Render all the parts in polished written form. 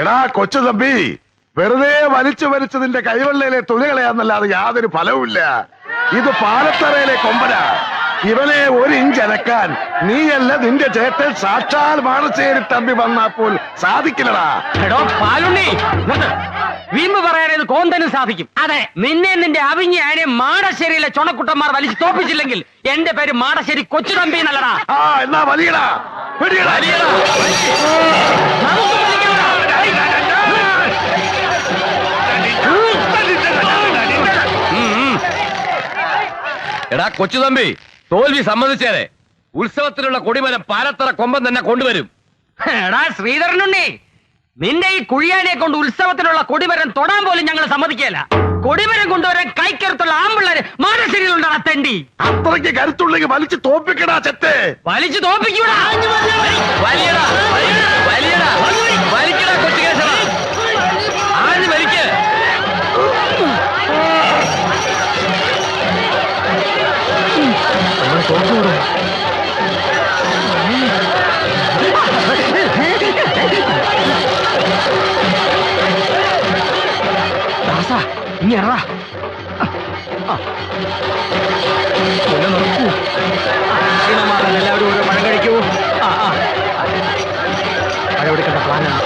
എടാ കൊച്ചു തമ്പി, വെറുതെ വലിച്ചു വലിച്ചതിന്റെ കൈവെള്ളയിലെ തുണികളെയാന്നല്ലാതെ യാതൊരു ഫലവുമില്ല. ഇത് പാലത്തറയിലെ കൊമ്പനാ. ഇവനെ ഒരു ഇഞ്ച് അനക്കാൻ നീയല്ല നിന്റെ ചേട്ടൻ സാക്ഷാൽ മാണശ്ശേരി തമ്പി വന്നപ്പോൾ സാധിക്കില്ലടാ. എടോ പാലുണ്ണി, വീമ്പ് പറയാനത് കോന്തനും സാധിക്കും. അതെ, നിന്നെ നിന്റെ അവിഞ്ഞ ആനെ മാടശ്ശേരിയിലെ ചുണക്കുട്ടന്മാർ വലിച്ചു തോപ്പിച്ചില്ലെങ്കിൽ എന്റെ പേര് മാടശ്ശേരി കൊച്ചു തമ്പി എന്നല്ലടാ. എന്നാ വലിയടാ, എടാ കൊച്ചു തമ്പി, തോൽവി സമ്മതിച്ചേരെ. ഉത്സവത്തിനുള്ള കൊടിമരം പാലത്തറ കൊമ്പൻ തന്നെ കൊണ്ടുവരും. എടാ ശ്രീധരനുണ്ണി, നിന്റെ ഈ കുഴിയാനെ കൊണ്ട് ഉത്സവത്തിനുള്ള കൊടിമരം തൊടാൻ പോലും ഞങ്ങൾ സമ്മതിക്കല. കൊടിമരം കൊണ്ടുവരാൻ കൈക്കരുത്തുള്ള ആമ്പിള്ളേര് മാനശ്ശേരിയിലുണ്ടാ തെണ്ടി. അത്രയ്ക്ക് കരുത്തുണ്ടെങ്കിൽ വലിച്ചു തോപ്പിക്കടാ ചെത്തെ. വലിച്ചു തോപ്പിക്കൂടാ. വലിക്കടാ കൊച്ചു കേശവ, ആര് വലിക്ക്. ഇനി എറാ നോക്കൂ. എല്ലാവരും ഓരോ പഴം കഴിക്കൂ. പഴം എടുക്കേണ്ട പ്ലാനാണ്.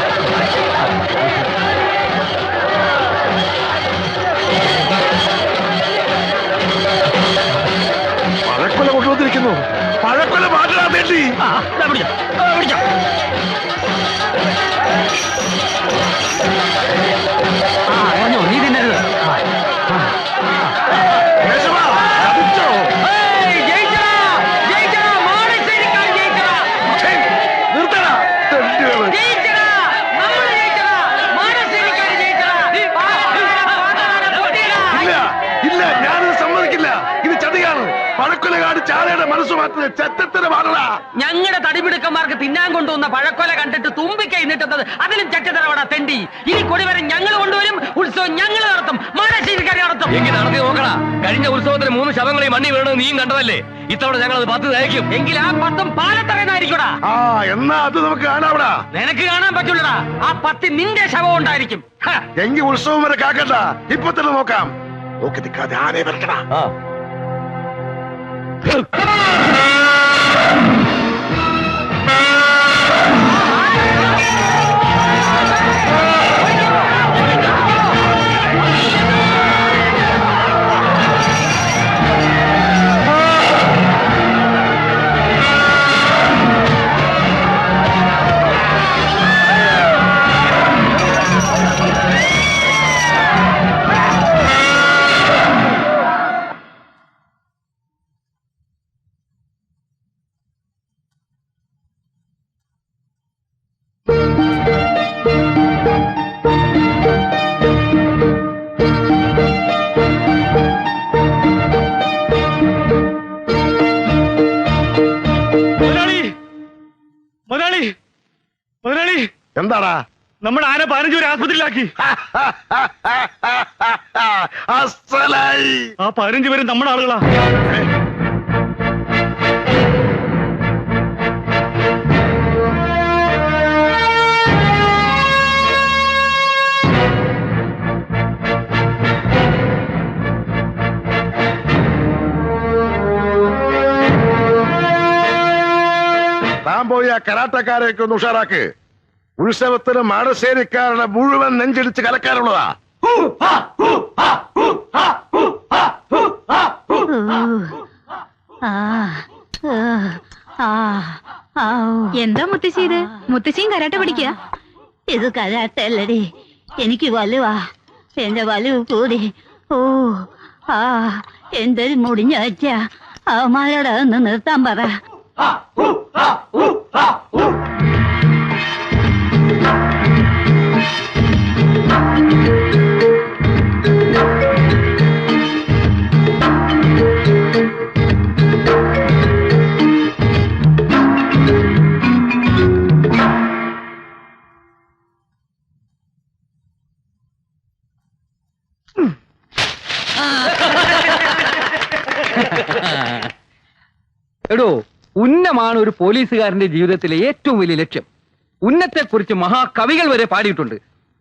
പഴക്കൊല കൊണ്ടുവന്നിരിക്കുന്നു. പഴക്കൊല മാറ്റാൻ വേണ്ടി പിടിച്ചോ. നീ തിന്നരുത്. ഇല്ല, ഞാനിത് സമ്മതിക്കില്ല. ഇത് ചതിയാണ്. പഴക്കൊലകാട് ചാലയുടെ മനസ്സ് മാറ്റുന്നത് ചെറ്റത്തരമാണടാ. ഞങ്ങളുടെ തടിപിടുക്കന്മാർക്ക് തിന്നാൻ കൊണ്ടുവന്ന പഴക്കൊല കണ്ടിട്ട് തുമ്പിക്കൈ നീട്ടുന്നത് അതിലും ചെറ്റത്തരമാടാ തെണ്ടി. ഇനി കൊടിവരം ഞങ്ങൾ കൊണ്ടുവരും, ഉത്സവം ഞങ്ങൾ നടത്തും, മാനശ്ശേരിക്കാരെ നടത്തും. എങ്കിൽ നടത്തി നോക്കടാ. കഴിഞ്ഞ ഉത്സവത്തിന് 3 ശവങ്ങളെ മണ്ണി വീണത് നീയും കണ്ടതല്ലേ. ഇത്തവണ ഞങ്ങൾ അത് 10 തയ്ക്കും. എങ്കിൽ ആ 10 പാലത്തറന്നായിരിക്കൂടാ. എന്നാ അത് നമുക്ക് കാണാവിടാ. നിനക്ക് കാണാൻ പറ്റൂലടാ. ആ 10 നിന്റെ ശവം ഉണ്ടായിരിക്കും. എങ്കിൽ ഉത്സവം വരെ കാക്കണ്ട, ഇപ്പൊ തന്നെ നോക്കാം. നോക്കി നിൽക്കാതെ ആനയെ വരക്കടാ. എന്താടാ? നമ്മുടെ ആന 15 പേരെ ആസ്പത്രിയിലാക്കി. അസലായി. ആ 15 പേരും നമ്മുടെ ആളുകളാ. താൻ പോയി ആ കരാട്ടക്കാരെയൊക്കെ ഒന്ന് ഉഷാറാക്ക്. ഉത്സവത്തിന് മാടശ്ശേരിക്കാരുടെ മുഴുവൻ നെഞ്ചിടിച്ച് കലക്കാനുള്ളതാ. എന്താ മുത്തശ്ശി ഇത്? മുത്തശ്ശിയും കരാട്ട പഠിക്കുക? ഇത് കരാട്ടല്ലടി, എനിക്ക് വലുവാ. എന്റെ വലുവ് കൂടി. എന്തൊരു മുടിഞ്ഞ വെച്ച അവന്മാരോട് ഒന്ന് നിർത്താൻ പറ. എടോ, ഉന്നമാണ് ഒരു പോലീസുകാരന്റെ ജീവിതത്തിലെ ഏറ്റവും വലിയ ലക്ഷ്യം. ഉന്നത്തെക്കുറിച്ച് മഹാകവികൾ വരെ പാടിയിട്ടുണ്ട്.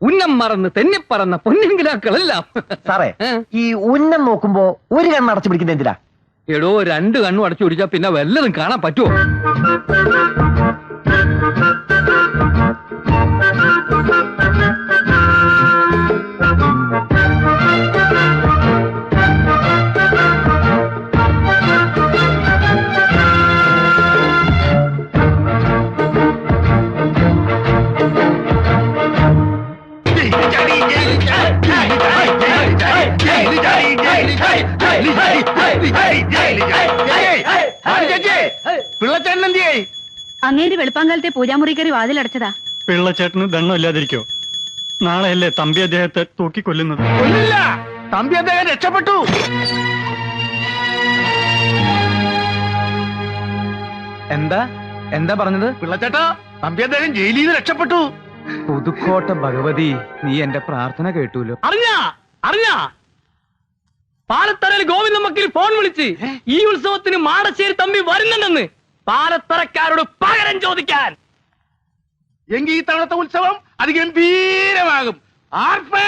ഉന്നം മറന്ന് തെന്നിപ്പറന്ന പൊന്നിങ്കിലാക്കളെല്ലാം. സാറേ, ഈ ഉന്നം നോക്കുമ്പോ ഒരു കണ്ണ് അടച്ചു പിടിക്കുന്ന എന്തിനാ? എടോ, 2 കണ്ണും അടച്ചു പിടിച്ചാ പിന്നെ വല്ലതും കാണാൻ പറ്റുമോ? പിള്ളച്ചേട്ടനെന്തിയേ? അങ്ങേര് വെളുപ്പാങ്കാലത്തെ പൂജാമുറി കയറി വാതിലടച്ചതാ. പിള്ളച്ചേട്ടന് ദണ്ണമില്ലാതിരിക്കോ? നാളെയല്ലേ തമ്പി അദ്ദേഹത്തെ തൂക്കിക്കൊല്ലുന്നത്? കൊല്ലില്ല, തമ്പി അദ്ദേഹം രക്ഷപ്പെട്ടു. എന്താ പറഞ്ഞത്? പിള്ളച്ചേട്ടാ, തമ്പി അദ്ദേഹം ജയിലിൽ നിന്ന് രക്ഷപ്പെട്ടു. പുതുക്കോട്ട ഭഗവതി, നീ എന്റെ പ്രാർത്ഥന കേട്ടൂലോ. അറിഞ്ഞാ പാലത്തറയിൽ ഗോവിന്ദ മക്കിൽ ഫോൺ വിളിച്ച് ഈ ഉത്സവത്തിന് മാടശ്ശേരി തമ്പി വരുന്നുണ്ടെന്ന് പാലത്തറക്കാരോട് പകരം ചോദിക്കാൻ. എങ്കിൽ ഈ തവണത്തെ ഉത്സവം അതിഗംഭീരമാകും. ആർപ്പേ!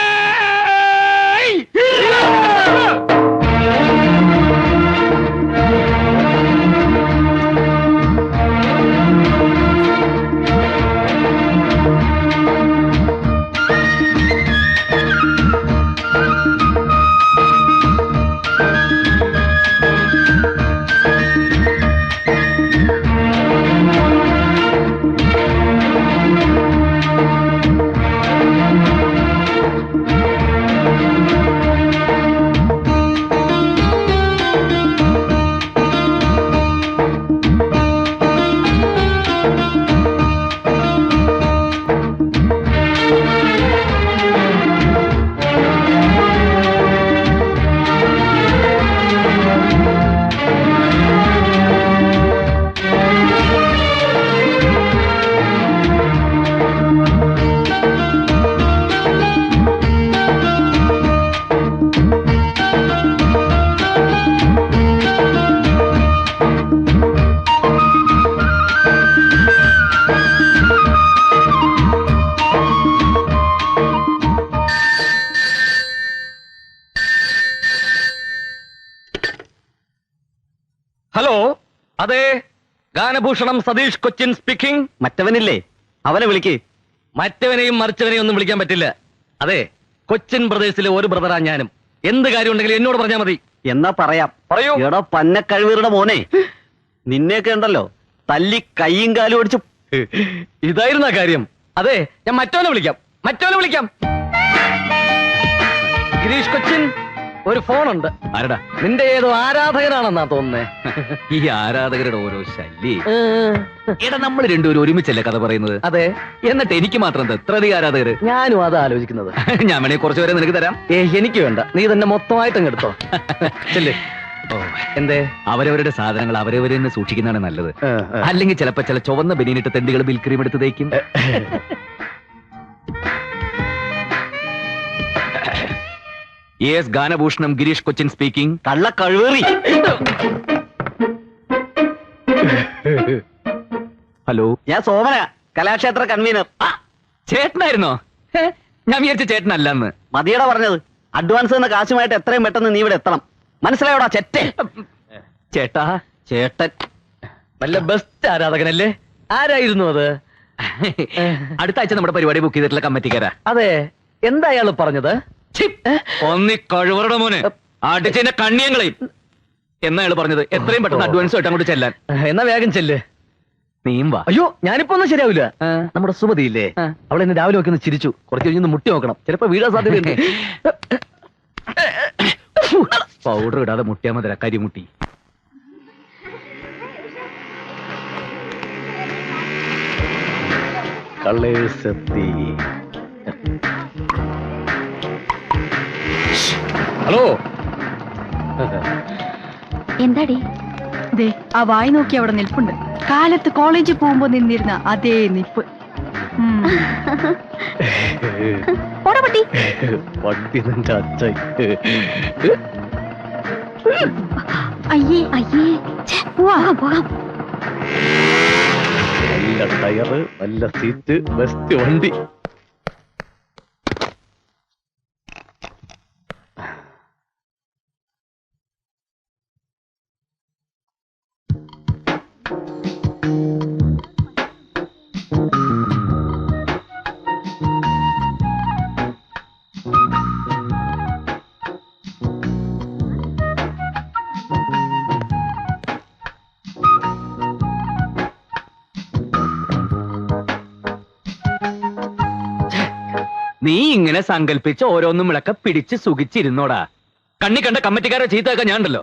ഹലോ, അതെ, ഗാനഭൂഷണം സതീഷ് കൊച്ചിൻ സ്പീക്കിംഗ്. മറ്റവനില്ലേ, അവനെ വിളിക്ക്. മറ്റവനെയും മറിച്ചവനെയും ഒന്നും വിളിക്കാൻ പറ്റില്ല. അതെ, കൊച്ചിൻ ബ്രദേഴ്സിലെ ഒരു ബ്രദറാ ഞാനും. എന്ത് കാര്യം ഉണ്ടെങ്കിലും എന്നോട് പറഞ്ഞാൽ മതി. എന്നാ പറയാം. പറയൂ. എടോ പന്നക്കഴിവീറുടെ മോനെ, നിന്നെയൊക്കെ ഉണ്ടല്ലോ തല്ലി കൈയും കാലും ഓടിച്ച്. ഇതായിരുന്ന കാര്യം. അതെ, ഞാൻ മറ്റവനെ വിളിക്കാം. ഗിരീഷ് കൊച്ചിൻ, ഒരു ഫോണുണ്ട്. ആരടാ? നിന്റെ ഏതോ ആരാധകനാണെന്നാ തോന്നുന്നേ. ഈ ആരാധകരുടെ ഓരോ ശല്യേ. എടാ, നമ്മൾ രണ്ടുപേരും ഒരുമിച്ചല്ലേ കഥ പറയുന്നത്? അതെ, എന്നിട്ട് എനിക്ക് മാത്രം എന്താ ഇത്ര അധികം ആരാധകര്? ഞാനും അതാ ആലോചിക്കുന്നത്. ഞാൻ വേണേ കുറച്ചു പേരെ നിനക്ക് തരാം. എനിക്ക് വേണ്ട, നീ തന്നെ മൊത്തമായിട്ടും എടുത്തോ. ചെല്ലേ. ഓ, എന്തേ? അവരവരുടെ സാധനങ്ങൾ അവരവരെ തന്നെ സൂക്ഷിക്കുന്നതാണ് നല്ലത്. അല്ലെങ്കിൽ ചിലപ്പോ ചില ചുവന്ന ബനിയനിട്ട് തെണ്ടികൾ ബിൽക്രീം എടുത്ത് തേക്കും. Yes, Ganabhushanam Girish Cochin speaking. കള്ള കഴിവേറി. ഹലോ, ഞാൻ സോമന, കലാക്ഷേത്ര കൺവീനർ. ചേട്ടനായിരുന്നോ? ഞാൻ വിചാരിച്ച ചേട്ടനല്ലെന്ന്. മതിയടാ പറഞ്ഞത്. അഡ്വാൻസ് എന്ന കാശുമായിട്ട് എത്രയും പെട്ടെന്ന് നീ ഇവിടെ എത്തണം. മനസ്സിലായോടാ ചെറ്റേ? ചേട്ടാ, ചേട്ടൻ നല്ല ബെസ്റ്റ് ആരാധകനല്ലേ? ആരായിരുന്നു അത്? അടുത്ത ആഴ്ച നമ്മുടെ പരിപാടി ബുക്ക് ചെയ്തിട്ടുള്ള കമ്മിറ്റിക്കാരാ. അതെ, എന്താ അയാള് പറഞ്ഞത്? ഒന്നി കഴിവറുടെ മോന് അടിച്ചതിന്റെ കണ്ണിയങ്ങളെയും എന്നാ അയാൾ പറഞ്ഞത്. എത്രയും പെട്ടെന്ന് അഡ്വാൻസ് ആയിട്ട് അങ്ങോട്ട് ചെല്ലാൻ. എന്നാ വേഗം ചെല്ല്. നീയും വാ. അയ്യോ, ഞാനിപ്പോ ഒന്നും ശരിയാവില്ല. നമ്മുടെ സുമതിയില്ലേ, അവളെ ഇന്ന് രാവിലെ ഒക്കെ ഒന്ന് ചിരിച്ചു. കുറച്ച് കഴിഞ്ഞ് മുട്ടി നോക്കണം, ചിലപ്പോ വീഴാൻ സാധ്യതയുണ്ട്. പൗഡർ ഇടാതെ മുട്ടിയാ മതി, കരിമുട്ടി. ഹലോ, എന്താടി? ദേ, ആ വായി നോക്കി അവിടെ നിൽപ്പുണ്ട്. കാലത്ത് കോളേജിൽ പോകുമ്പോ നിന്നിരുന്ന അതേ നിപ്പ്. പട്ടി നിന്റെ അച്ഛൻ. അയ്യേ അയ്യേ പോകാം പോകാം. നല്ല ടയറ്, നല്ല സീറ്റ്, ബെസ്റ്റ് വണ്ടി. നീ ഇങ്ങനെ സങ്കല്പിച്ച് ഓരോന്നും വിളക്ക പിടിച്ച് സുഖിച്ചിരുന്നോടാ. കണ്ണി കണ്ട കമ്മിറ്റിക്കാരെ ചീത്തയൊക്കെ ഞാനുണ്ടല്ലോ.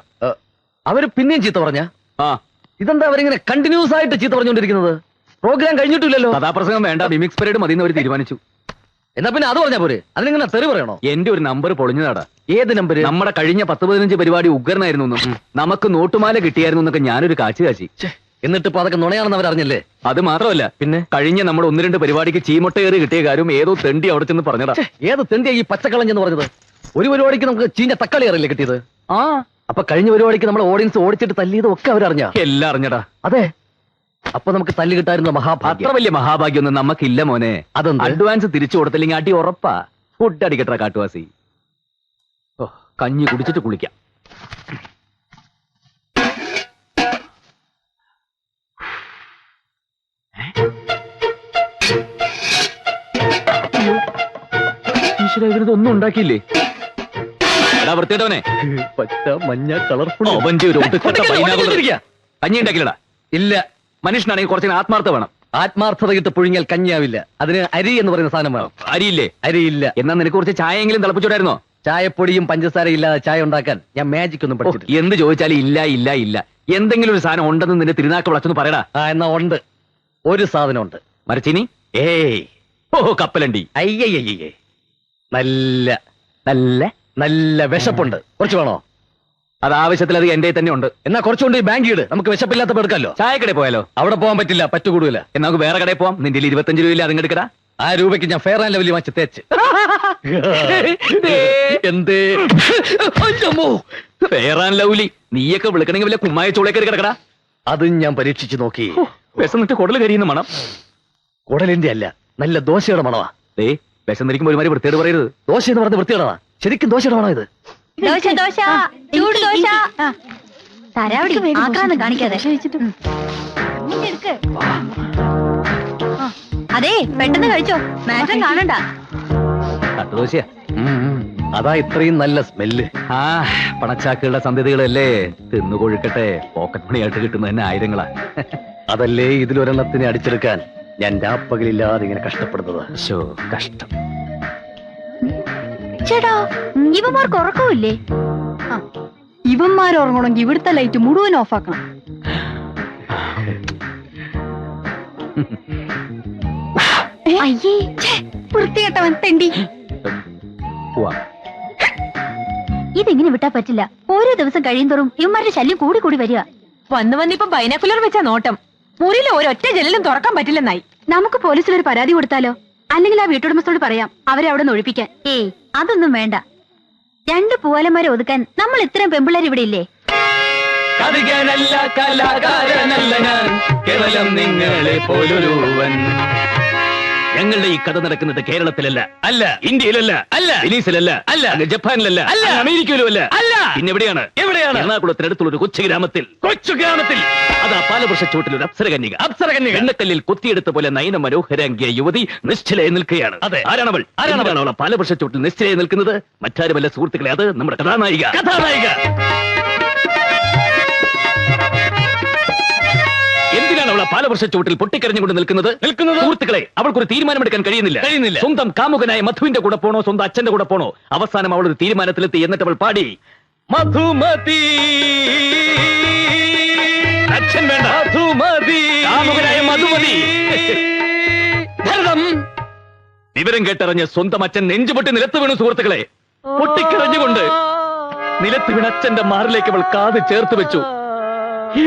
അവര് പിന്നെയും ചീത്ത പറഞ്ഞ? ആ, ഇതെന്താ അവരിങ്ങനെ കണ്ടിന്യൂസ് ആയിട്ട് ചീത്ത പറഞ്ഞുകൊണ്ടിരിക്കുന്നത്? പ്രോഗ്രാം കഴിഞ്ഞിട്ടില്ലല്ലോ. കഥാപ്രസംഗം വേണ്ട, മിമിക്സ് പരേഡ് മതി എന്ന് അവർ തീരുമാനിച്ചു. എന്നാ പിന്നെ അത് പറഞ്ഞാ പോരെ? അതിനിങ്ങനെ തെറി പറയണോ? എന്റെ ഒരു നമ്പർ പൊളിഞ്ഞതാടാ. ഏത് നമ്പര്? നമ്മുടെ കഴിഞ്ഞ 10-15 പരിപാടി ഉഗ്രനായിരുന്നു എന്നും നമുക്ക് നോട്ടുമാല കിട്ടിയായിരുന്നു എന്നൊക്കെ ഞാനൊരു കാച്ചു കാച്ചി. എന്നിട്ട് ഇപ്പൊ അതൊക്കെ നുണയാണെന്ന് അവരറിഞ്ഞല്ലേ? അത് മാത്രമല്ല, പിന്നെ കഴിഞ്ഞ നമ്മുടെ 1-2 പരിപാടിക്ക് ചീമൊട്ടയേറി കിട്ടിയ കാര്യം ഏതോ തെണ്ടി അവിടെ ചെന്ന് പറഞ്ഞതാ. ഏത് തെണ്ടിയാ ഈ പച്ചക്കളഞ്ഞെന്ന് പറഞ്ഞത്? ഒരു പരിപാടിക്ക് നമുക്ക് ചീഞ്ഞ തക്കാളി അറിയില്ലേ കിട്ടിയത്? ആ, അപ്പൊ കഴിഞ്ഞ പരിപാടിക്ക് നമ്മൾ ഓഡിയൻസ് ഓടിച്ചിട്ട് തല്ലിയതും ഒക്കെ അവരറിഞ്ഞ? എല്ലാം അറിഞ്ഞടാ. അതെ. അപ്പൊ നമുക്ക് തല്ലി കിട്ടായിരുന്ന അത്ര മഹാഭാഗ്യം. വലിയ മഹാഭാഗ്യൊന്നും നമുക്കില്ല മോനെ. അതെന്ത്? അഡ്വാൻസ് തിരിച്ചു കൊടുത്തില്ലെങ്കിൽ അടി ഉറപ്പാ. ഫുഡ് അടിക്കട്ടെ കാട്ടുവാസി. ഓ, കഞ്ഞി കുടിച്ചിട്ട് കുളിക്കാം. ഈശ്വര, ഇവരിതൊന്നും ഉണ്ടാക്കിയില്ലേ? എടാ വൃത്തിയിട്ടവനെ, പച്ച മഞ്ഞ കളർഫുൾ അവന്റെ ഒരു ഒടുക്കത്തെ പൈനാപ്പിൾ. കഞ്ഞി ഉണ്ടാക്കില്ലടാ. ഇല്ല. മനുഷ്യനാണെങ്കിൽ കുറച്ച് ആത്മാർത്ഥ വേണം. ആത്മാർത്ഥത ഇട്ട് പുഴുങ്ങിയാൽ കഞ്ഞിയാവില്ല. അതിന് അരി എന്ന് പറയുന്ന സാധനം വേണം. അരിയില്ലേ? അരിയില്ല. എന്നാ നിനക്ക് കുറച്ച് ചായയെങ്കിലും തിളപ്പിച്ചോടായിരുന്നോ? ചായപ്പൊടിയും പഞ്ചസാരയും ഇല്ലാതെ ചായ ഉണ്ടാക്കാൻ ഞാൻ മാജിക് ഒന്നും പഠിച്ചിട്ടില്ല. എന്ത് ചോദിച്ചാലും ഇല്ല ഇല്ല ഇല്ല. എന്തെങ്കിലും ഒരു സാധനം ഉണ്ടെന്ന് നിന്റെ തിരുനാക്ക് വിളച്ചൊന്ന് പറയടാ. എന്നാ ഉണ്ട്. ഒരു സാധനമുണ്ട്. മരച്ചിനി? ഏയ്. ഓ, കപ്പലണ്ടി. അയ്യയ്യേ. നല്ല നല്ല നല്ല വിശപ്പുണ്ട്. കുറച്ച് വേണോ? അത് ആവശ്യത്തിൽ അത് എന്റെ തന്നെ ഉണ്ട്. എന്നാ കുറച്ചുകൊണ്ട് ഈ ബാങ്ക് ഇട്. നമുക്ക് വിശപ്പില്ലാത്തപ്പോ എടുക്കാമല്ലോ. ചായക്കടയിൽ പോയാലോ? അവിടെ പോകാൻ പറ്റില്ല, പറ്റുകൂടൂല. എന്നാ നമുക്ക് വേറെ കടയിൽ പോവാം. നിന്റെ 25 രൂപയില്ല, അതും എടുക്കടാ. ആ രൂപയ്ക്ക് ഞാൻ ഫെയർ ആൻഡ് ലവ്ലി വാങ്ങിച്ച് തേച്ച്. എന്തേ? ഫെയർ ആൻഡ് ലവ്ലി നീയൊക്കെ വിളിക്കണമെങ്കിൽ വല്ല കുമ്മായ ചോളേക്കറി കിടക്കടാ. അതും ഞാൻ പരീക്ഷിച്ചു നോക്കി. വിശന്നിട്ട് കുടല് കരിയുന്ന മണം. കുടലിന്റെ അല്ല, നല്ല ദോശയുടെ മണവാ. വിശന്നിരിക്കുമ്പോ ഒരുമാതിരി വൃത്തിയോട് പറയരുത്. ദോശ എന്ന് പറഞ്ഞ വൃത്തിയോടാ. ശരിക്കും ദോശയുടെ മണോ ഇത്? ദോശ ദോശ ചൂട് ദോശ. തരാവടി, ആക്രാന്തം കാണിക്കാതെ. അതെ, പെട്ടെന്ന് കഴിച്ചോ, മാറ്റം കാണണ്ട. തട്ടുദോശയാ. അതാ ഇത്രയും നല്ല സ്മെല്ല്. ആ, പണച്ചാക്കുകളുടെ സന്ധ്യതകളല്ലേ. തിന്നു കൊഴുക്കട്ടെ. പോക്കറ്റ് മണിയായിട്ട് കിട്ടുന്ന തന്നെ ആയിരങ്ങളാ. അതല്ലേ ഇതിലൊരെണ്ണത്തിനെ അടിച്ചെടുക്കാൻ ഞാൻ രാപ്പകലില്ലാതെ ഇങ്ങനെ കഷ്ടപ്പെടുന്നത്. ശോ, കഷ്ടം. ചേട്ടാ, ഇവന്മാർക്ക് ഉറക്കമില്ലേ? ഇവന്മാർ ഉറങ്ങണമെങ്കിൽ ഇവിടുത്തെ ലൈറ്റ് മുഴുവൻ ഓഫാക്കണം. അയ്യേ, വൃത്തികെട്ടവൻ തെണ്ടി. പോവാം. ഇതിങ്ങനെ വിട്ടാ പറ്റില്ല. ഓരോ ദിവസം കഴിയുന്തോറും ഇവന്മാരുടെ ശല്യം കൂടി കൂടി വരിക. വന്ന് വന്നിപ്പം ബൈനാക്കുലർ വെച്ച നോട്ടം. മുറിയിൽ ഒരൊറ്റ ജനലും തുറക്കാൻ പറ്റില്ലെന്നായി. നമുക്ക് പോലീസിൽ ഒരു പരാതി കൊടുത്താലോ? അല്ലെങ്കിൽ ആ വീട്ടുടമസ്ഥോട് പറയാം അവരെ അവിടെ നിന്ന് ഒഴിപ്പിക്കാൻ. ഏയ്, അതൊന്നും വേണ്ട. 2 പൂവാലന്മാരെ ഒതുക്കാൻ നമ്മൾ ഇത്രയും പെമ്പിള്ളേർ ഇവിടെ ഇല്ലേ? കവികനല്ല, കലാകാരനല്ല ഞാൻ, കേവലം നിങ്ങളെ പോലൊരുവൻ. ഞങ്ങളുടെ ഈ കഥ നടക്കുന്നത് കേരളത്തിലല്ല, അല്ല ഇന്ത്യയിലല്ല, അല്ല വെനീസിലല്ല, അല്ല ജപ്പാനിലല്ല, അല്ല അമേരിക്കയിലും അല്ല, അല്ല പിന്നെ എവിടെയാണ്? എറണാകുളത്തിനടുത്തുള്ള ഒരു കൊച്ചു ഗ്രാമത്തിൽ അതാ പാലവൃക്ഷച്ചോട്ടിൽ ഒരു അപ്സരകന്യക. എണ്ണക്കല്ലിൽ കൊത്തിയെടുത്ത പോലെ നയന മനോഹരാംഗിയ യുവതി നിശ്ചലയായി നിൽക്കുകയാണ്. അതെ, ആരാണവൾ? അവൾ പാലവൃക്ഷച്ചോട്ടിൽ നിശ്ചലയായി നിൽക്കുന്നത്? മറ്റാരുമല്ല സുഹൃത്തുക്കളെ, അത് നമ്മുടെ കഥാനായിക. എന്തിനാണ് അവൾ പാലവൃക്ഷച്ചോട്ടിൽ പൊട്ടിക്കരഞ്ഞുകൊണ്ട് നിൽക്കുന്നത്? സുഹൃത്തുക്കളെ, അവൾക്കൊരു തീരുമാനമെടുക്കാൻ കഴിയുന്നില്ല. സ്വന്തം കാമുകനായ മധുവിന്റെ കൂടെ പോണോ, സ്വന്തം അച്ഛന്റെ കൂടെ പോണോ? അവസാനം അവൾ ഒരു തീരുമാനത്തിലെത്തി. എന്നിട്ട് അവൾ പാടി, മധുമതി, അച്ഛൻ വേണ്ട, മധുമതി, കാമുകനായ മധുമതി. വിവരം കേട്ടറിഞ്ഞ് സ്വന്തം അച്ഛൻ നെഞ്ചുപൊട്ടി നിലത്ത് വീണു. സുഹൃത്തുക്കളെ, പൊട്ടിക്കരഞ്ഞുകൊണ്ട് നിലത്ത് വീണ അച്ഛന്റെ മാറിലേക്ക് അവൾ കാത് ചേർത്ത് വെച്ചു.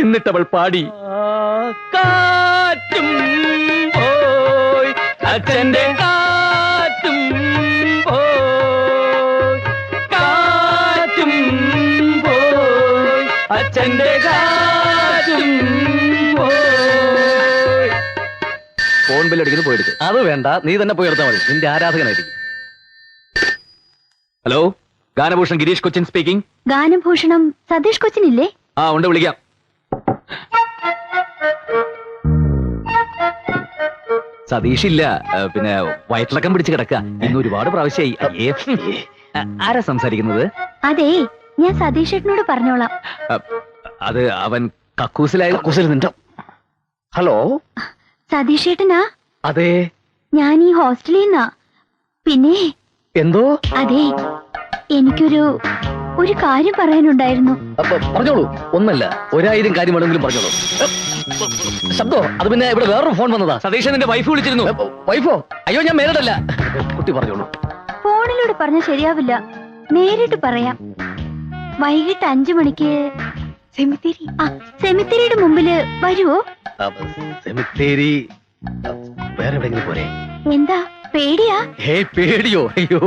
എന്നിട്ട് അവൾ പാടി, കാറ്റും പോയി അച്ഛന്റെ കാറ്റും പോയി, കാറ്റും പോയി ഫോൺ ബിൽ അടിക്കുന്നു, പോയെടുത്ത്. അത് വേണ്ട, നീ തന്നെ പോയി എടുത്താൽ മതി. നിന്റെ ആരാധകനായിരിക്കും. Hello, Ganabhushan Girish Cochin speaking. ഗാനഭൂഷണം സതീഷ് കൊച്ചിനില്ലേ? ആ ഉണ്ട്, വിളിക്കാം. സതീഷ് ഇല്ല, പിന്നെ വയറ്റിളക്കം പിടിച്ച് കിടക്കുക. ഇന്ന് ഒരുപാട് പ്രാവശ്യമായി. അയ്യേ. ആരാ സംസാരിക്കുന്നത്? അതെ, ഞാൻ സതീഷ് ചേട്ടനോട് പറഞ്ഞോളാം. അത് അവൻ കക്കൂസിലായ. ഹലോ, സതീഷ് ചേട്ടനാ? അതെ. ഞാൻ ഈ ഹോസ്റ്റലിൽ നിന്നാ. പിന്നെ എന്തോ? അതെ, ഒരു കാര്യം പറയാനുണ്ടായിരുന്നു. പറഞ്ഞോളൂ. ഒന്നല്ല, 1000 കാര്യം വേണമെങ്കിലും പറഞ്ഞോളൂ. ശബ്ദോ, അത് പിന്നെ ഇവിടെ വേറൊരു ഫോൺ വന്നതാ. സതീഷ് നിന്റെ വൈഫ് വിളിച്ചിരുന്നു. വൈഫോ? അയ്യോ, ഞാൻ മേലടല്ല. കുട്ടി പറഞ്ഞോളൂ. ഫോണിലൂടെ പറഞ്ഞ ശരിയാവില്ല, നേരിട്ട് പറയാം. വൈകിട്ട് 5 മണിക്ക് സെമിത്തേരിയുടെ മുമ്പില് വരുവോ? സെമിത്തേരി വേറെ എവിടെയെങ്കിലും പോരെ? എന്താ പേടിയാ? പേടിയോ? അയ്യോ,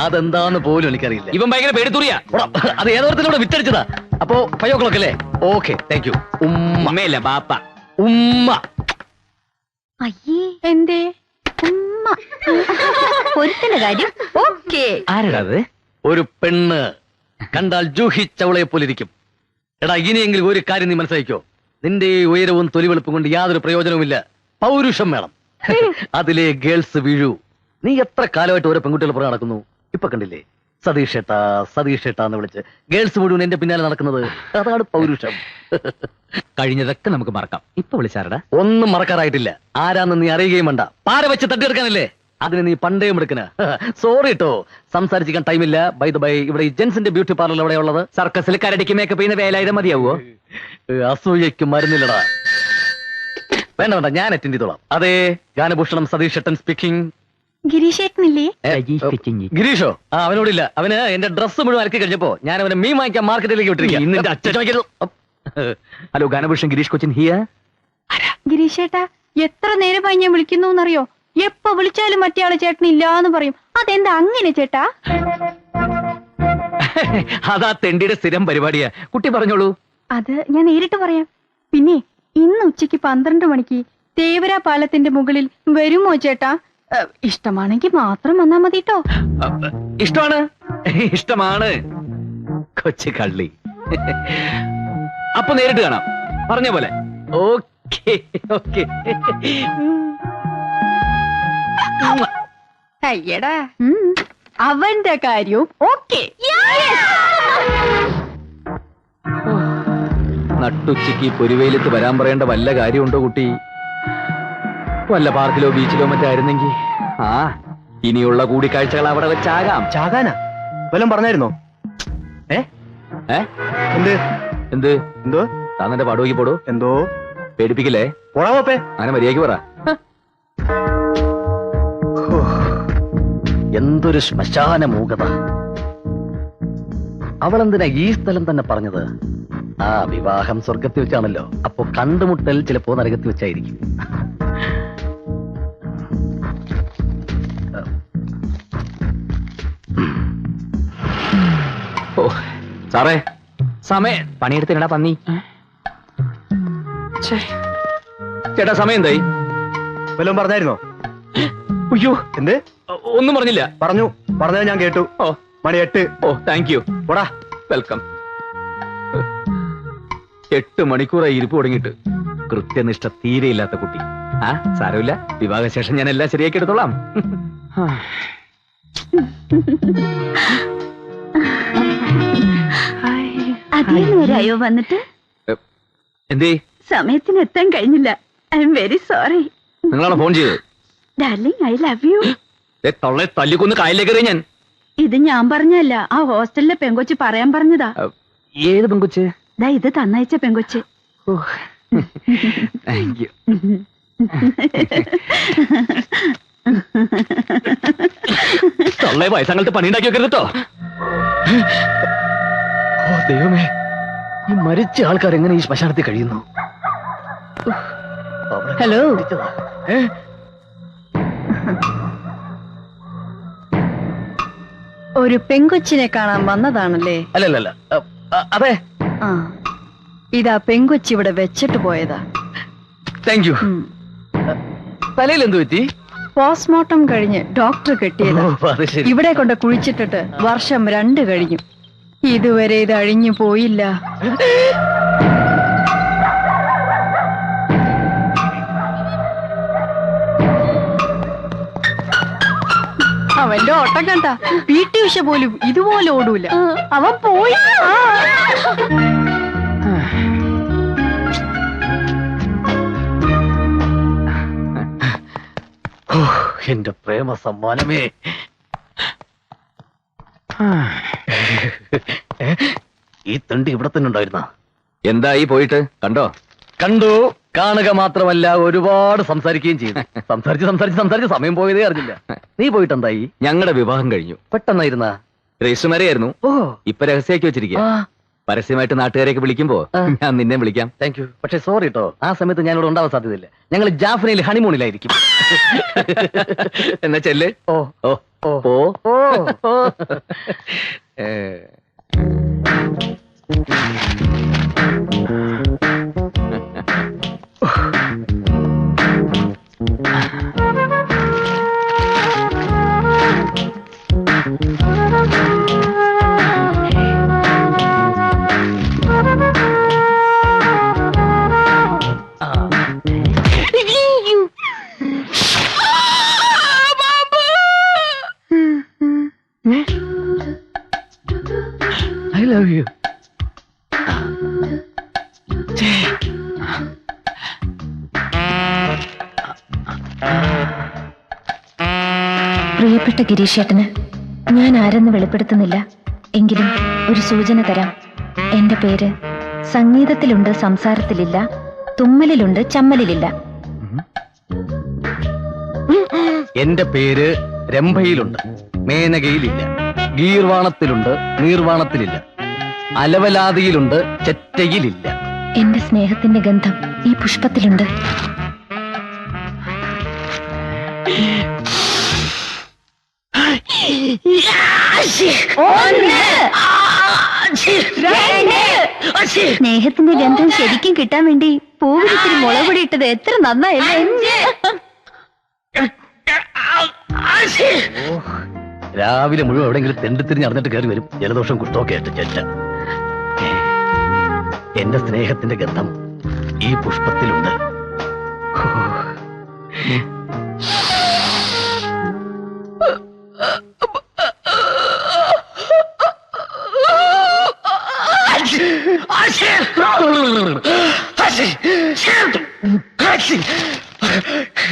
അതെന്താന്ന് പോലും എനിക്കറിയില്ല. ഇവൻ ഭയങ്കര പേടിത്തൂറിയാ. അത് ഏതോരത്തിലൂടെ വിറ്റടിച്ചതാ. അപ്പോ 5 o'clock അല്ലേ? Okay, thank you. ഉമ്മയല്ല, ബാപ്പ. ഉമ്മ. അയ്യേ, എന്തേ ഉമ്മ? ഒരുത്തിന്റെ കാര്യം ഓക്കേ. ആരാടാ അത്? ഒരു പെണ്ണ് കണ്ടാൽ ജൂഹി ചവളയെ പോലിരിക്കും. എടാ, ഇനിയെങ്കിലും ഒരു കാര്യം നീ മനസ്സിലാക്കിക്കോ. നിന്റെ ഈ ഉയരവും തൊലിവെളുപ്പും കൊണ്ട് യാതൊരു പ്രയോജനവുമില്ല. പൗരുഷം വേണം. അതിലെ ഗേൾസ് വീഴൂ. നീ എത്ര കാലമായിട്ട് ഓരോ പെൺകുട്ടികൾ പുറകെ നടക്കുന്നു. ഇപ്പൊ കണ്ടില്ലേ, സതീഷ് ഏട്ടാ സതീഷ് ഏട്ടാ എന്ന് വിളിച്ച് ഗേൾസ് മുഴുവൻ എന്റെ പിന്നാലെ നടക്കുന്നത്. അതാണ് പൗരുഷം. കഴിഞ്ഞതൊക്കെ നമുക്ക് മറക്കാം. ഇപ്പൊ വിളിച്ചാരടാ? ഒന്നും മറക്കാറായിട്ടില്ല. ആരാന്ന് നീ അറിയുകയും വേണ്ട. പാര വെച്ച് തട്ടിയെടുക്കാനല്ലേ? അതിന് നീ പണ്ടേ എടുക്കണ. സോറി കേട്ടോ, സംസാരിച്ചിരിക്കാൻ ടൈമില്ല. ബൈ ദ ബൈ, ഇവിടെ ഈ ജെൻസിന്റെ ബ്യൂട്ടി പാർലർ എവിടെ ഉള്ളത്? സർക്കസിൽ കരടിക്ക് മേക്കപ്പ് ചെയ്യുന്ന വേലായുധം മതിയാവോ? അസൂയയ്ക്ക് മരുന്നില്ലടാ. വേണ്ട വേണ്ട, ഞാൻ അറ്റൻഡ് ചെയ്തോളാം. അതെ, ഗാനഭൂഷണം സതീഷ് ഏട്ടൻ സ്പീക്കിംഗ്. ഗിരീഷ് ചേട്ടനില്ലേ? ഗിരീഷോ? അവനോടില്ല. അവന് എന്റെ ഡ്രസ്സ് മുഴുവൻ അലക്കി കഴിഞ്ഞപ്പോ ഞാൻ അവനെ മീൻ വാങ്ങിക്കാൻ മാർക്കറ്റിലേക്ക് വിട്ടിരിക്കുക. Hello, Ganabhushan Girish Cochin here. ഗിരീഷ് ചേട്ടാ, എത്ര നേരമായി ഞാൻ വിളിക്കുന്നു എന്നറിയോ? എപ്പോ വിളിച്ചാലും മറ്റേ ആള് ചേട്ടൻ ഇല്ലാന്ന് പറയും. അതെന്താ അങ്ങനെ ചേട്ടാ? അതാ തെണ്ടിയുടെ സ്ഥിരം പരിപാടിയാ. കുട്ടി പറഞ്ഞോളൂ. അത് ഞാൻ നേരിട്ട് പറയാം. പിന്നെ ഇന്ന് ഉച്ചയ്ക്ക് 12 മണിക്ക് തേവര പാലത്തിന്റെ മുകളിൽ വരുമോ ചേട്ടാ? ഇഷ്ടമാണെങ്കിൽ മാത്രം വന്നാ മതി കേട്ടോ. ഇഷ്ടമാണ്, ഇഷ്ടമാണ്. കൊച്ചു കള്ളി. അപ്പൊ നേരിട്ട് കാണാം, പറഞ്ഞ പോലെ. Okay okay. അയ്യടാ, അവന്റെ കാര്യവും ഓക്കെ. നട്ടുച്ചയ്ക്ക് പൊരുവെയിലത്ത് വരാൻ പറയേണ്ട വല്ല കാര്യമുണ്ടോ കുട്ടി? വല്ല പാർക്കിലോ ബീച്ചിലോ മറ്റോ ആയിരുന്നെങ്കിൽ. ആ, ഇനിയുള്ള കൂടിക്കാഴ്ചകൾ അവിടെ വെച്ചാകാം. ചാകാനാ വല്ലതും പറഞ്ഞായിരുന്നോ? എന്ത് എന്ത് എന്തോ? താൻ എന്റെ പാടുവെക്കി പോടൂ. എന്തോ? പേടിപ്പിക്കില്ലേ? പോടാമോപ്പേ. അങ്ങനെ മര്യാദയ്ക്ക് പറ. എന്തൊരു ശ്മശാന മൂകത. അവളെന്തിനാ ഈ സ്ഥലം തന്നെ പറഞ്ഞത്? ആ, വിവാഹം സ്വർഗത്തിൽ വെച്ചാണല്ലോ. അപ്പൊ കണ്ടുമുട്ടൽ ചിലപ്പോ നരകത്തിൽ വെച്ചായിരിക്കും. ഓ സാറേ, സമയം പണിയെടുത്തിനടാ പന്നി. ചേട്ടാ, സമയം എന്തായി? വല്ലതും പറഞ്ഞായിരുന്നോ? അയ്യോ, എന്ത്? ഒന്നും പറഞ്ഞില്ല. പറഞ്ഞത് ഞാൻ കേട്ടു. ഓ, മണി 8. ഓ, താങ്ക് യു. പോടാ. വെൽക്കം. 8 മണിക്കൂറായി ഇരിപ്പ് തുടങ്ങിയിട്ട്. കൃത്യനിഷ്ഠ തീരെയില്ലാത്ത കുട്ടി. ആ, സാരമില്ല, വിവാഹശേഷം ഞാൻ എല്ലാം ശരിയാക്കി എടുത്തോളാം. അധികം നേരമായോ വന്നിട്ട്? എന്തേ? സമയത്തിന് എത്താൻ കഴിഞ്ഞില്ല. I am very sorry. നിങ്ങളാണോ ഫോൺ ചെയ്തത്? Darling, I love you. തൊള്ളെ തല്ലിക്കൊന്ന് കായലിലേക്ക് എറിയ ഞാൻ. ഇത് ഞാൻ പറഞ്ഞല്ല, ആ ഹോസ്റ്റലിലെ പെങ്കൊച്ച് പറയാൻ പറഞ്ഞതാ. ഏത് പെങ്കൊച്ച്? ദാ ഇത് തന്നയച്ച പെങ്കൊച്ച്. Thank you. തൊള്ളെ വയസ്സങ്ങൾക്ക് പണിയുണ്ടാക്കി വെക്കരുത് കേട്ടോ. ഓ ദൈവമേ, ഈ മരിച്ച ആൾക്കാർ എങ്ങനെ ഈ ശ്മശാനത്തിൽ കഴിയുന്നു? ഹലോ. ഒരു പെങ്കൊച്ചിനെ കാണാൻ വന്നതാണല്ലേ? അല്ലല്ല, അതെ. ആ, ഇതാ പെങ്കൊച്ചി ഇവിടെ വെച്ചിട്ട് പോയതാ. Thank you. തലയിൽ എന്ത് പറ്റി? പോസ്റ്റ്മോർട്ടം കഴിഞ്ഞ് ഡോക്ടർ കെട്ടിയത്. അത് ശരി. ഇവിടെ കൊണ്ട് കുഴിച്ചിട്ടിട്ട് വർഷം 2 കഴിഞ്ഞു. ഇതുവരെ ഇത് അഴിഞ്ഞു പോയില്ല. അവന്റെ ഓട്ടം കണ്ട PT ഉഷ പോലും ഇതുപോലെ ഓടൂല. അവൻ പോയി. എന്റെ പ്രേമ സമ്മാനമേ. ഈ തണ്ടി ഇവിടെ തന്നെ ഉണ്ടായിരുന്ന? എന്തായി പോയിട്ട് കണ്ടോ? കണ്ടു. കാണുക മാത്രമല്ല, ഒരുപാട് സംസാരിക്കുകയും ചെയ്തു. സംസാരിച്ച് സമയം പോയതേ അറിഞ്ഞില്ല. നീ പോയിട്ട് എന്തായി? ഞങ്ങളുടെ വിവാഹം കഴിഞ്ഞു. പെട്ടെന്നായിരുന്ന? രജിസ്റ്റർ മാരെയായിരുന്നു. ഓ, ഇപ്പൊ രഹസ്യമാക്കി വെച്ചിരിക്കുക. പരസ്യമായിട്ട് നാട്ടുകാരെയൊക്കെ വിളിക്കുമ്പോ ഞാൻ നിന്നെ വിളിക്കാം. Thank you. പക്ഷെ സോറി കേട്ടോ, ആ സമയത്ത് ഞാനിവിടെ ഉണ്ടാവാൻ സാധ്യതയില്ല. ഞങ്ങൾ ജാഫ്നയിൽ ഹണിമൂണിലായിരിക്കും. എന്നാ ചെല്ല്. ഓ ഓ ഓ ഓ ഓ. I love you. പ്രിയപ്പെട്ട ഗിരീഷേട്ടന് ഞാൻ ആരെന്ന് വെളിപ്പെടുത്തുന്നില്ല. എങ്കിലും ഒരു സൂചന തരാം. എന്റെ പേര് സംഗീതത്തിലുണ്ട്, സംസാരത്തിലില്ല, തുമ്മലിലുണ്ട്, ചമ്മലിലില്ല. എന്റെ പേര് രംഭയിലുണ്ട്, മേനകയിലില്ല, ഗീർവാണത്തിലുണ്ട്, നീർവാണത്തിലില്ല, അലവലാതിയിലുണ്ട്, ചെറ്റയിലില്ല. എന്റെ സ്നേഹത്തിന്റെ ഗന്ധം ഈ പുഷ്പത്തിലുണ്ട്. സ്നേഹത്തിന്റെ ഗന്ധം ശരിക്കും കിട്ടാൻ വേണ്ടി പൂവിലിത്തിരി മുളകുപൊടി ഇട്ടത് എത്ര നന്നായല്ലേ. രാവിലെ മുഴുവൻ എവിടെയെങ്കിലും തെണ്ടിത്തിരിഞ്ഞ് അറിഞ്ഞിട്ട് കയറി വരും. ജലദോഷം കുട്ടൊക്കെ ആയിട്ട് ചെറ്റ. എന്റെ സ്നേഹത്തിന്റെ ഗന്ധം ഈ പുഷ്പത്തിലുണ്ട്.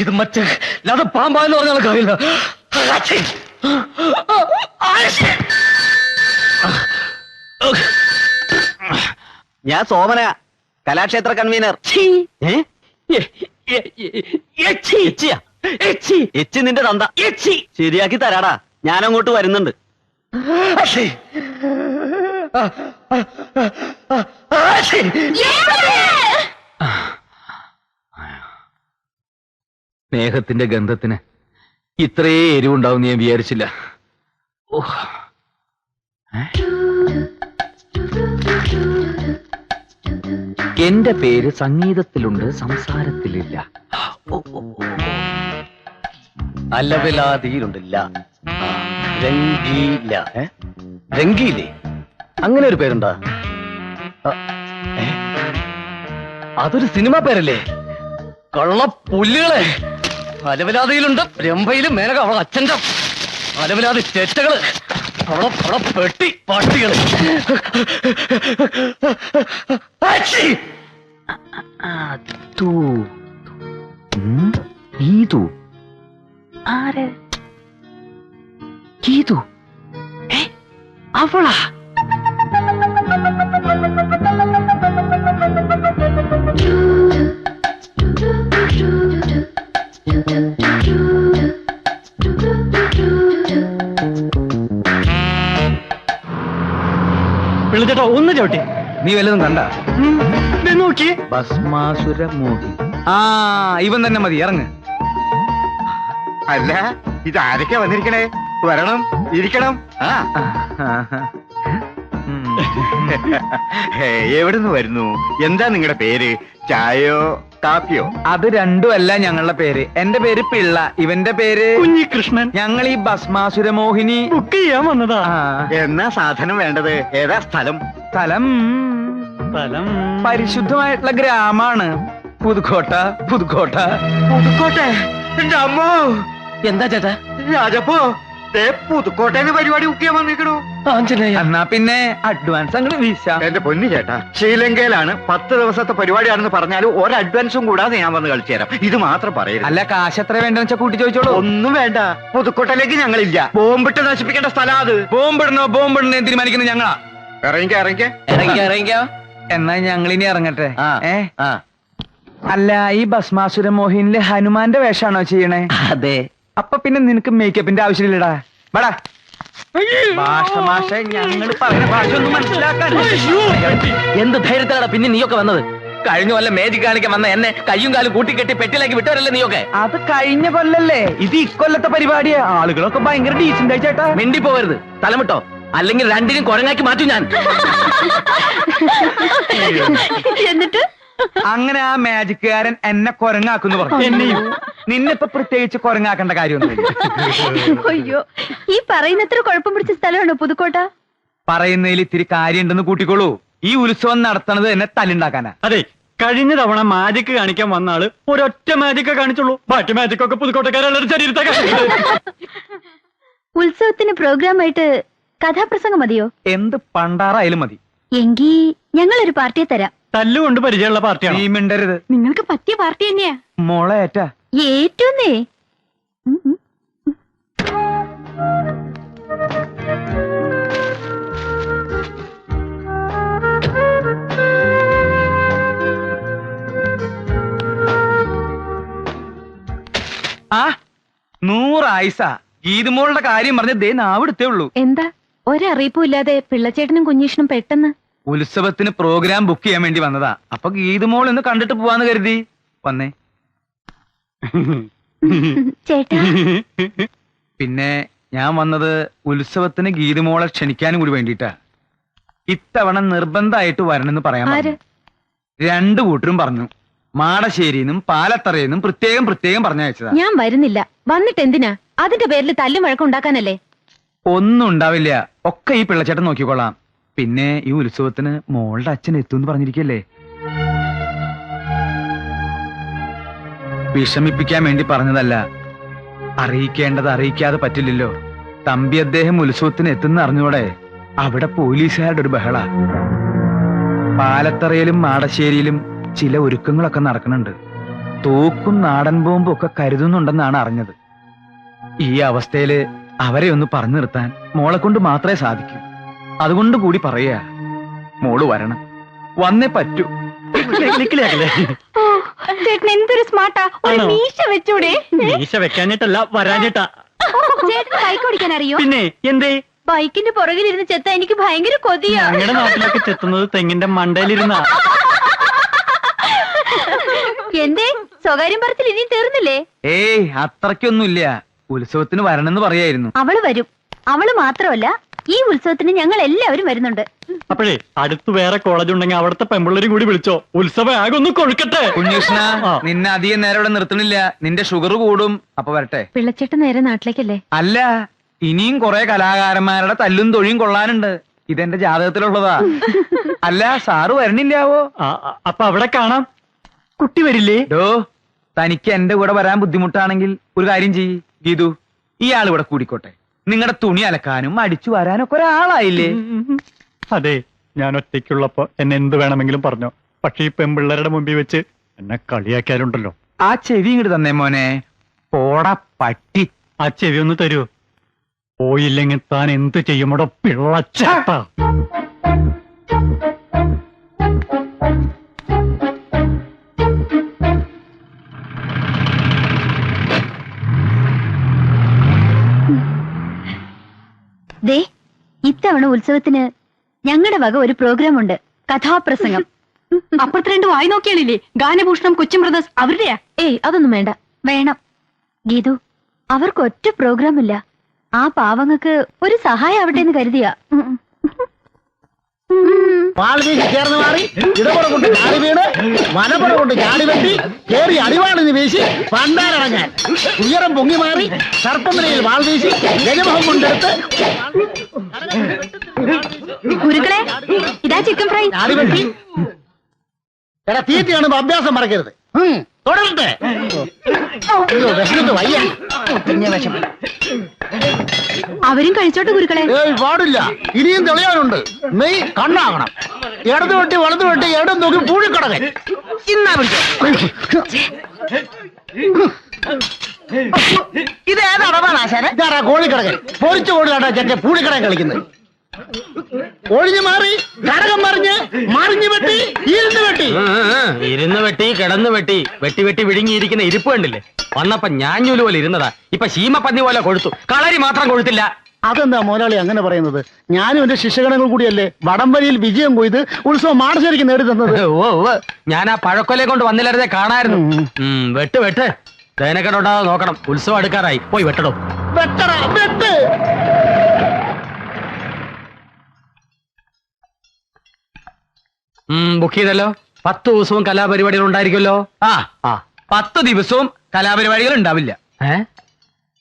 ഇത് മറ്റേ അത് പാമ്പാന്ന് പറഞ്ഞാൽ കഴിയില്ല. ഞാൻ സോമന, കലാക്ഷേത്ര കൺവീനർ. എച്ചി നിന്റെ തന്ത. ശരിയാക്കി തരാടാ, ഞാനങ്ങോട്ട് വരുന്നുണ്ട്. സ്നേഹത്തിന്റെ ഗന്ധത്തിന് ഇത്രേ എരിവുണ്ടാവും ഞാൻ വിചാരിച്ചില്ല. എന്റെ പേര് സംഗീതത്തിലുണ്ട്, സംസാരത്തിലില്ല. അലവലാതിയിലുണ്ടില്ല, രംഗീല. രംഗീലേ, അങ്ങനെ ഒരു പേരുണ്ടാ? അതൊരു സിനിമ പേരല്ലേ? കള്ളപ്പുല്ലുകളെ. അലവലാതിയിലുണ്ട്, രംഭയിലും മേനക അവളെ അച്ഛന്റെ അലവലാതി ചെറ്റകള്, അവളെ പെട്ടി പട്ടികള്. ആര്? ഗീതു. അവളാ? പിള്ളച്ചേട്ടാ ഒന്ന് ചവിട്ടി. നീ വല്ലതും കണ്ട? നോക്കി. ഭസ്മാസുര മോഹി. ആ, ഇവൻ തന്നെ മതി, ഇറങ്ങ്. അല്ല, ഇത് ആരൊക്കെ വന്നിരിക്കണേ? വരണം, ഇരിക്കണം. എവിടുന്ന് വരുന്നു? എന്താ നിങ്ങളുടെ പേര്? ചായയോ കാപ്പിയോ? അത് രണ്ടുമല്ല ഞങ്ങളുടെ പേര്. എന്റെ പേര് പിള്ള, ഇവന്റെ പേര് കുഞ്ഞികൃഷ്ണൻ. ഞങ്ങൾ ഈ ഭസ്മാസുരമോഹിനി ബുക്ക് ചെയ്യാൻ വന്നതാ. എന്നാ സാധനം വേണ്ടത്? ഏതാ സ്ഥലം? സ്ഥലം സ്ഥലം പരിശുദ്ധമായിട്ടുള്ള ഗ്രാമാണ് പുതുക്കോട്ട. പുതുക്കോട്ട. പുതുക്കോട്ടെ. എന്റെ അമ്മോ, എന്താ ചേട്ടാ? രാജപ്പോ പുതുക്കോട്ടേന്ന് പരിപാടി ബുക്ക് ചെയ്യാൻ വന്നിക്കണു. എന്നാ പിന്നെ അഡ്വാൻസ് അങ്ങോട്ട് വീശാം. എന്റെ പൊന്നു ചേട്ടാ, ശ്രീലങ്കയിലാണ് 10 ദിവസത്തെ പരിപാടിയാണെന്ന് പറഞ്ഞാലും ഒരു അഡ്വാൻസും കൂടാതെ ഞാൻ വന്ന് കളിച്ചു തരാം. ഇത് മാത്രം പറയരുത്. അല്ല, കാശ് എത്ര വേണ്ടെന്ന് വെച്ചാ കൂട്ടി ചോദിച്ചോളൂ. ഒന്നും വേണ്ട, പുതുക്കോട്ടയിലേക്ക് ഞങ്ങളില്ല. ബോംബിട്ട് നശിപ്പിക്കേണ്ട സ്ഥലം അത്. ബോംബിടണോ തീരുമാനിക്കുന്നത് ഞങ്ങളാ. ഇറങ്ങിക്ക. ഇറങ്ങിക്കോ. എന്നാ ഞങ്ങളിനി ഇറങ്ങട്ടെ. അല്ല, ഈ ഭസ്മാസുര മോഹിനില് ഹനുമാന്റെ വേഷാണോ ചെയ്യണേ? അതെ. അപ്പൊ പിന്നെ നിനക്ക് മേക്കപ്പിന്റെ ആവശ്യമില്ലടാ. വേടാ ഭാഷ ഞങ്ങൾ പറയുന്ന ഭാഷ ഒന്നും മനസ്സിലാക്കാൻ. എന്ത് ധൈര്യത്തിലാണ് പിന്നെ നീയൊക്കെ വന്നത്? കഴിഞ്ഞ വല്ല മേജിക് കാണിക്കാൻ വന്ന എന്നെ കയ്യും കാലും കൂട്ടിക്കെട്ടി പെട്ടിയിലേക്ക് വിട്ടവരല്ലേ നീയൊക്കെ? അത് കഴിഞ്ഞ കൊല്ലല്ലേ, ഇത് ഇക്കൊല്ലത്തെ പരിപാടിയാ. ആളുകളൊക്കെ ഭയങ്കര ഡീസന്റ് ആയി ചേട്ടാ. മിണ്ടി പോവരുത്, തലമിട്ടോ, അല്ലെങ്കിൽ രണ്ടിനും കുരങ്ങാക്കി മാറ്റും ഞാൻ. എന്നിട്ട് അങ്ങനെ ആ മാജിക്കുകാരൻ എന്നെ കൊരങ്ങാക്കുന്നു പറഞ്ഞു. എന്നെയും. നിന്നിപ്പോ പ്രത്യേകിച്ച് കൊരങ്ങാക്കേണ്ട കാര്യമൊന്നുമില്ല. അയ്യോ, ഈ പറയുന്നത്ര കുഴപ്പം പിടിച്ച സ്ഥലമാണോ പുതുക്കോട്ട? പറയുന്നതിൽ ഇത്തിരി കാര്യമുണ്ടെന്ന് കൂട്ടിക്കോളൂ. ഈ ഉത്സവം നടത്തണത് എന്നെ തല്ലുണ്ടാക്കാനാ. അതെ, കഴിഞ്ഞ തവണ മാജിക് കാണിക്കാൻ വന്ന ആള് ഒരൊറ്റ മാജിക്കേ കാണിച്ചുള്ളൂ. ബാക്കി മാജിക് ഒക്കെ പുതുക്കോട്ടക്കാരെല്ലാവരും ശരീരത്തെ ഉത്സവത്തിന് പ്രോഗ്രാം ആയിട്ട് കഥാപ്രസംഗം മതിയോ? എന്ത് പണ്ടാറായാലും മതി. എങ്കി ഞങ്ങളൊരു പാർട്ടിയെ തരാം. തല്ലുകൊണ്ട് പരിചയമുള്ള പാർട്ടിയാണ്. നീ മിണ്ടരുത്. നിങ്ങൾക്ക് പറ്റിയ പാർട്ടി തന്നെയാ. മോളെ ഏറ്റാ. ഏറ്റവുന്നേ. ആ 100 ആയിസ ഗീതുമോളുടെ കാര്യം പറഞ്ഞ് ദേ നാവിടുത്തേ ഉള്ളൂ. എന്താ ഒരറിയിപ്പും ഇല്ലാതെ പിള്ളച്ചേട്ടനും കുഞ്ഞീഷനും പെട്ടെന്ന്? ഉത്സവത്തിന് പ്രോഗ്രാം ബുക്ക് ചെയ്യാൻ വേണ്ടി വന്നതാ. അപ്പൊ ഗീതുമോൾ ഇന്ന് കണ്ടിട്ട് പോവാന്ന് കരുതി വന്നേ. ചേട്ടാ, പിന്നെ ഞാൻ വന്നത് ഉത്സവത്തിന് ഗീതുമോളെ ക്ഷണിക്കാനും കൂടി വേണ്ടിട്ടാ. ഇത്തവണ നിർബന്ധമായിട്ട് വരണമെന്ന് പറയാൻ പറഞ്ഞു. 2 കൂട്ടരും പറഞ്ഞു. മാടശ്ശേരിന്നും പാലത്തറയെന്നും പ്രത്യേകം പറഞ്ഞയച്ചതാ. ഞാൻ വരുന്നില്ല. വന്നിട്ട് എന്തിനാ? അതിന്റെ പേരിൽ തല്ലും വഴക്കം ഉണ്ടാക്കാനല്ലേ? ഒന്നും ഉണ്ടാവില്ല, ഒക്കെ ഈ പിള്ളച്ചേട്ടൻ നോക്കിക്കോളാം. പിന്നെ ഈ ഉത്സവത്തിന് മോളുടെ അച്ഛൻ എത്തുമെന്ന് പറഞ്ഞിരിക്കല്ലേ. വിഷമിപ്പിക്കാൻ വേണ്ടി പറഞ്ഞതല്ല. അറിയിക്കേണ്ടത് അറിയിക്കാതെ പറ്റില്ലല്ലോ. തമ്പി അദ്ദേഹം ഉത്സവത്തിന് എത്തുന്ന അറിഞ്ഞോടെ അവിടെ പോലീസുകാരുടെ ഒരു ബഹള. പാലത്തറയിലും മാടശ്ശേരിയിലും ചില ഒരുക്കങ്ങളൊക്കെ നടക്കുന്നുണ്ട്. തോക്കും നാടൻ ബോംബും ഒക്കെ കരുതുന്നുണ്ടെന്നാണ് അറിഞ്ഞത്. ഈ അവസ്ഥയില് അവരെ ഒന്ന് പറഞ്ഞു നിർത്താൻ മോളെ കൊണ്ട് മാത്രമേ സാധിക്കൂ. അതുകൊണ്ട് കൂടി പറയാ, മോള് വരണം, വന്നേ പറ്റൂ. ചേട്ടൻ എന്തൊരു സ്മാർട്ടാ. ഒരു ആണോ? മീശ വെച്ചൂടെ? മീശ വെക്കാഞ്ഞിട്ടല്ല, വരാഞ്ഞിട്ടാ. ചേട്ടന് ബൈക്ക് ഓടിക്കാൻ അറിയോ? പിന്നെ എന്തേ? ബൈക്കിന്റെ പുറകിലിരുന്ന് ചെത്ത എനിക്ക് ഭയങ്കര കൊതിയാ. ഞങ്ങളുടെ നാട്ടിലൊക്കെ ചെത്തുന്നത് തെങ്ങിന്റെ മണ്ടയിലിരുന്ന. എന്തേ സ്വകാര്യം പറച്ചിൽ ഇനിയും തീർന്നില്ലേ? ഏയ് അത്രയ്ക്കൊന്നുമില്ല. ഉത്സവത്തിന് വരണമെന്ന് പറയായിരുന്നു. അവള് വരും. അവള് മാത്രമല്ല, ഈ ഉത്സവത്തിന് ഞങ്ങൾ എല്ലാവരും വരുന്നുണ്ട്. അപ്പോഴേ അടുത്ത് വേറെ കോളേജ് ഉണ്ടെങ്കിൽ അവിടുത്തെ പെമ്പിള്ളേരും കൂടി വിളിച്ചോ. ഉത്സവം ആകെ ഒന്ന് കൊഴുക്കട്ടെ. കുഞ്ഞുഷ്ണ, ആ. നിന്നെ അധികം നേരം ഇവിടെ നിർത്തണില്ല. നിന്റെ ഷുഗർ കൂടും. അപ്പൊ വരട്ടെ. പിള്ളച്ചേട്ടൻ നേരെ നാട്ടിലേക്കല്ലേ? അല്ല, ഇനിയും കുറെ കലാകാരന്മാരുടെ തല്ലും തൊഴിയും കൊള്ളാനുണ്ട്. ഇതെന്റെ ജാതകത്തിലുള്ളതാ. അല്ല, സാറ് വരണില്ലാവോ? അപ്പൊ അവിടെ കാണാം. കുട്ടി വരില്ലേ? ഡോ, തനിക്ക് എന്റെ കൂടെ വരാൻ ബുദ്ധിമുട്ടാണെങ്കിൽ ഒരു കാര്യം ചെയ്യ് ഗീതു, ഇയാൾ ഇവിടെ കൂടിക്കോട്ടെ. നിങ്ങളുടെ തുണി അലക്കാനും അടിച്ചു വരാനൊക്കെ ഒരാളായില്ലേ. അതെ, ഞാൻ ഒറ്റയ്ക്കുള്ളപ്പോ എന്നെ എന്ത് വേണമെങ്കിലും പറഞ്ഞോ. പക്ഷെ ഈ പെമ്പിള്ളേരുടെ മുമ്പിൽ വെച്ച് എന്നെ കളിയാക്കിയാലുണ്ടല്ലോ. ആ ചെവി ഇങ്ങോട്ട് തന്നേ മോനെ. പോടാ പട്ടി. ആ ചെവി ഒന്ന് തരൂ. പോയില്ലെങ്കിൽ താൻ എന്ത് ചെയ്യുമോടോ പിള്ളച്ചേട്ടാ. ദേ, ഇത്തവണ ഉത്സവത്തിന് ഞങ്ങളുടെ വക ഒരു പ്രോഗ്രാം ഉണ്ട്. കഥാപ്രസംഗം. അപ്പുറത്ത് 2 വായി നോക്കിയാളില്ലേ? ഗാനഭൂഷണം, കൊച്ചിൻ ബ്രദേഴ്സ് അവരുടെയാ. ഏയ്, അതൊന്നും വേണ്ട. വേണം ഗീതു, അവർക്ക് ഒറ്റ പ്രോഗ്രാം ഇല്ല. ആ പാവങ്ങൾക്ക് ഒരു സഹായം ആവട്ടെ എന്ന് കരുതിയാ. വാൾവീശി ചേർന്ന് മാറി ഇടപുറം കൊണ്ട് ചാടി വീണ് വനപ്പുറം കൊണ്ട് ചാടി വെട്ടി കേറി അടിവാളിന് വീശി പണ്ടാലിറങ്ങാൻ ഉയരം പൊങ്ങി മാറി സർപ്പനിലയിൽ വാൾവീശി ഗജമുഖം കൊണ്ടെടുത്ത് ഗുരുക്കളെ ഇതാ ചിക്കൻ ഫ്രൈ. ചാടി വെട്ടി. എടാ തീറ്റ കാണുമ്പോ അഭ്യാസം മറക്കരുത്. തുടരട്ടെ. അയ്യോ വിശന്നിട്ട് വയ്യ. വിഷം. അവരും കഴിച്ചോട്ടെ ഗുരുക്കളെ. ഏയ് പാടില്ല, ഇനിയും തെളിയാനുണ്ട്. മെയ് കണ്ണാകണം. ഇടത് വെട്ടി വലത് വെട്ടി ഇടം നോക്കി പൂഴിക്കടകൻ. ഇത് ഏതാ കോഴിക്കടകൻ? പൊരിച്ച കോഴിലാട്ടാ ചെറ്റ പൂഴിക്കടകൻ കളിക്കുന്നത്. ഒഴിഞ്ഞു മാറി കടകം മറിഞ്ഞ് വെട്ടി ഇരുന്ന് വെട്ടി കിടന്ന് വെട്ടി വെട്ടി വെട്ടി വിഴുങ്ങിയിരിക്കുന്ന ഇരിപ്പ് കണ്ടില്ലേ? വന്നപ്പോ ഞാഞ്ഞൂല് പോലെ ഇരുന്നതാ, ഇപ്പൊ ശീമപ്പന്നി പോലെ കൊഴുത്തു. കളരി മാത്രം കൊഴുത്തില്ല. അതെന്താ മോലാളി അങ്ങനെ പറയുന്നത്? ഞാനും എന്റെ ശിഷ്യഗണങ്ങൾ കൂടിയല്ലേ വടംവലിയിൽ വിജയം കൊയ്ത് ഉത്സവം മാടശ്ശേരിക്ക് നേടി തന്നത്. ഞാൻ ആ പഴക്കൊലെ കൊണ്ട് വന്നില്ലായിരുന്നേ കാണായിരുന്നു. വെട്ട് വെട്ട് തേനക്കെട്ടുണ്ടാകാതെ നോക്കണം. ഉത്സവം അടുക്കാറായി, പോയി വെട്ടടോ. വെട്ട്. ബുക്ക് ചെയ്തല്ലോ. 10 ദിവസവും കലാപരിപാടികൾ ഉണ്ടായിരിക്കുമല്ലോ. 10 ദിവസവും കലാപരിപാടികൾ ഉണ്ടാവില്ല.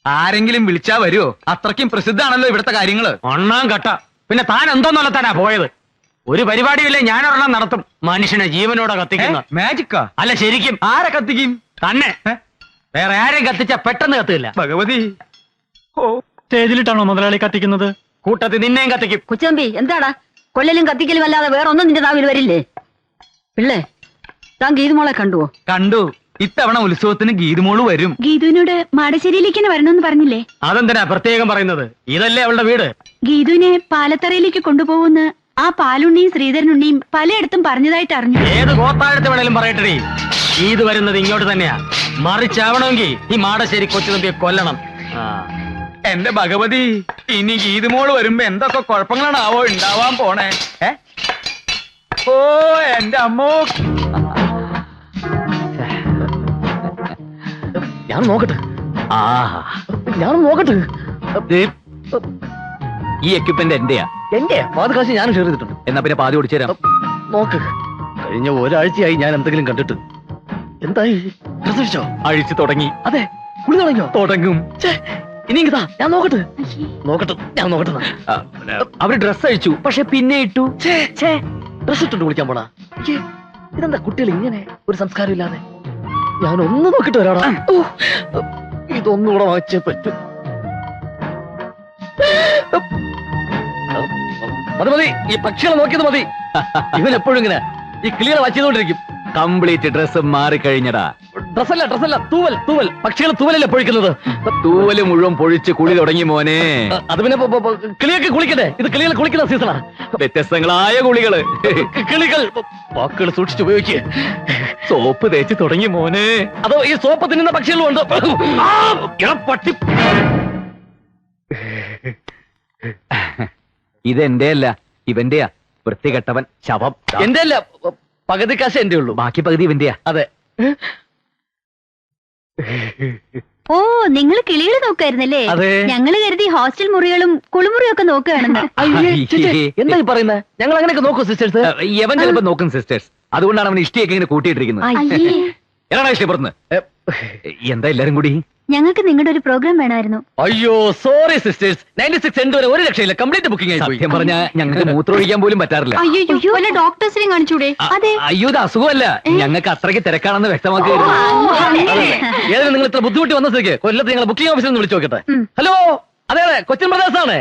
ആരെങ്കിലും വിളിച്ചാ വരുമോ? അത്രയ്ക്കും പ്രസിദ്ധാണല്ലോ ഇവിടുത്തെ കാര്യങ്ങള്. ഒന്നാം കട്ട. പിന്നെ താൻ എന്തോന്നല്ല താനാ പോയത്? ഒരു പരിപാടിയില്ലേ ഞാനൊരെണ്ണം നടത്തും. മനുഷ്യനെ ജീവനോടെ കത്തിക്കുന്ന മാജിക്കാ? അല്ല ശരിക്കും. ആരെ കത്തിക്കും? തന്നെ. വേറെ ആരെയും കത്തിച്ച പെട്ടെന്ന് കത്തില്ല. ഭഗവതി. സ്റ്റേജിലിട്ടാണോ മുതലാളി കത്തിക്കുന്നത്? കൂട്ടത്തിൽ നിന്നെയും കത്തിക്കും. കൊച്ചമ്പി എന്താടാ കൊല്ലലും കത്തിക്കലും അല്ലാതെ വേറെ ഒന്നും നിന്റെ നാവിൽ വരില്ലേ? പിള്ളേ താൻ ഗീതുമോളെ കണ്ടുവോ? കണ്ടു. ഇത്തവണ ഉത്സവത്തിന് ഗീതുമോള് വരും. ഗീതുവിനോട് മാടശ്ശേരിയിലേക്ക് തന്നെ വരണമെന്ന് പറഞ്ഞില്ലേ? അതെന്തിനാ പ്രത്യേകം പറയുന്നത്? ഇതല്ലേ അവളുടെ വീട്. ഗീതുവിനെ പാലത്തറയിലേക്ക് കൊണ്ടുപോകുന്ന ആ പാലുണ്ണിയും ശ്രീധരനുണ്ണിയും പലയിടത്തും പറഞ്ഞതായിട്ട് അറിഞ്ഞു. ഏത് ഗോത്താഴത്ത് വേണേലും പറയട്ടെ, ഇത് വരുന്നത് ഇങ്ങോട്ട് തന്നെയാ. മറിച്ചാവണമെങ്കിൽ ഈ മാടശ്ശേരി കൊച്ചു തമ്പിയെ കൊല്ലണം. എന്റെ ഭഗവതി, ഇനി ഗീതുമോള് വരുമ്പോ എന്തൊക്കെ കുഴപ്പങ്ങളാണാവോ ഉണ്ടാവാൻ പോണേ. ഓ എന്റെ അമ്മോ. ഞാൻ നോക്കട്ടെ. ഞാൻ നോക്കട്ടെ. ഈ എക്യുപ്മെന്റ് എന്റെയാ. എന്റെ പാതി കാശ് ഞാൻ ഷെയർ ചെയ്തിട്ടുണ്ട്. എന്നാ പിന്നെ പാതി ഓടിച്ചു തരാം. നോക്ക്, കഴിഞ്ഞ ഒരാഴ്ചയായി ഞാൻ എന്തെങ്കിലും കണ്ടിട്ട്. എന്തായി? അഴിച്ചു തുടങ്ങി. അതെ, കുളി തുടങ്ങിയോ? തുടങ്ങും. ഇനി ഇതാ ഞാൻ നോക്കട്ടെ. ഞാൻ നോക്കട്ടെ. അവര് ഡ്രസ് അഴിച്ചു, പക്ഷെ പിന്നെ ഇട്ടു. ഡ്രസ് ഇട്ടുണ്ട് കുളിക്കാൻ പോണാ. ഇതെന്താ കുട്ടികൾ ഇങ്ങനെ ഒരു സംസ്കാരം ഇല്ലാതെ? ഞാൻ ഒന്ന് നോക്കിട്ട് വരാടാ. ഇതൊന്നുകൂടെ വാങ്ങിച്ചേ പറ്റൂ. മതി, ഈ പക്ഷികളെ നോക്കിയത് മതി. ഇവൻ എപ്പോഴും ഇങ്ങനെ ഈ കിളികളെ വായിച്ചുകൊണ്ടിരിക്കും. Complete dress മാറിക്കഴിഞ്ഞടാ. ഡ്രസ്സല്ല, തൂവൽ. പക്ഷികൾ തൂവലല്ലേ പൊഴിക്കുന്നത്? തൂവല് മുഴുവൻ പൊഴിച്ച് കുളി തുടങ്ങി മോനെ. അത് പിന്നെ കിളിയൊക്കെ കുളിക്കട്ടെ. ഇത് കിളികൾ കുളിക്കുന്ന സീസണാ. വ്യത്യസ്തങ്ങളായ കുളികള്. കിളികൾ വാക്കുകൾ സൂക്ഷിച്ച് ഉപയോഗിക്കുക. സോപ്പ് തേച്ച് തുടങ്ങി മോനെ. അതോ ഈ സോപ്പ് തിന്നുന്ന പക്ഷികളും ഉണ്ട്. പട്ടി. ഇതെന്റെ അല്ല, ഇവന്റെയാ. വൃത്തികെട്ടവൻ ശവം. എന്റെ അല്ല, പകുതി കാശ് എന്റെ ഉള്ളൂ, ബാക്കി പകുതി ഇവന്റെയാ. അതെ. ഓ, നിങ്ങൾ കിളികൾ നോക്കായിരുന്നല്ലേ? അതെ. ഞങ്ങള് കരുതി ഹോസ്റ്റൽ മുറികളും കുളിമുറിയും ഒക്കെ നോക്കുകയാണെന്ന്. എന്താ ഈ പറയുന്നത്? ഞങ്ങൾ അങ്ങനെയൊക്കെ നോക്കൂ സിസ്റ്റേഴ്സ്. യവൻ ചിലപ്പോ നോക്കും സിസ്റ്റേഴ്സ്. അതുകൊണ്ടാണ് അവൻ ഇഷ്ടിയൊക്കെ ഇങ്ങനെ കൂട്ടിയിട്ടിരിക്കുന്നത്. അയ്യേ, എടാ ഇഷ്ടം പുറത്ത്. എന്താ എല്ലാരും കൂടി? ഞങ്ങൾക്ക് നിങ്ങളുടെ ഒരു പ്രോഗ്രാം വേണമായിരുന്നു. അയ്യോ സോറി സിസ്റ്റേഴ്സ്, 96 സെന്റ് വരെ ഒരു രക്ഷയില്ല. കംപ്ലീറ്റ് ബുക്കിംഗ് ആയി. സത്യം പറഞ്ഞാ ഞങ്ങൾക്ക് മൂത്രമൊഴിക്കാൻ പോലും പറ്റാറില്ല. അയ്യോ, വല്ല ഡോക്ടേഴ്സിനെയും കാണിച്ചൂടെ? അതെ, അയ്യോ ഇത് അസുഖമല്ല, ഞങ്ങൾക്ക് അത്രയ്ക്ക് തിരക്കാണെന്ന് വ്യക്തമാക്കി. ഏതായാലും നിങ്ങൾ ഇത്ര ബുദ്ധിമുട്ടി വന്ന സ്ഥിതിക്ക് കൊല്ലത്ത് ഞങ്ങൾ ബുക്കിംഗ് ഓഫീസിൽ നിന്ന് വിളിച്ചു നോക്കട്ടെ. ഹലോ, അതെ കൊച്ചിൻ ബ്രദേഴ്സ് ആണ്.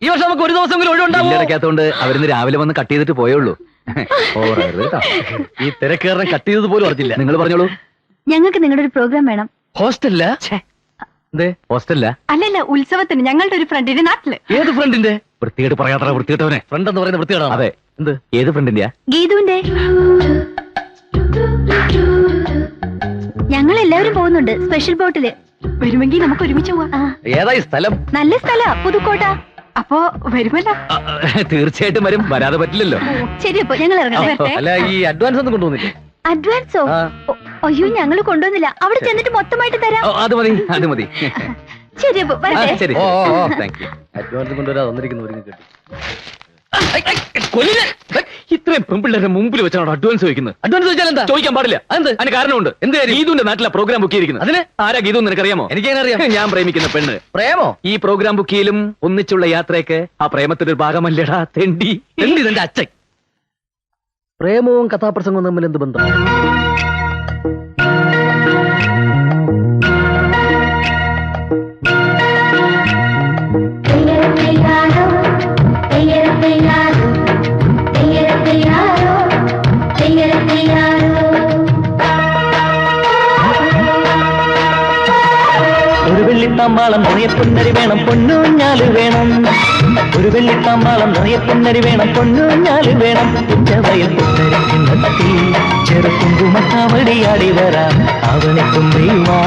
ഈ വർഷം നമുക്ക് ഒരു ദിവസമെങ്കിലും ഒഴിവുണ്ടാവും. ഇടയ്ക്കകത്തോണ്ട് അവരിന്ന് രാവിലെ വന്ന് കട്ട് ചെയ്തിട്ട് പോയുള്ളൂ. ഈ തിരക്കേറിനെ കട്ട് ചെയ്തത് പോലും അറിഞ്ഞില്ല. നിങ്ങൾ പറഞ്ഞോളൂ. ഞങ്ങൾക്ക് നിങ്ങളുടെ ഒരു പ്രോഗ്രാം വേണം. ഹോസ്റ്റലില്ല? ഹോസ്റ്റലില്ല, അല്ലല്ല, ഉത്സവത്തിന് ഞങ്ങളുടെ ഒരു ഫ്രണ്ടിന്റെ നാട്ടില്. ഏത് ഫ്രണ്ടിന്റെ? വൃത്തികേട് പറയാത്ര വൃത്തികെട്ടവനെ. ഫ്രണ്ട് എന്ന് പറയുന്ന വൃത്തികേടാണ്. അതെ. എന്ത്? ഏത് ഫ്രണ്ടിന്റെയാ? ഗീതുവിന്റെ. ഞങ്ങൾ എല്ലാവരും പോകുന്നുണ്ട് സ്പെഷ്യൽ ബോട്ടില്. വരുമെങ്കിൽ നമുക്ക് ഒരുമിച്ച് പോവാം. ഏതായി സ്ഥലം? നല്ല സ്ഥല, പുതുക്കോട്ട. അപ്പോ വരുമല്ലോ. തീർച്ചയായിട്ടും വരും, വരാതെ പറ്റില്ലല്ലോ. ശരി, അപ്പൊ ഞങ്ങൾ ഇറങ്ങട്ടെ. അല്ല, ഈ അഡ്വാൻസ് ഒന്നും കൊണ്ടുവന്നില്ലേ? അഡ്വാൻസോ? അയ്യോ, ഞങ്ങൾ കൊണ്ടുവന്നില്ല. അവിടെ ചെന്നിട്ട് മൊത്തമായിട്ട് തരാം. അത് മതി, അത് മതി. ശരി, അപ്പൊ വരട്ടെ. ശരി, താങ്ക് യു. അഡ്വാൻസ് കൊണ്ടുവരാ വന്നിരിക്കുന്നു. കൊല്ലില്ല. ഇത്രയും പെമ്പിള്ളേരുടെ മുമ്പിൽ വെച്ചാണ് അഡ്വാൻസ് ചോദിക്കുന്നത്. അഡ്വാൻസ് ചോദിച്ചാൽ എന്താ? ചോദിക്കാൻ പാടില്ല. അതെന്ത്? അതിന് കാരണമുണ്ട്. എന്ത് കാര്യം? ഗീതുവിന്റെ നാട്ടിലെ പ്രോഗ്രാം ബുക്ക് ചെയ്തിരിക്കുന്നത്. അതിന് ആരാ ഗീതു നിനക്കറിയാമോ? എനിക്കെങ്ങനെ അറിയാം? ഞാൻ പ്രേമിക്കുന്ന പെണ്ണ്. പ്രേമോ? ഈ പ്രോഗ്രാം ബുക്ക് ചെയ്യലും ഒന്നിച്ചുള്ള യാത്രയൊക്കെ ആ പ്രേമത്തിന്റെ ഒരു ഭാഗമല്ലേടാ തെണ്ടി. തെണ്ടി നിന്റെ അച്ഛൻ. പ്രേമവും കഥാപ്രസംഗവും തമ്മിൽ എന്ത് ബന്ധം? ഒരു വെള്ളിത്താമ്പാളം നിറയെ പൊന്നരി വേണം, പൊന്നൂഞ്ഞാല് വേണം. ഒരു വെള്ളിത്താമ്പാളം നിറയെ പൊന്നരി വേണം, പൊന്നൂഞ്ഞാല് വേണം. ഉച്ചവയൽ പുത്തരി കിണ്ണത്തിൽ ചെറുക്കുങ്കുമത്താവടിയാടി വരാം. അവനെ കൊമ്പെയ്യുവാ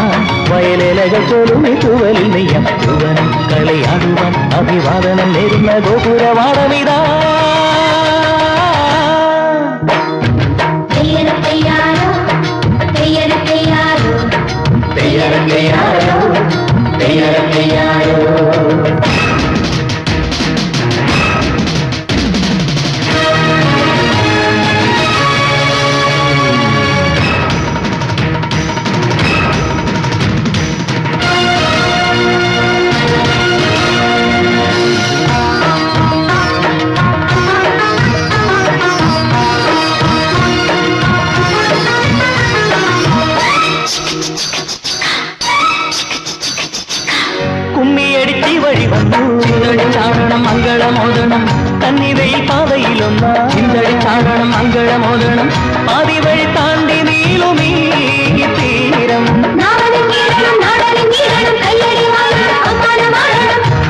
വയലേലകൾ പോലും തൂവലിൽ നെയ്യാം. യുവനം കളിയാടുവാൻ അഭിവാദനം നേരുന്ന ഗോപുരവാടമിതാ. കുമ്മിയടിച്ചി വഴി വന്നു ചിന്തടി ചാടണം മംഗളമോദണം. തന്നിവയിൽ പാതയിലൊന്നാ ചിന്തടി ചാടണം മംഗളമോദണം. പാതി വഴി താണ്ടി നീളുമീ തീരം.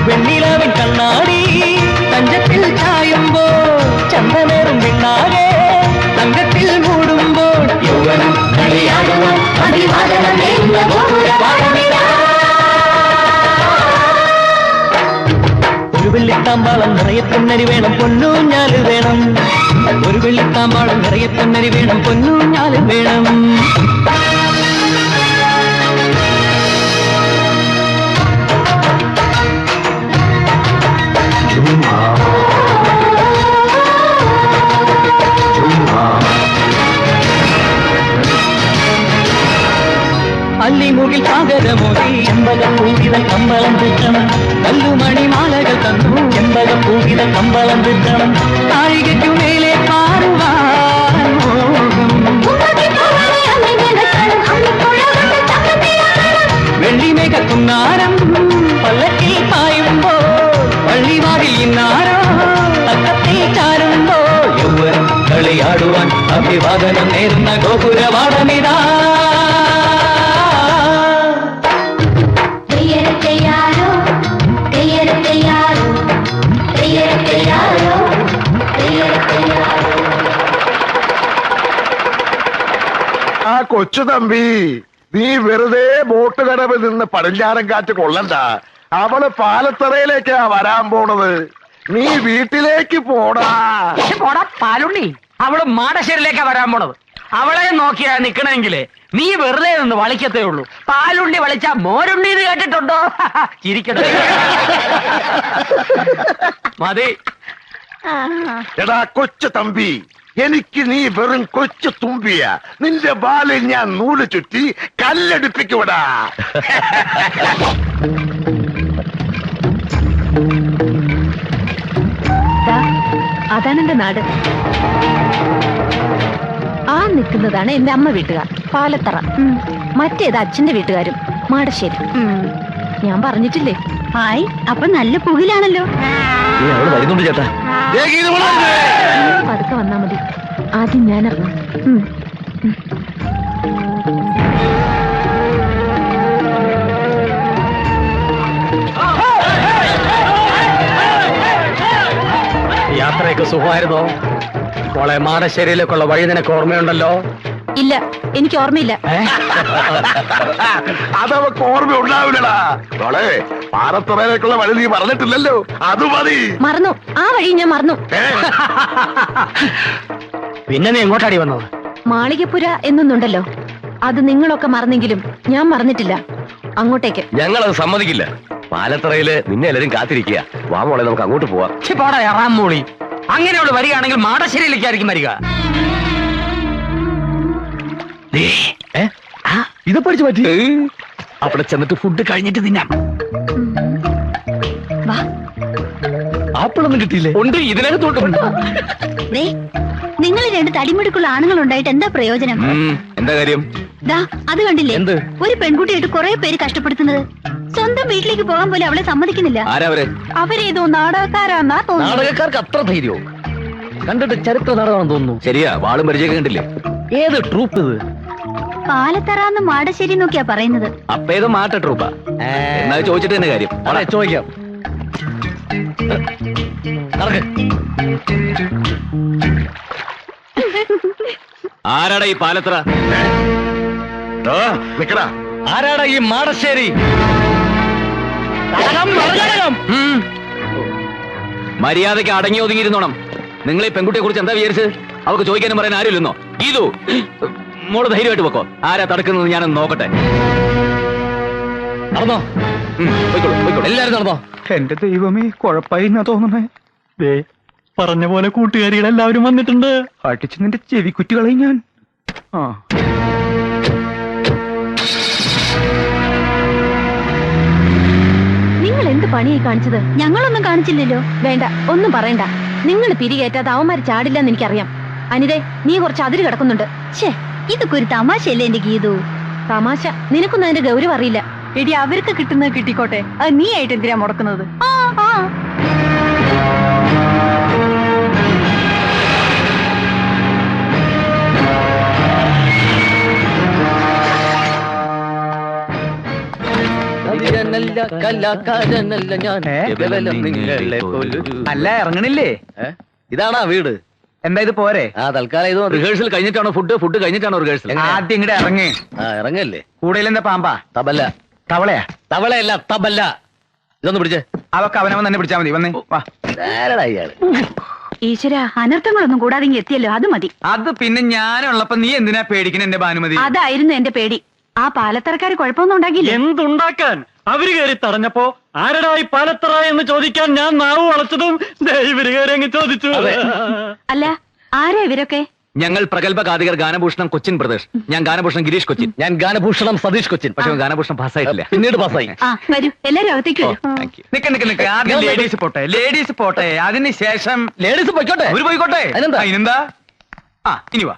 വെണ്ണിലാവിൻ കണ്ണാടി തഞ്ചത്തിൽ ചായുമ്പോൾ ചന്ദനേറും പിന്നാലെ തങ്കത്തിൽ മൂടുമ്പോൾ യൗവനം കളിയാടുവാൻ അഭിവാദനം നേരുന്ന ഗോപുരവാടമിതാ. ഒരു വെള്ളിത്താമ്പാളം നിറയെ പൊന്നരി വേണം, പൊന്നൂഞ്ഞാല് വേണം. ഒരു വെള്ളിത്താമ്പാളം നിറയെ പൊന്നരി വേണം, പൊന്നൂഞ്ഞാല് വേണം. അല്ലിമുകിൽ സാഗരമോതി ചെമ്പകപ്പൂവിത കമ്പളം തീർക്കണം. കല്ലുമണി മാലകൾ തന്നു ചെമ്പകപ്പൂവിത കമ്പളം തീർക്കണം. താഴികയ്ക്കു മേലെ പാറുവാൻ മോഹം. വെള്ളിമേഘക്കുന്നാരം പല്ലക്കിൽ പായുമ്പോൾ പള്ളിവാതിൽ ഇന്നാരോ തക്കത്തിൽ ചാരുമ്പോൾ യൗവനം കളിയാടുവാൻ അഭിവാദനം നേരുന്ന ഗോപുരവാടമിതാ. ആ കൊച്ചു തമ്പി, നീ വെറുതെ ബോട്ട് കടവിൽ നിന്ന് പടിഞ്ഞാറൻ കാറ്റ് കൊള്ളണ്ട. അവള് പാലത്തറയിലേക്കാ വരാൻ പോണത്. നീ വീട്ടിലേക്ക് പോടാ. പോടാ പാലുണ്ണി. അവള് മാടശ്ശേരിയിലേക്കാ വരാൻ പോണത്. അവളെ നോക്കിയാ നിക്കണെങ്കിലേ നീ വെറുതെ നിന്ന് വളിക്കത്തേ ഉള്ളൂ. പാലുണ്ണി വളിച്ച മോരുണ്ണി എന്ന് കേട്ടിട്ടുണ്ടോ? ചിരിക്കട്ടെ. മതി. എടാ കൊച്ചു തമ്പി, എനിക്ക് നീ വെറും കൊച്ചു തുമ്പിയ. നിന്റെ ബാലിൽ ഞാൻ നൂല് ചുറ്റി കല്ലെടുപ്പിക്കൂടാ. അതാണ് എന്റെ നാട്. ആ നിൽക്കുന്നതാണ് എന്റെ അമ്മ വീട്ടുകാർ, പാലത്തറ. മറ്റേത് അച്ഛന്റെ വീട്ടുകാരും, മാടശ്ശേരി. ഞാൻ പറഞ്ഞിട്ടില്ലേ? ഹായ്, അപ്പൊ നല്ല പുകിലാണല്ലോ. വരുന്നുണ്ട് ചേട്ടാ. പതുക്കെ വന്നാ മതി. ആദ്യം ഞാൻ ഇറങ്ങാം. യാത്രയൊക്കെ സുഖമായിരുന്നോ? മോളെ, മാടശ്ശേരിയിലേക്കുള്ള വഴി നിനക്ക് ഓർമ്മയുണ്ടല്ലോ? ഇല്ല, എനിക്ക് ഓർമ്മയില്ല. അതവക്ക് ഓർമ്മ ഉണ്ടാവില്ലടാ. മോളെ, പാലത്തറയിലേക്കുള്ള വഴി നീ പറഞ്ഞിട്ടില്ലല്ലോ, അത് മതി. മറന്നു, ആ വഴി ഞാൻ മറന്നു. പിന്നെ നീ എങ്ങോട്ടാടി വന്നത്? മാളികപ്പുര എന്നൊന്നുണ്ടല്ലോ, അത് നിങ്ങളൊക്കെ മറന്നെങ്കിലും ഞാൻ മറന്നിട്ടില്ല. അങ്ങോട്ടേക്ക്. ഞങ്ങളത് സമ്മതിക്കില്ല. പാലത്തറയില് നിന്നെ എല്ലാരും കാത്തിരിക്കുക. വാ മോളെ, നമുക്ക് അങ്ങോട്ട് പോവാം. പോടാ എറാമൂളി. അങ്ങനെയുള്ള വരികയാണെങ്കിൽ മാടശ്ശേരിയിലേക്കായിരിക്കും വരിക. ഇത് പഠിച്ചു പറ്റി. അവിടെ ചെന്നിട്ട് ഫുഡ് കഴിഞ്ഞിട്ട് തിന്നാം. ആപ്പിളൊന്നും കിട്ടിയില്ലേ? ഉണ്ട്, ഇതിനകത്തോട്ടുണ്ട്. നിങ്ങൾ രണ്ട് തടിമിടുക്കുള്ള ആണുങ്ങൾ ഉണ്ടായിട്ട് എന്താ പ്രയോജനം? എന്താ കാര്യം? ദാ അത് കണ്ടില്ലേ, എന്ത്? ഒരു പെൺകുട്ടിയായിട്ട് കുറെ പേര് കഷ്ടപ്പെടുത്തുന്നത്. സ്വന്തം വീട്ടിലേക്ക് പോകാൻ പോലും അവളെ സമ്മതിക്കുന്നില്ല. ആരാവര്? അവരേതോ നാടകക്കാരാന്നാ തോന്നുന്നു. നാടകക്കാർക്ക് അത്ര ധൈര്യവും കണ്ടിട്ട് ചരിത്ര നാടകമാണെന്ന് തോന്നുന്നു. ശരിയാ, വാളും പരിചയം കണ്ടില്ലേ? ഏത് ട്രൂപ്പ് ഇത്? പാലത്തറാന്ന് മാടശ്ശേരി നോക്കിയാ പറയുന്നത്. അപ്പൊ ഏതോ മാട്ട ട്രൂപ്പാ. എന്നാ ചോദിച്ചിട്ട് തന്നെ കാര്യം. അതെ, ചോദിക്കാം. ആരാടാ ഈ പാലത്തറ? നിക്കടാ. ആരാടാ ഈ മാടശ്ശേരി? മര്യാദയ്ക്ക് അടങ്ങി ഒതുങ്ങിയിരുന്നോണം. നിങ്ങൾ ഈ പെൺകുട്ടിയെ കുറിച്ച് എന്താ വിചാരിച്ചത്? അവർക്ക് ചോദിക്കാനും പറയാൻ ആരുമില്ലെന്നോ? ഇതു മോള് ധൈര്യമായിട്ട് വെക്കോ. ആരാ തടുക്കുന്നത് ഞാനൊന്ന് നോക്കട്ടെ. നടന്നോ? പോയിക്കോളൂ, പോയിക്കോളൂ. എല്ലാരും നടന്നോ? എന്റെ ദൈവമേ, കുഴപ്പമായി എന്നാ തോന്നുന്നേ. ദേ പറഞ്ഞ പോലെ കൂട്ടുകാരികളെല്ലാവരും വന്നിട്ടുണ്ട്. അടിച്ച് നിന്റെ ചെവിക്കുറ്റികളെ ഞാൻ. നിങ്ങൾ എന്ത് പണിയായി കാണിച്ചത്? ഞങ്ങളൊന്നും കാണിച്ചില്ലല്ലോ. വേണ്ട, ഒന്നും പറയണ്ട. നിങ്ങൾ പിരികേറ്റാതെ അവന്മാര് ചാടില്ലെന്ന് എനിക്കറിയാം. അനിതേ, നീ കുറച്ച് അതിര് കിടക്കുന്നുണ്ട്. ഛേ, ഇതൊക്കെ ഒരു തമാശയല്ലേ എന്റെ ഗീതു? തമാശ. നിനക്കൊന്നും അതിന്റെ ഗൗരവം അറിയില്ല. എടി, അവർക്ക് കിട്ടുന്നത് കിട്ടിക്കോട്ടെ. അത് നീ ആയിട്ട് എന്തിനാ മുടക്കുന്നത്? കലാകാരനല്ല ഞാൻ, കേവലം നിങ്ങളെ പോലൊരു. അല്ല, ഇറങ്ങണില്ലേ? ഇതാണാ വീട്? എന്താ ഇത് പോരെ? തൽക്കാലം ഇത് മതി. റിഹേഴ്സൽ കഴിഞ്ഞിട്ടാണോ ഫുഡ്? ഫുഡ് കഴിഞ്ഞിട്ടാണോ റിഹേഴ്സൽ? ആദ്യം ഇങ്ങടെ ഇറങ്ങേ. ഇറങ്ങല്ലേ. കൂടുതൽ എന്താ പാമ്പാ? തബല. തവളയാ? തവളയല്ല, തബല. ഇതൊന്ന് പിടിച്ചേ. അതൊക്കെ അവനവൻ തന്നെ പിടിച്ചാ മതി. വന്നേ, വാ. ആരടാ ഇയാള്? ഈശ്വര, അനർത്ഥങ്ങളൊന്നും കൂടാതെ ഇങ്ങ് എത്തിയല്ലോ, അത് മതി. അത് പിന്നെ ഞാനുള്ളപ്പോ നീ എന്തിനാ പേടിക്കണ എന്റെ ഭാനുമതി? അതായിരുന്നു എന്റെ പേടി. ആ പാലത്തറക്കാര് കുഴപ്പമൊന്നും ഉണ്ടാക്കിയില്ല. എന്തുണ്ടാക്കാൻ? അവര് കയറി തടഞ്ഞപ്പോ ആരടാ ഈ പാലത്തറ എന്ന് ചോദിക്കാൻ ഞാൻ നാവ് വളച്ചതും ഇവര് കയറി അങ്ങ് ചോദിച്ചു. അല്ല, ആരാ ഇവരൊക്കെ? ഞങ്ങൾ പ്രഗത്ഭ ഗാതികർ ഗാനഭൂഷണം കൊച്ചിൻ പ്രദേശ്. ഞാൻ ഗാനഭൂഷണം ഗിരീഷ് കൊച്ചിൻ. ഞാൻ ഗാനഭൂഷണം സതീഷ് കൊച്ചിൻ. പക്ഷെ ഗാനഭൂഷണം പാസ്സായിട്ടില്ല. പിന്നീട് പാസ്സായി. വരൂ, എല്ലാരും അകത്തേക്ക് വരൂ. Thank you. നിക്ക് ആദ്യം ലേഡീസ് പോട്ടെ. ലേഡീസ് പോട്ടെ, അതിനുശേഷം ലേഡീസ് പോയിക്കോട്ടെ. അവര് പോയിക്കോട്ടെ. അതിനെന്താ? ഇനി വാ.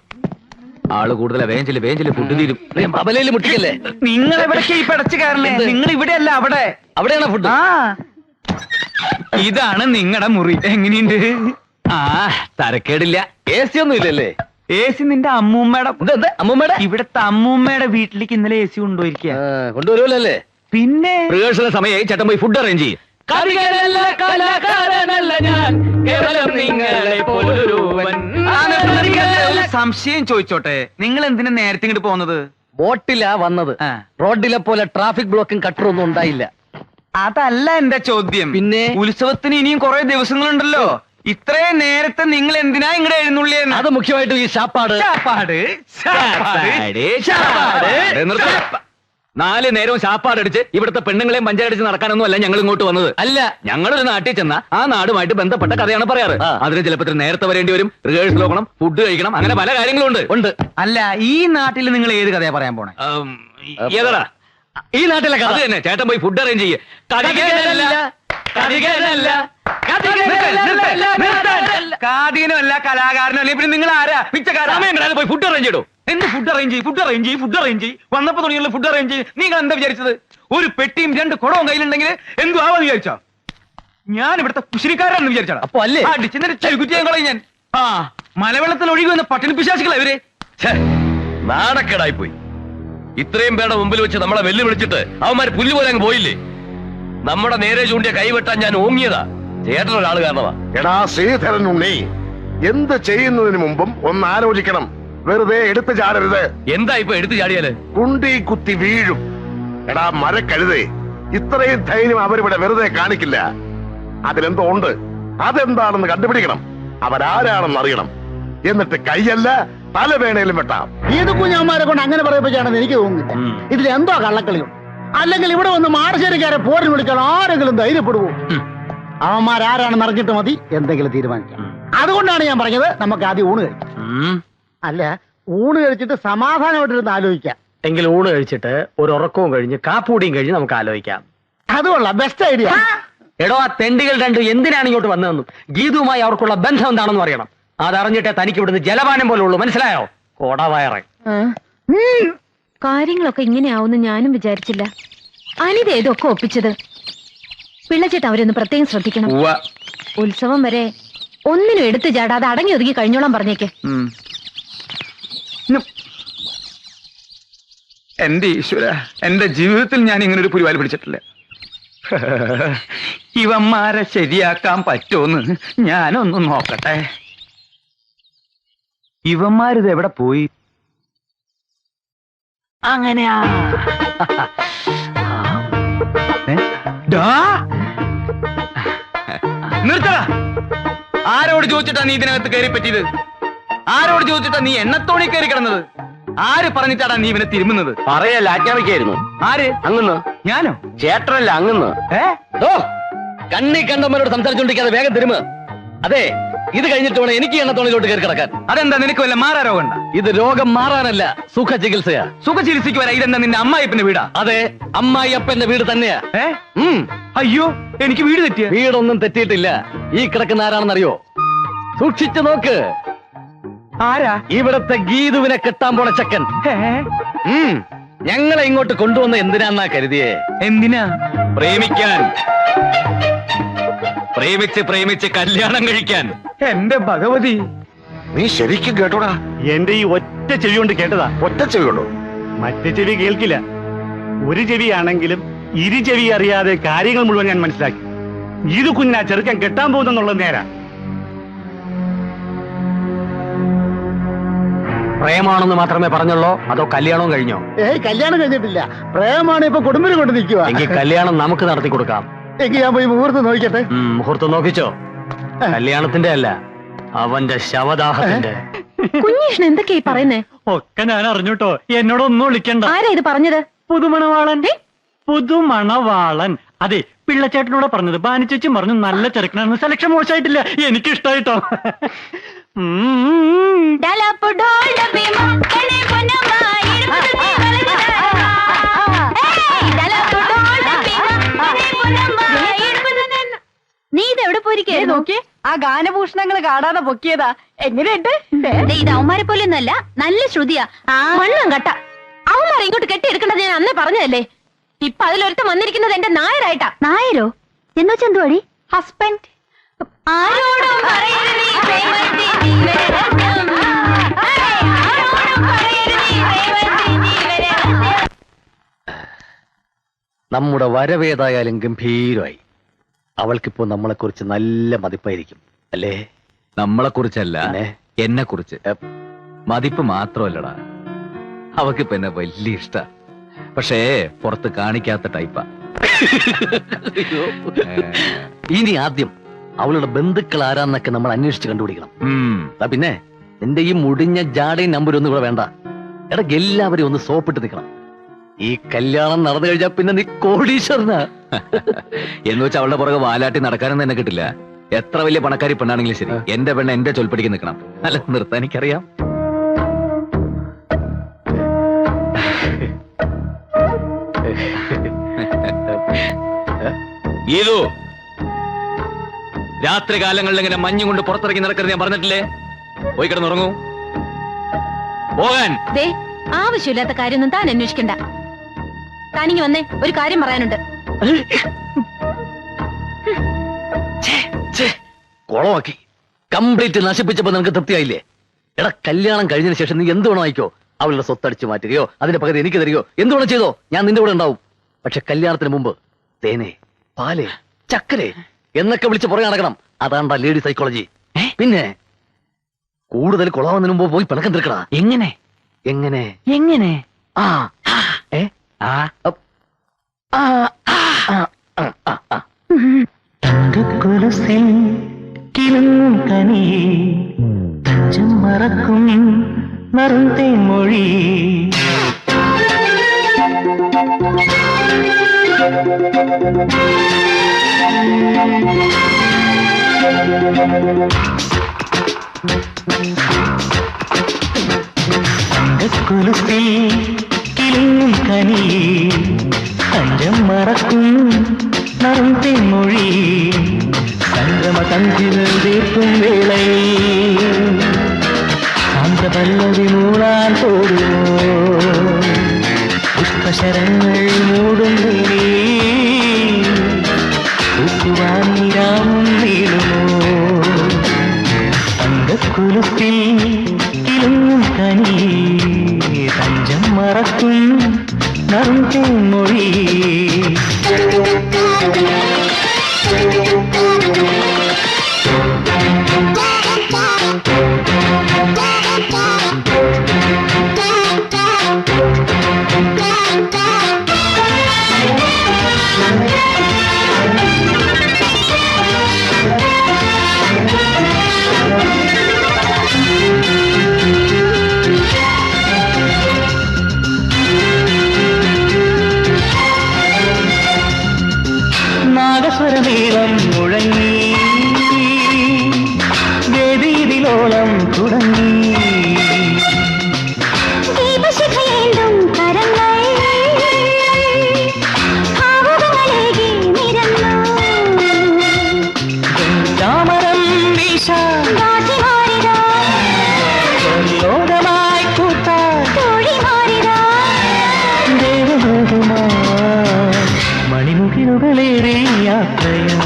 ആള് കൂടുതലാ. വേഞ്ചില് ഫുഡ് തീരും. തബലയിൽ മുട്ടിക്കല്ലേ? നിങ്ങൾ എവിടേക്ക് ഈ പടച്ചു കയറണേ? നിങ്ങൾ ഇവിടെയല്ല, അവിടെ. അവിടെയാണോ ഫുഡ്? ഇതാണ് നിങ്ങളുടെ മുറി. എങ്ങനെയുണ്ട്? തരക്കേടില്ല. AC ഒന്നും ഇല്ലല്ലേ? AC നിന്റെ അമ്മൂമ്മയുടെ. അമ്മൂമ്മയുടെ? ഇവിടത്തെ അമ്മൂമ്മയുടെ വീട്ടിലേക്ക് ഇന്നലെ AC കൊണ്ടുപോയിരിക്കുക. കൊണ്ടുവരുമല്ലേ? പിന്നെ റിഹേഴ്സൽ സമയമായി. ചേട്ടൻ പോയി ഫുഡ് അറേഞ്ച് ചെയ്യും. സംശയം ചോദിച്ചോട്ടെ, നിങ്ങൾ എന്തിനാ നേരത്തെ ഇങ്ങോട്ട് പോകുന്നത്? ബോട്ടിലാ വന്നത്. റോഡിലെ പോലെ ട്രാഫിക് ബ്ലോക്കും കട്ടറൊന്നും ഉണ്ടായില്ല. അതല്ല എന്റെ ചോദ്യം. പിന്നെ ഉത്സവത്തിന് ഇനിയും കുറെ ദിവസങ്ങളുണ്ടല്ലോ. ഇത്രയും നേരത്തെ നിങ്ങൾ എന്തിനാ ഇങ്ങടെ എഴുന്നള്ളിയെന്ന്? അത് മുഖ്യമായിട്ടും ഈ ശാപ്പാട്. നാല് നേരവും ശാപ്പാടടിച്ച് ഇവിടുത്തെ പെണ്ണുങ്ങളെയും പഞ്ചായടിച്ച് നടക്കാനൊന്നും അല്ല ഞങ്ങൾ ഇങ്ങോട്ട് വന്നത്. അല്ല, ഞങ്ങളൊരു നാട്ടിൽ ചെന്ന ആ നാടുമായിട്ട് ബന്ധപ്പെട്ട കഥയാണ് പറയാറ്. അതിന് ചിലപ്പോൾ നേരത്തെ വരേണ്ടി വരും. റിഹേഴ്സൽ നോക്കണം, ഫുഡ് കഴിക്കണം, അങ്ങനെ പല കാര്യങ്ങളും ഉണ്ട്. അല്ല, ഈ നാട്ടിൽ നിങ്ങൾ ഏത് കഥയാ പറയാൻ പോണേ? ഏതാ ഈ നാട്ടിലെ കഥ തന്നെ. ചേട്ടൻ പോയി ഫുഡ് അറേഞ്ച് ചെയ്യേ. കാതീനല്ല, കലാകാരനല്ല, പിന്നെ നിങ്ങൾ ആരാ? പിച്ചക്കാരൻ. പോയി ഫുഡ് അറേഞ്ച് ചെയ്തോ. എന്ത് ഫുഡ് അറേഞ്ച് ചെയ്യും? വന്നപ്പോ തുടങ്ങിയുള്ള ഫുഡ് അറേഞ്ച് ചെയ്യും. നിങ്ങൾ എന്താ വിചാരിച്ചത്? ഒരു പെട്ടിയും 2 കുടവും കയ്യിലുണ്ടെങ്കിൽ എന്തു ആവാന്ന് വിചാരിച്ചോ? ഞാൻ ഇവിടുത്തെ കുശിനിക്കാരാണെന്ന് വിചാരിച്ചാ? അപ്പൊ അല്ലേ കളയും ഞാൻ. മലവെള്ളത്തിൽ ഒഴുകി വന്ന പട്ടിണി പിശാചികളാ ഇവര്. നാണക്കേടായി പോയി. ഇത്രയും പേരുടെ മുമ്പിൽ വെച്ച് നമ്മളെ വെല്ലുവിളിച്ചിട്ട് അവന്മാര് പുല്ലുപോലെ അങ്ങ് പോയില്ലേ? നമ്മുടെ നേരെ ചൂണ്ടിയ കൈവെട്ടാൻ ഞാൻ ഓങ്ങിയതാ ചേട്ടനൊരാള് കാരണമാ. എടാ ശ്രീധരൻ ഉണ്ണി, എന്ത് ചെയ്യുന്നതിന് മുമ്പും ഒന്ന് ആലോചിക്കണം. വെറുതെ എടുത്തു ചാടരുത്. എന്താ ഇപ്പൊ എടുത്തു ചാടിയാല്? കുണ്ടി കുത്തി വീഴും. എടാ മരക്കഴുതേ, ഇത്രയും ധൈര്യം അവരിവിടെ വെറുതെ കാണിക്കില്ല. അതിലെന്തോ ഉണ്ട്. അതെന്താണെന്ന് കണ്ടുപിടിക്കണം. അവരാരാണെന്ന് അറിയണം. എന്നിട്ട് കൈയല്ല തല വേണേലും വെട്ടാം. ഏത് കുഞ്ഞാന്മാരെ കൊണ്ട് അങ്ങനെ പറയിപ്പിച്ചാണെന്ന് എനിക്ക് തോന്നുന്നില്ല. ഇതിലെന്തോ കള്ളക്കളിയുണ്ട്. അല്ലെങ്കിൽ ഇവിടെ വന്ന് മാടശ്ശേരിക്കാരെ പോരിന് വിളിക്കാൻ ആരെങ്കിലും ധൈര്യപ്പെടുവോ? അവന്മാരാരാണെന്ന് അറിഞ്ഞിട്ട് മതി എന്തെങ്കിലും തീരുമാനിക്കാം. അതുകൊണ്ടാണ് ഞാൻ പറഞ്ഞത് നമുക്ക് ആദ്യം ഊണ് കഴിക്കാം. അല്ല, ഊണ് കഴിച്ചിട്ട് സമാധാനമായിട്ടിരുന്ന് ആലോചിക്കാം. എങ്കിൽ ഊണ് കഴിച്ചിട്ട് ഒരു ഉറക്കവും കഴിഞ്ഞ് കാപ്പൂടിയും കഴിഞ്ഞ് നമുക്ക് ആലോചിക്കാം. അതുകൊള്ള ബെസ്റ്റ് ഐഡിയ. എടോ, ആ തെണ്ടികൾ രണ്ടും എന്തിനാണ് ഇങ്ങോട്ട് വന്നതെന്നും ഗീതുവുമായി അവർക്കുള്ള ബന്ധം എന്താണെന്ന് അറിയണം. അതറിഞ്ഞിട്ടേ തനിക്ക് ഇവിടുന്ന് ജലപാനം പോലെ ഉള്ളൂ. മനസ്സിലായോ? കോടവയറെ. കാര്യങ്ങളൊക്കെ ഇങ്ങനെയാവുമെന്ന് ഞാനും വിചാരിച്ചില്ല. അനിത ഇതൊക്കെ ഒപ്പിച്ചത്. പിള്ളച്ചേട്ട അവരൊന്ന് പ്രത്യേകം ശ്രദ്ധിക്കണം. ഉത്സവം വരെ ഒന്നിനും എടുത്തു ചാടാതെ അടങ്ങി ഒതുങ്ങി കഴിഞ്ഞോളാൻ പറഞ്ഞേക്ക്. എന്റെ ഈശ്വര, എന്റെ ജീവിതത്തിൽ ഞാൻ ഇങ്ങനെ ഒരു പുലിവാൽ പിടിച്ചിട്ടില്ല. ഇവന്മാരെ ശരിയാക്കാൻ പറ്റുമെന്ന് ഞാനൊന്ന് നോക്കട്ടെ. ഇവന്മാരിത് എവിടെ പോയി? അങ്ങനെയാ. നിർത്തടാ. ആരോട് ചോദിച്ചിട്ടാ നീ ഇതിനകത്ത് കയറി പറ്റിയത്? ആരോട് ചോദിച്ചിട്ടാ നീ എണ്ണത്തോണി കയറി കിടന്നത്? ആര് പറഞ്ഞിട്ടാടാ നീ ഇവനെ തിരുമുന്നത്? പറയല്ല, ആജ്ഞാപിക്കായിരുന്നു. ആര്? അങ്ങന്ന്. ഞാനോ? ചേട്ടനല്ല, അങ്ങന്ന്. കണ്ണി കണ്ടവരോട് സംസാരിച്ചോണ്ടിരിക്കാതെ വേഗം തിരുമ. അതെ, ഇത് കഴിഞ്ഞിട്ട് വേണം എനിക്ക് എണ്ണത്തോണിലോട്ട് കയറി കിടക്കാൻ. അതെന്താ, നിനക്ക് വല്ല മാറാ രോഗം? ഇത് രോഗം മാറാനല്ല, സുഖ ചികിത്സയാ. സുഖ ചികിത്സയ്ക്ക് വരാ. ഇതെന്താ നിന്റെ അമ്മായിപ്പന്റെ വീടാ? അതെ, അമ്മായിയപ്പന്റെ വീട് തന്നെയാ. അയ്യോ, എനിക്ക് വീട് തെറ്റിയ? വീടൊന്നും തെറ്റിയിട്ടില്ല. ഈ കിടക്കുന്ന ആരാണെന്നറിയോ? സൂക്ഷിച്ചു നോക്ക്. ആരാ? ഇവിടത്തെ ഗീതുവിനെ കെട്ടാൻ പോണ ചക്കൻ. ഞങ്ങളെ ഇങ്ങോട്ട് കൊണ്ടുവന്ന എന്തിനാന്നാ കരുതിയേ? എന്തിനാ? പ്രേമിക്കാൻ. പ്രേമിച്ച് കല്യാണം കഴിക്കാൻ. എന്റെ ഭഗവതി, നീ ശരിക്കും കേട്ടോടാ? എന്റെ ഈ ഒറ്റ ചെവി കൊണ്ട് കേട്ടതാ. ഒറ്റ ചെവി കൊണ്ടോ? മറ്റേ ചെവി കേൾക്കില്ല. ഒരു ചെവിയാണെങ്കിലും ഇരു ചെവി അറിയാതെ കാര്യങ്ങൾ മുഴുവൻ ഞാൻ മനസ്സിലാക്കി. ഇത് കുഞ്ഞാ ചെറുക്കൻ കെട്ടാൻ പോകുന്നെന്നുള്ളത് നേരാ. പ്രേമാണെന്ന് മാത്രമേ പറഞ്ഞുള്ളൂ, അതോ കല്യാണവും കഴിഞ്ഞോ? കല്യാണം കഴിഞ്ഞിട്ടില്ല. പ്രേമാണ് ഇപ്പൊ കുടുംബിനെ കൊണ്ട് നിൽക്കുക. എങ്കിൽ കല്യാണം നമുക്ക് നടത്തി കൊടുക്കാം. എങ്കിൽ ഞാൻ പോയി മുഹൂർത്തം നോക്കിക്കട്ടെ. മുഹൂർത്തം നോക്കിച്ചോ? കല്യാണത്തിന്റെ അല്ല, അവന്റെ ശവദാഹത്തിന്റെ. കുഞ്ഞീഷ്ണ എന്തൊക്കെയായി പറയുന്നേ? ഒക്കെ ഞാൻ അറിഞ്ഞൂട്ടോ. എന്നോടൊന്നും വിളിക്കണ്ട. ആരാ ഇത് പറഞ്ഞത്? പുതുമണവാളൻ. പുതുമണവാളൻ. അതെ, പിള്ളച്ചേട്ടനോട് പറഞ്ഞത്. ബാനിച്ചേച്ചി പറഞ്ഞു നല്ല ചെറുക്കനാണ്. സെലക്ഷൻ മോശമായിട്ടില്ല, എനിക്ക് ഇഷ്ടായിട്ടോ. നീ ഇത് എവിടെ പോയിരിക്കേ? നോക്കി, ആ ഗാനഭൂഷണങ്ങൾ കാണാതെ പൊക്കിയതാ. എങ്ങനെയുണ്ട്? ഇത് അവന്മാരെ പോലെ ഒന്നല്ല, നല്ല ശ്രുതിയാ. മണ്ണും കട്ട. അവന്മാരെ ഇങ്ങോട്ട് കെട്ടിയെടുക്കേണ്ടത് ഞാൻ അന്നേ പറഞ്ഞതല്ലേ. ഇപ്പൊ അതിലൊരുത്തം വന്നിരിക്കുന്നത് എന്റെ നായരായിട്ടാ. നായരോ? എന്നോ ചന്തുവാടി? ഹസ്ബൻഡ്. ആരോടും പറയരുത് ഈ പ്രേമത്തിൻ ജീവരഹസ്യം. ആരോടും പറയരുത് ഈ പ്രേമത്തിൻ ജീവരഹസ്യം. നമ്മുടെ വരവേതായാലും ഗംഭീരമായി. അവൾക്കിപ്പോ നമ്മളെ കുറിച്ച് നല്ല മതിപ്പായിരിക്കും അല്ലേ? നമ്മളെ കുറിച്ചല്ല, എന്നെ കുറിച്ച്. മതിപ്പ് മാത്രമല്ലടാ, അവക്കിപ്പോ എന്നെ വലിയ ഇഷ്ട. പക്ഷേ പുറത്ത് കാണിക്കാത്ത ടൈപ്പാ. ഇനി ആദ്യം അവളുടെ ബന്ധുക്കൾ ആരാന്നൊക്കെ നമ്മൾ അന്വേഷിച്ച് കണ്ടുപിടിക്കണം. പിന്നെ നിന്റെ ഈ മുടിഞ്ഞ ജാടയും നമ്പരൊന്നും ഇവിടെ വേണ്ട. എടാ, എല്ലാവരും ഒന്ന് സോപ്പിട്ട് നിൽക്കണം. ഈ കല്യാണം നടന്നു കഴിഞ്ഞാൽ പിന്നെ നീ കോടീശ്വരനാ. എന്ന് വെച്ചാൽ അവളുടെ പുറകെ വാലാട്ടി നടക്കാനൊന്നും എന്നെ കിട്ടില്ല. എത്ര വലിയ പണക്കാരി പെണ്ണാണെങ്കിലും ശരി, എന്റെ പെണ്ണ് എന്റെ ചൊൽപ്പടിക്ക് നിൽക്കണം. അല്ല, നിർത്താൻ എനിക്കറിയാം. ഗീതു, രാത്രി കാലങ്ങളിൽ ഇങ്ങനെ മഞ്ഞും കൊണ്ട് പുറത്തിറങ്ങി നടക്കരുത് ഞാൻ പറഞ്ഞിട്ടില്ലേ? പോയി കിടന്നുറങ്ങൂ. പോകാൻ. ആവശ്യമില്ലാത്ത കാര്യമൊന്നും താൻ അന്വേഷിക്കണ്ട. താനിങ്ങി വന്നേ, ഒരു കാര്യം പറയാനുണ്ട്. കുളമാക്കി കംപ്ലീറ്റ് നശിപ്പിച്ചപ്പോ നിനക്ക് തൃപ്തിയായില്ലേ? എടാ, കല്യാണം കഴിഞ്ഞതിന് ശേഷം നീ എന്ത് വേണമായിക്കോ. അവളുടെ സ്വത്തടിച്ചു മാറ്റുകയോ അതിന്റെ പകുതി എനിക്ക് തരികയോ എന്ത് വേണം ചെയ്തോ, ഞാൻ നിന്റെ കൂടെ ഉണ്ടാവും. പക്ഷെ കല്യാണത്തിന് മുമ്പ് തേനെ, പാല്, ചക്കരെ എന്നൊക്കെ വിളിച്ച് പുറകെ നടക്കണം. അതാണ്ടാ ലേഡി സൈക്കോളജി. പിന്നെ കൂടുതൽ കൊളാവുന്നതിന് മുമ്പ് പോയി പിണക്കം തീർക്കടാ. എങ്ങനെ എങ്ങനെ എങ്ങനെ? ആ തങ്കക്കൊലുസിൽ കിലുങ്ങും കനിയേ തഞ്ചം മറക്കും നറുന്തേൻ മൊഴി. തങ്കക്കുലുസിൽ കിളിയും കനി തഞ്ചം മറക്കും നറും തെന്മൊഴി സംഗമ സന്ധികൾ തീർക്കും വേളയിൽ സാന്ദ്രപല്ലവി മൂളാൻ തോടുമോ പുഷ്പശരങ്ങൾ മൂടും തൂക്കുവാനിരാമും നീളുമോ തങ്കക്കുലുസിൽ കിളുങ്ങും കനി തഞ്ചം മറക്കും നറും തെന്മൊഴി നാഗസ്വരമേളം മുഴങ്ങി വേദിയിലോളം തുടങ്ങി ചാമരം വീശ ലോകമായി കൂട്ടാ മണിമുകിലുകളേറെ യാത്രയാ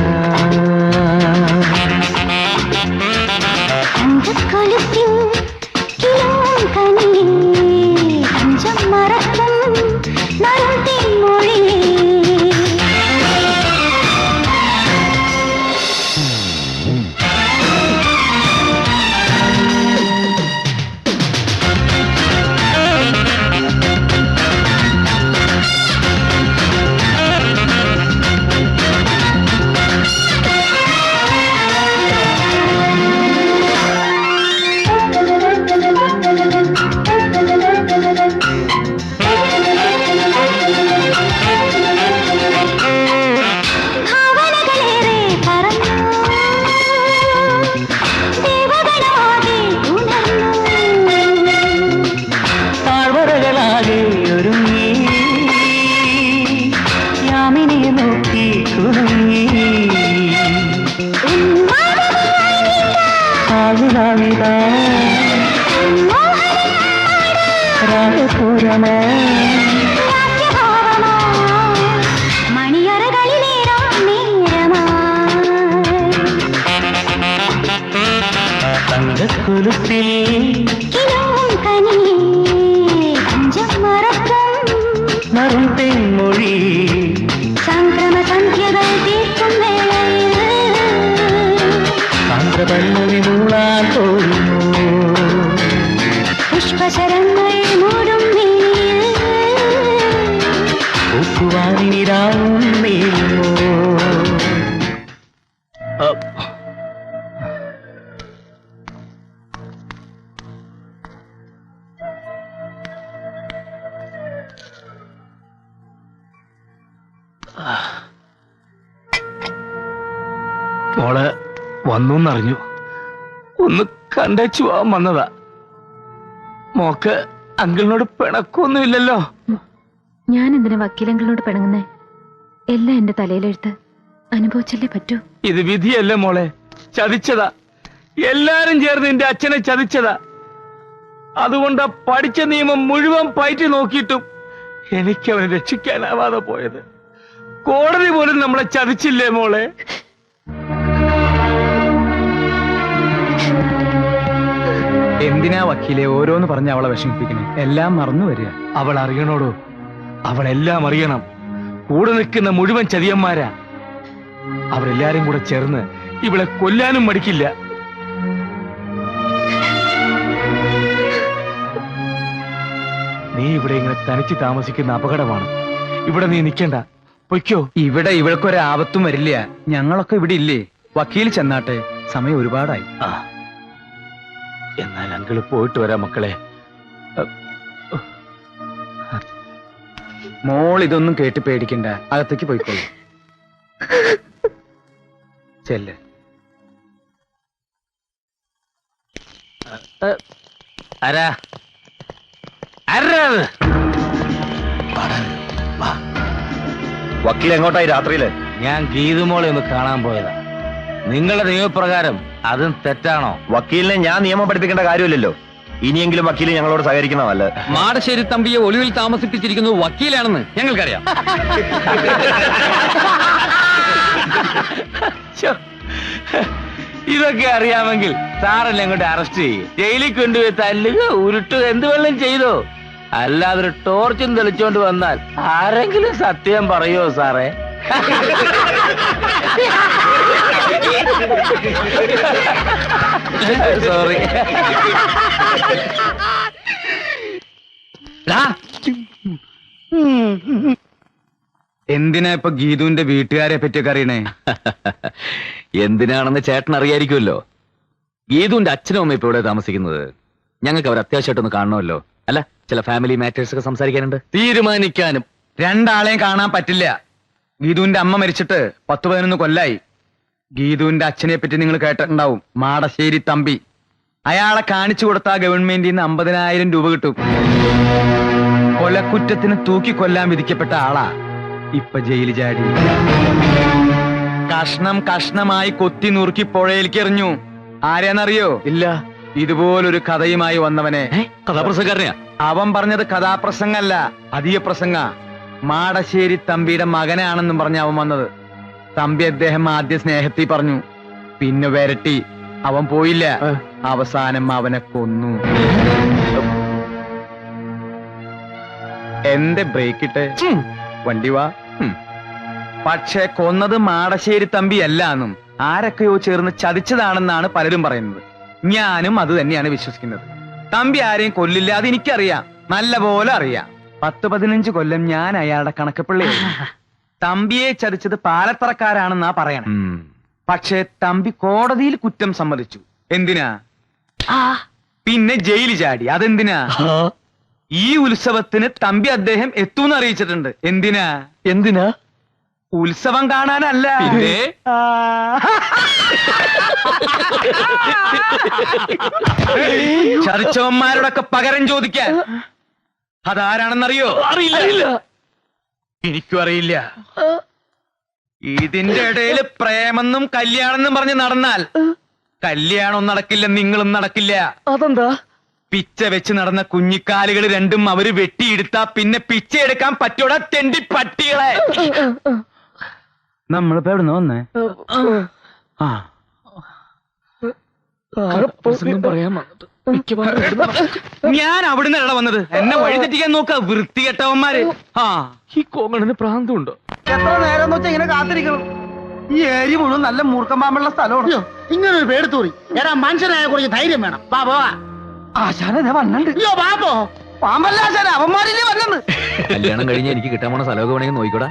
തങ്കക്കുലുസിൽ നറും തെന്മൊഴി സാന്ദ്രപല്ലവി മൂളാൻ തോന്നുമോ പുഷ്പശരങ്ങൾ മൂടും പൂക്കുവാനിരാവും നീളുമോ മോള് വന്നൂന്നറിഞ്ഞു, ഒന്ന് കണ്ടേച്ചു പോവാൻ വന്നതാ. മോക്ക് അങ്കിളിനോട് പിണക്കൊന്നുമില്ലല്ലോ? ഞാൻ എന്തിനാ വക്കീലങ്കിളിനോട് പിണങ്ങുന്നേ? എല്ലാം എന്റെ തലയിലെഴുത്ത്, അനുഭവിച്ചല്ലേ പറ്റൂ. ഇത് വിധിയല്ലേ മോളെ, ചതിച്ചതാ. എല്ലാരും ചേർന്ന് എന്റെ അച്ഛനെ ചതിച്ചതാ. അതുകൊണ്ടാ പഠിച്ച നിയമം മുഴുവൻ പയറ്റി നോക്കിയിട്ടും എനിക്കവനെ രക്ഷിക്കാനാവാതെ പോയത്. കോടതി പോലും നമ്മളെ ചതിച്ചില്ലേ മോളെ? എന്തിനാ വക്കീലെ ഓരോന്ന് പറഞ്ഞ് അവളെ വിഷമിപ്പിക്കണേ? എല്ലാം മറന്നു വരിക. അവൾ അറിയണോടോ, അവളെല്ലാം അറിയണം. കൂടെ നിൽക്കുന്ന മുഴുവൻ ചതിയന്മാരാ. അവരെല്ലാരും കൂടെ ചേർന്ന് ഇവളെ കൊല്ലാനും മടിക്കില്ല. നീ ഇവിടെ ഇങ്ങനെ തനിച്ച് താമസിക്കുന്ന അപകടമാണ്. ഇവിടെ നീ നിൽക്കണ്ട, പൊയ്ക്കോ. ഇവിടെ ഇവൾക്കൊരാപത്തും വരില്ല. ഞങ്ങളൊക്കെ ഇവിടെ ഇല്ലേ? വക്കീൽ ചെന്നാട്ടെ, സമയം ഒരുപാടായി. എന്നാൽ അങ്കിള് പോയിട്ട് വരാം മക്കളെ. മോൾ ഇതൊന്നും കേട്ട് പേടിക്കണ്ട, അകത്തേക്ക് പോയിക്കോളൂ. ചെല്ല്. ആരാ ആരാ അത്? വക്കീൽ എങ്ങോട്ടായി രാത്രിയില്? ഞാൻ ഗീതുമോളെ ഒന്ന് കാണാൻ പോയതാ. നിങ്ങളുടെ നിയമപ്രകാരം അതും തെറ്റാണോ? വക്കീലിനെ ഞാൻ നിയമം പഠിപ്പിക്കേണ്ട കാര്യമില്ലല്ലോ. ഇനിയെങ്കിലും വക്കീൽ ഞങ്ങളോട് സഹകരിക്കുന്ന നല്ലത്. മാടശ്ശേരി തമ്പിയെ ഒളിവിൽ താമസിപ്പിച്ചിരിക്കുന്നത് വക്കീലാണെന്ന് ഞങ്ങൾക്കറിയാം. ശ്ശോ, ഇതൊക്കെ അറിയാമെങ്കിൽ സാറല്ലേ അങ്ങോട്ട് അറസ്റ്റ് ചെയ്യും, ജയിലിൽ കൊണ്ടുപോയി തല്ലുക, ഉരുട്ടുക, എന്ത് വെള്ളം ചെയ്തോ. അല്ലാതെ ടോർച്ചും തെളിച്ചോണ്ട് വന്നാൽ ആരെങ്കിലും സത്യം പറയോ സാറേ? സോറി. എന്തിനാ ഇപ്പൊ ഗീതുവിന്റെ വീട്ടുകാരെ പറ്റിയൊക്കെ അറിയണേ? എന്തിനാണെന്ന് ചേട്ടൻ അറിയായിരിക്കുമല്ലോ. ഗീതുവിന്റെ അച്ഛനും അമ്മയും ഇപ്പൊ ഇവിടെ താമസിക്കുന്നത്. ഞങ്ങൾക്ക് അവർ അത്യാവശ്യമായിട്ടൊന്ന് കാണണമല്ലോ. അല്ല, ചില ഫാമിലി മാറ്റേഴ്സ് ഒക്കെ സംസാരിക്കാനുണ്ട്. തീരുമാനിക്കാനും രണ്ടാളെയും കാണാൻ പറ്റില്ല. ഗീതുവിന്റെ അമ്മ മരിച്ചിട്ട് 10-11 കൊല്ലായി. ഗീതുവിന്റെ അച്ഛനെ പറ്റി നിങ്ങൾ കേട്ടിട്ടുണ്ടാവും, മാടശ്ശേരി തമ്പി. അയാളെ കാണിച്ചു കൊടുത്താ ഗവൺമെന്റിൽ നിന്ന് 50,000 രൂപ കിട്ടും. കൊലക്കുറ്റത്തിന് തൂക്കിക്കൊല്ലാൻ വിധിക്കപ്പെട്ട ആളാ ഇപ്പൊ ജയിലിൽ ചാടി. കഷ്ണം കഷ്ണമായി കൊത്തി നുറുക്കി പുഴയിലേക്ക് എറിഞ്ഞു. ആരെയാന്നറിയോ? ഇല്ല. ഇതുപോലൊരു കഥയുമായി വന്നവനെ. കഥാപ്രസംഗക്കാരനെയാ? അവൻ പറഞ്ഞത് കഥാപ്രസംഗല്ല, അധിക പ്രസംഗ. മാടശ്ശേരി തമ്പിയുടെ മകനാണെന്നും പറഞ്ഞ അവൻ വന്നത്. തമ്പി അദ്ദേഹം ആദ്യ സ്നേഹത്തിൽ പറഞ്ഞു, പിന്നെ വരട്ടി. അവൻ പോയില്ല, അവസാനം അവനെ കൊന്നു. എന്റെ ബ്രേക്ക് ഇട്ട് വണ്ടി വാ. പക്ഷെ കൊന്നത് മാടശ്ശേരി തമ്പി അല്ലാന്നും ആരൊക്കെയോ ചേർന്ന് ചതിച്ചതാണെന്നാണ് പലരും പറയുന്നത്. ഞാനും അത് തന്നെയാണ് വിശ്വസിക്കുന്നത്. തമ്പി ആരെയും കൊല്ലില്ല, അത് എനിക്കറിയാം, നല്ല പോലെ അറിയാം. 10-15 കൊല്ലം ഞാൻ അയാളുടെ കണക്കപ്പിള്ളിയായിരുന്നു. തമ്പിയെ ചതിച്ചത് പാലത്തറക്കാരാണെന്നാ പറയണേ. പക്ഷെ തമ്പി കോടതിയിൽ കുറ്റം സമ്മതിച്ചു. എന്തിനാ? പിന്നെ ജയിലിൽ ചാടി. അതെന്തിനാ? ഈ ഉത്സവത്തിന് തമ്പി അദ്ദേഹം എത്തൂന്ന് അറിയിച്ചിട്ടുണ്ട്. എന്തിനാ? എന്തിനാ? ഉത്സവം കാണാനല്ല. ചതിച്ചവന്മാരോടൊക്കെ പകരം ചോദിക്കാൻ. അതാരാണെന്നറിയോ? അറിയില്ല. എനിക്കും അറിയില്ല. ഇതിന്റെ ഇടയിൽ പ്രേമെന്നും കല്യാണെന്നും പറഞ്ഞ് നടന്നാൽ കല്യാണം നടക്കില്ല, നിങ്ങളും നടക്കില്ല. അതെന്താ? പിച്ച വെച്ച് നടന്ന കുഞ്ഞിക്കാലുകൾ രണ്ടും അവര് വെട്ടിയെടുത്താ പിന്നെ പിച്ച എടുക്കാൻ പറ്റൂടാ തെണ്ടി പട്ടികളെ. നമ്മളിപ്പോ എവിടുന്ന് വന്നേ? ഞാൻ അവിടുന്ന് എവിടെ വന്നത്? എന്നെ വഴിതെറ്റിക്കാൻ നോക്ക വൃത്തികെട്ടവന്മാര്. ഈ കോങ്ങണിന് പ്രാന്തമുണ്ടോ? എത്ര നേരം വെച്ചാൽ ഇങ്ങനെ കാത്തിരിക്കണം? ഈ ഏരി മുഴുവൻ നല്ല മൂർക്കം പാമ്പുള്ള സ്ഥലമാണ്. ഇങ്ങനൊരു പേടിത്തൂറി. എടാ, മനുഷ്യനായ കുറച്ച് ധൈര്യം വേണം. വാ പോവാ. ആശാനെ വന്നുണ്ട്. അയ്യോ പാപ്പോ, പാമ്പല്ല ആശാന, അവന്മാരില്ലേ വന്നത്. കല്യാണം കഴിഞ്ഞ എനിക്ക് കിട്ടാൻ പോണ സ്ഥലമൊക്കെ വേണമെങ്കിൽ നോക്കിക്കൂടാ.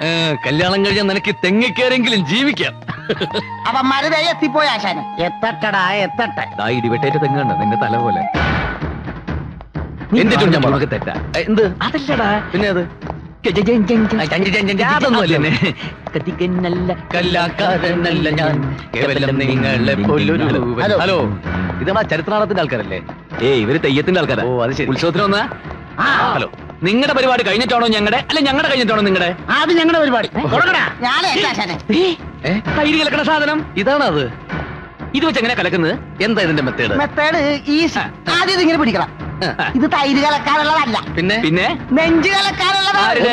കല്യാണം കഴിഞ്ഞാൽ നിനക്ക് തെങ്ങിക്കേരെങ്കിലും ജീവിക്കാം. അവന്മാര് ദേ എത്തിപ്പോയി ആശാനെ. എത്തട്ടടാ എത്തട്ടെ. ദാ ഇടിവെട്ടേറ്റ തെങ്ങ് കണ്ടോ നിന്റെ തല പോലെ. എന്നിട്ടും ഞാൻ പറഞ്ഞൊക്കെ തെറ്റാ. എന്ത്? അതല്ലടാ, പിന്നെ അത് അതൊന്നുമല്ലേ. കത്തിക്കന്നല്ല കല്ലാക്കാരനല്ല ഞാൻ, കേവലം നിങ്ങളെ പോലൊരു. ഹലോ, ഇതാ ചരിത്രനാടകത്തിന്റെ ആൾക്കാരല്ലേ? ഇവര് തെയ്യത്തിന്റെ ആൾക്കാരാ. ഓ, അത് ശരി. ഉത്സവത്തിന് വന്നാ? ഹലോ, നിങ്ങളുടെ പരിപാടി കഴിഞ്ഞിട്ടാണോ ഞങ്ങളുടെ, അല്ല ഞങ്ങളുടെ കഴിഞ്ഞിട്ടാണോ നിങ്ങളുടെ? അത് ഞങ്ങളുടെ പരിപാടി. ഞാനേ ആശാനെ. തൈര് കലക്കണ സാധനം ഇതാണോ അത്? ഇത് വെച്ച് എങ്ങനെ കലക്കുന്നത്? എന്താ ഇതിന്റെ മെത്തേഡ്? Method easy. ആദ്യം ഇതിങ്ങനെ പിടിക്കണം. ഇത് തൈര് കലക്കാനുള്ളതല്ല, പിന്നെ പിന്നെ നെഞ്ച് കലക്കാനുള്ളതാണ്. ആരുടെ?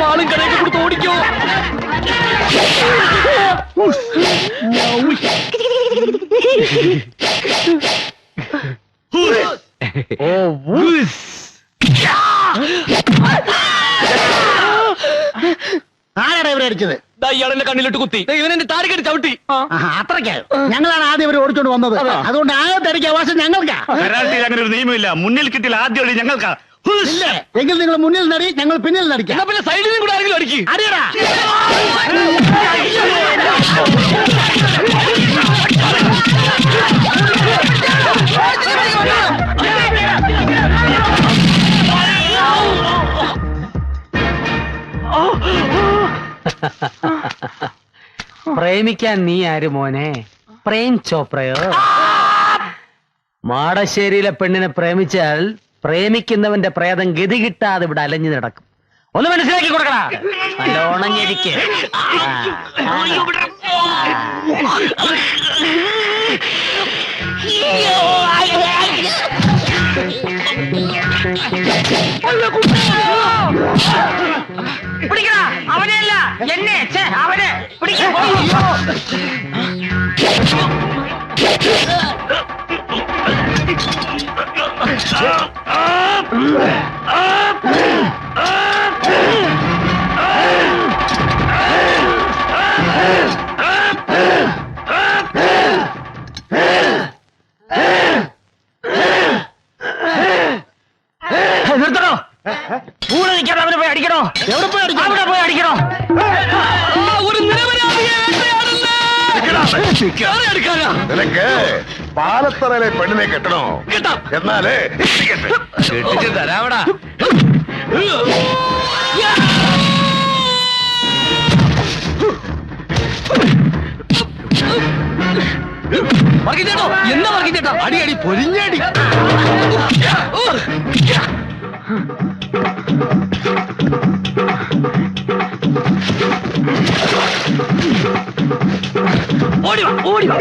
വാളും കടയൊക്കെ കൊടുത്ത് ഓടിക്കോ. ആരാടാ ഇവരെ അടിച്ചത്? ഇയാളെന്റെ കണ്ണിലിട്ട് കുത്തി. ഇവനെന്റെ താടിക്കെട്ട് ചവിട്ടി. അത്രയ്ക്കായോ? ഞങ്ങളാണ് ആദ്യം ഇവരെ ഓടിച്ചോണ്ട് വന്നത്. അതുകൊണ്ട് ആദ്യത്തെ അടിക്കുക അവകാശം ഞങ്ങൾക്കാ. കരാട്ടിയിൽ അങ്ങനെ ഒരു നിയമമില്ല. മുന്നിൽ കിട്ടിയാൽ ആദ്യം അടി ഞങ്ങൾക്കാ. ഇല്ലേ? എങ്കിൽ നിങ്ങൾ മുന്നിൽ നടി, ഞങ്ങൾ പിന്നിൽ നടിക്കാം. പിന്നെ സൈഡിലും കൂടെ ആരെങ്കിലും അടിക്കും. അടിയടാ. പ്രേമിക്കാൻ നീ ആര് മോനെ? പ്രേം ചോപ്രയോ? മാടശ്ശേരിയിലെ പെണ്ണിനെ പ്രേമിച്ചാൽ പ്രേമിക്കുന്നവന്റെ പ്രേതം ഗതി കിട്ടാതെ ഇവിടെ അലഞ്ഞു നടക്കും. ഒന്ന് മനസ്സിലാക്കി കൊടുക്കടാ. നല്ലോണം ഞെരിക്ക്. പിടിക്കടാ അവനെയല്ല എന്നെ അവനെ പിടിക്കാ. നിർത്തണോ? കൂടെ നിൽക്കാതെ അവനെ പോയി അടിക്കണോ? എവിടെ പോയി അടിക്കണം? അവിടെ പോയി അടിക്കണോ? ഒരു നിനക്ക് പാലത്തറയിലെ പെണ്ണിനെ കെട്ടണോ? എന്നാലേ കെട്ടിച്ച് തരാവടാ. എന്താ വർഗീച്ചേട്ടാ? അടി അടി പൊരിഞ്ഞടി. ഓടിവാ ഓടിവാ.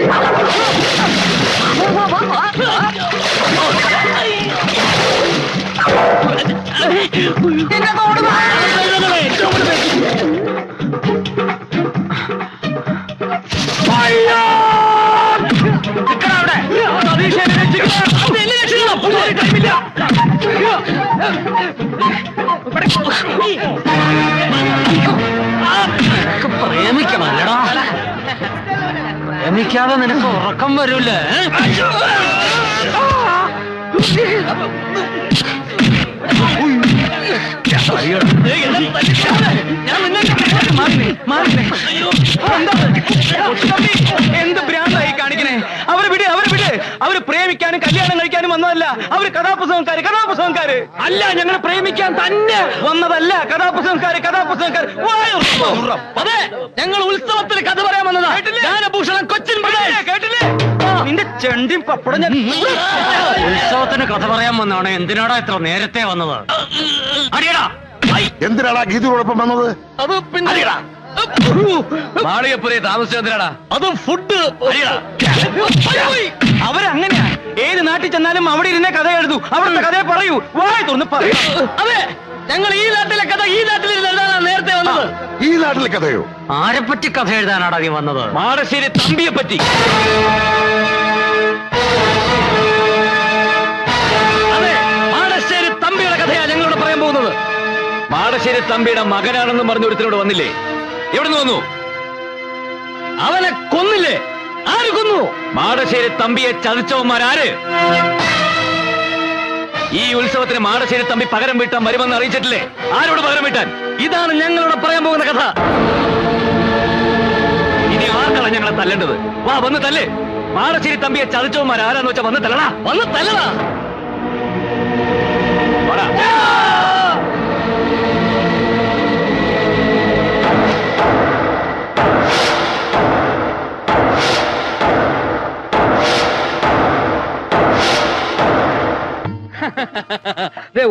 പ്രേമിക്കണല്ലടാ. പ്രേമിക്കാതെ നിനക്ക് ഉറക്കം വരൂല്ലേ? എന്ത് ഭ്രാന്തായി കാണിക്കണേ? അവര് വിട്, അവര് വിട്. അവര് പ്രേമിക്കാനും കല്യാണം കഴിക്കാനും വന്നതല്ല. അവര് കഥാപുസ്തകക്കാര് അല്ല. ഞങ്ങൾ പ്രേമിക്കാൻ തന്നെ വന്നതല്ല. കഥാപുസ്തകക്കാര്. അതെ, ഞങ്ങൾ ഉത്സവത്തിൽ കഥ പറയാൻ വന്നതാ. ജ്ഞാനഭൂഷണം കൊച്ചിൻ കേട്ടില്ലേ? നിന്റെ ചെണ്ടിയും പപ്പടം ഞാൻ ഉത്സവത്തിന് കഥ പറയാൻ വന്നാണ്. എന്തിനാടാ ഇത്ര നേരത്തെ വന്നത്? അടിയടാ. എന്തിനാടാ ഗീതയോടൊപ്പം വന്നത്? അത് പിന്നെ മാളികപ്പുരയെ താമസിച്ചെന്തിനാടാ? അത് ഫുഡ്. അവരങ്ങനെയാ. ഏത് നാട്ടിൽ ചെന്നാലും അവിടെ ഇരുന്നേ കഥ എഴുതൂ. അവിടുത്തെ കഥയെ പറയൂ. വായി തുറന്ന് പറയൂ. അതെ, ഞങ്ങൾ ഈ നാട്ടിലെ കഥ ഈ നാട്ടിലിരുന്നാണ് നേരത്തെ വന്നത്. ഈ നാട്ടിലെ കഥയോ? ആരെപ്പറ്റി കഥ എഴുതാനാടാ നീ വന്നത്? മാടശ്ശേരി തമ്പിയെ പറ്റി. അതെ, മാടശ്ശേരി തമ്പിയുടെ കഥയാ ഞങ്ങളോട് പറയാൻ പോകുന്നത്. മാടശ്ശേരി തമ്പിയുടെ മകനാണെന്ന് പറഞ്ഞ ഒരുത്തരോട് വന്നില്ലേ? എവിടുന്ന് വന്നു? അവനെ കൊന്നില്ലേ? ആര് കൊന്നു? മാടശ്ശേരി തമ്പിയെ ചതിച്ചവന്മാരാര്? ഈ ഉത്സവത്തിന് മാടശ്ശേരി തമ്പി പകരം വീട്ടാൻ വരുമെന്ന് അറിയിച്ചിട്ടില്ലേ? ആരോട് പകരം വീട്ടാൻ? ഇതാണ് ഞങ്ങളോട് പറയാൻ പോകുന്ന കഥ. ഇനി ആർക്കാണ് ഞങ്ങളെ തല്ലേണ്ടത്? വാ, വന്ന് തല്ലേ. മാടശ്ശേരി തമ്പിയെ ചതിച്ചവന്മാരാരാന്ന് വെച്ചാ വന്ന് തല്ലടാ. വന്ന് തല്ലടാ.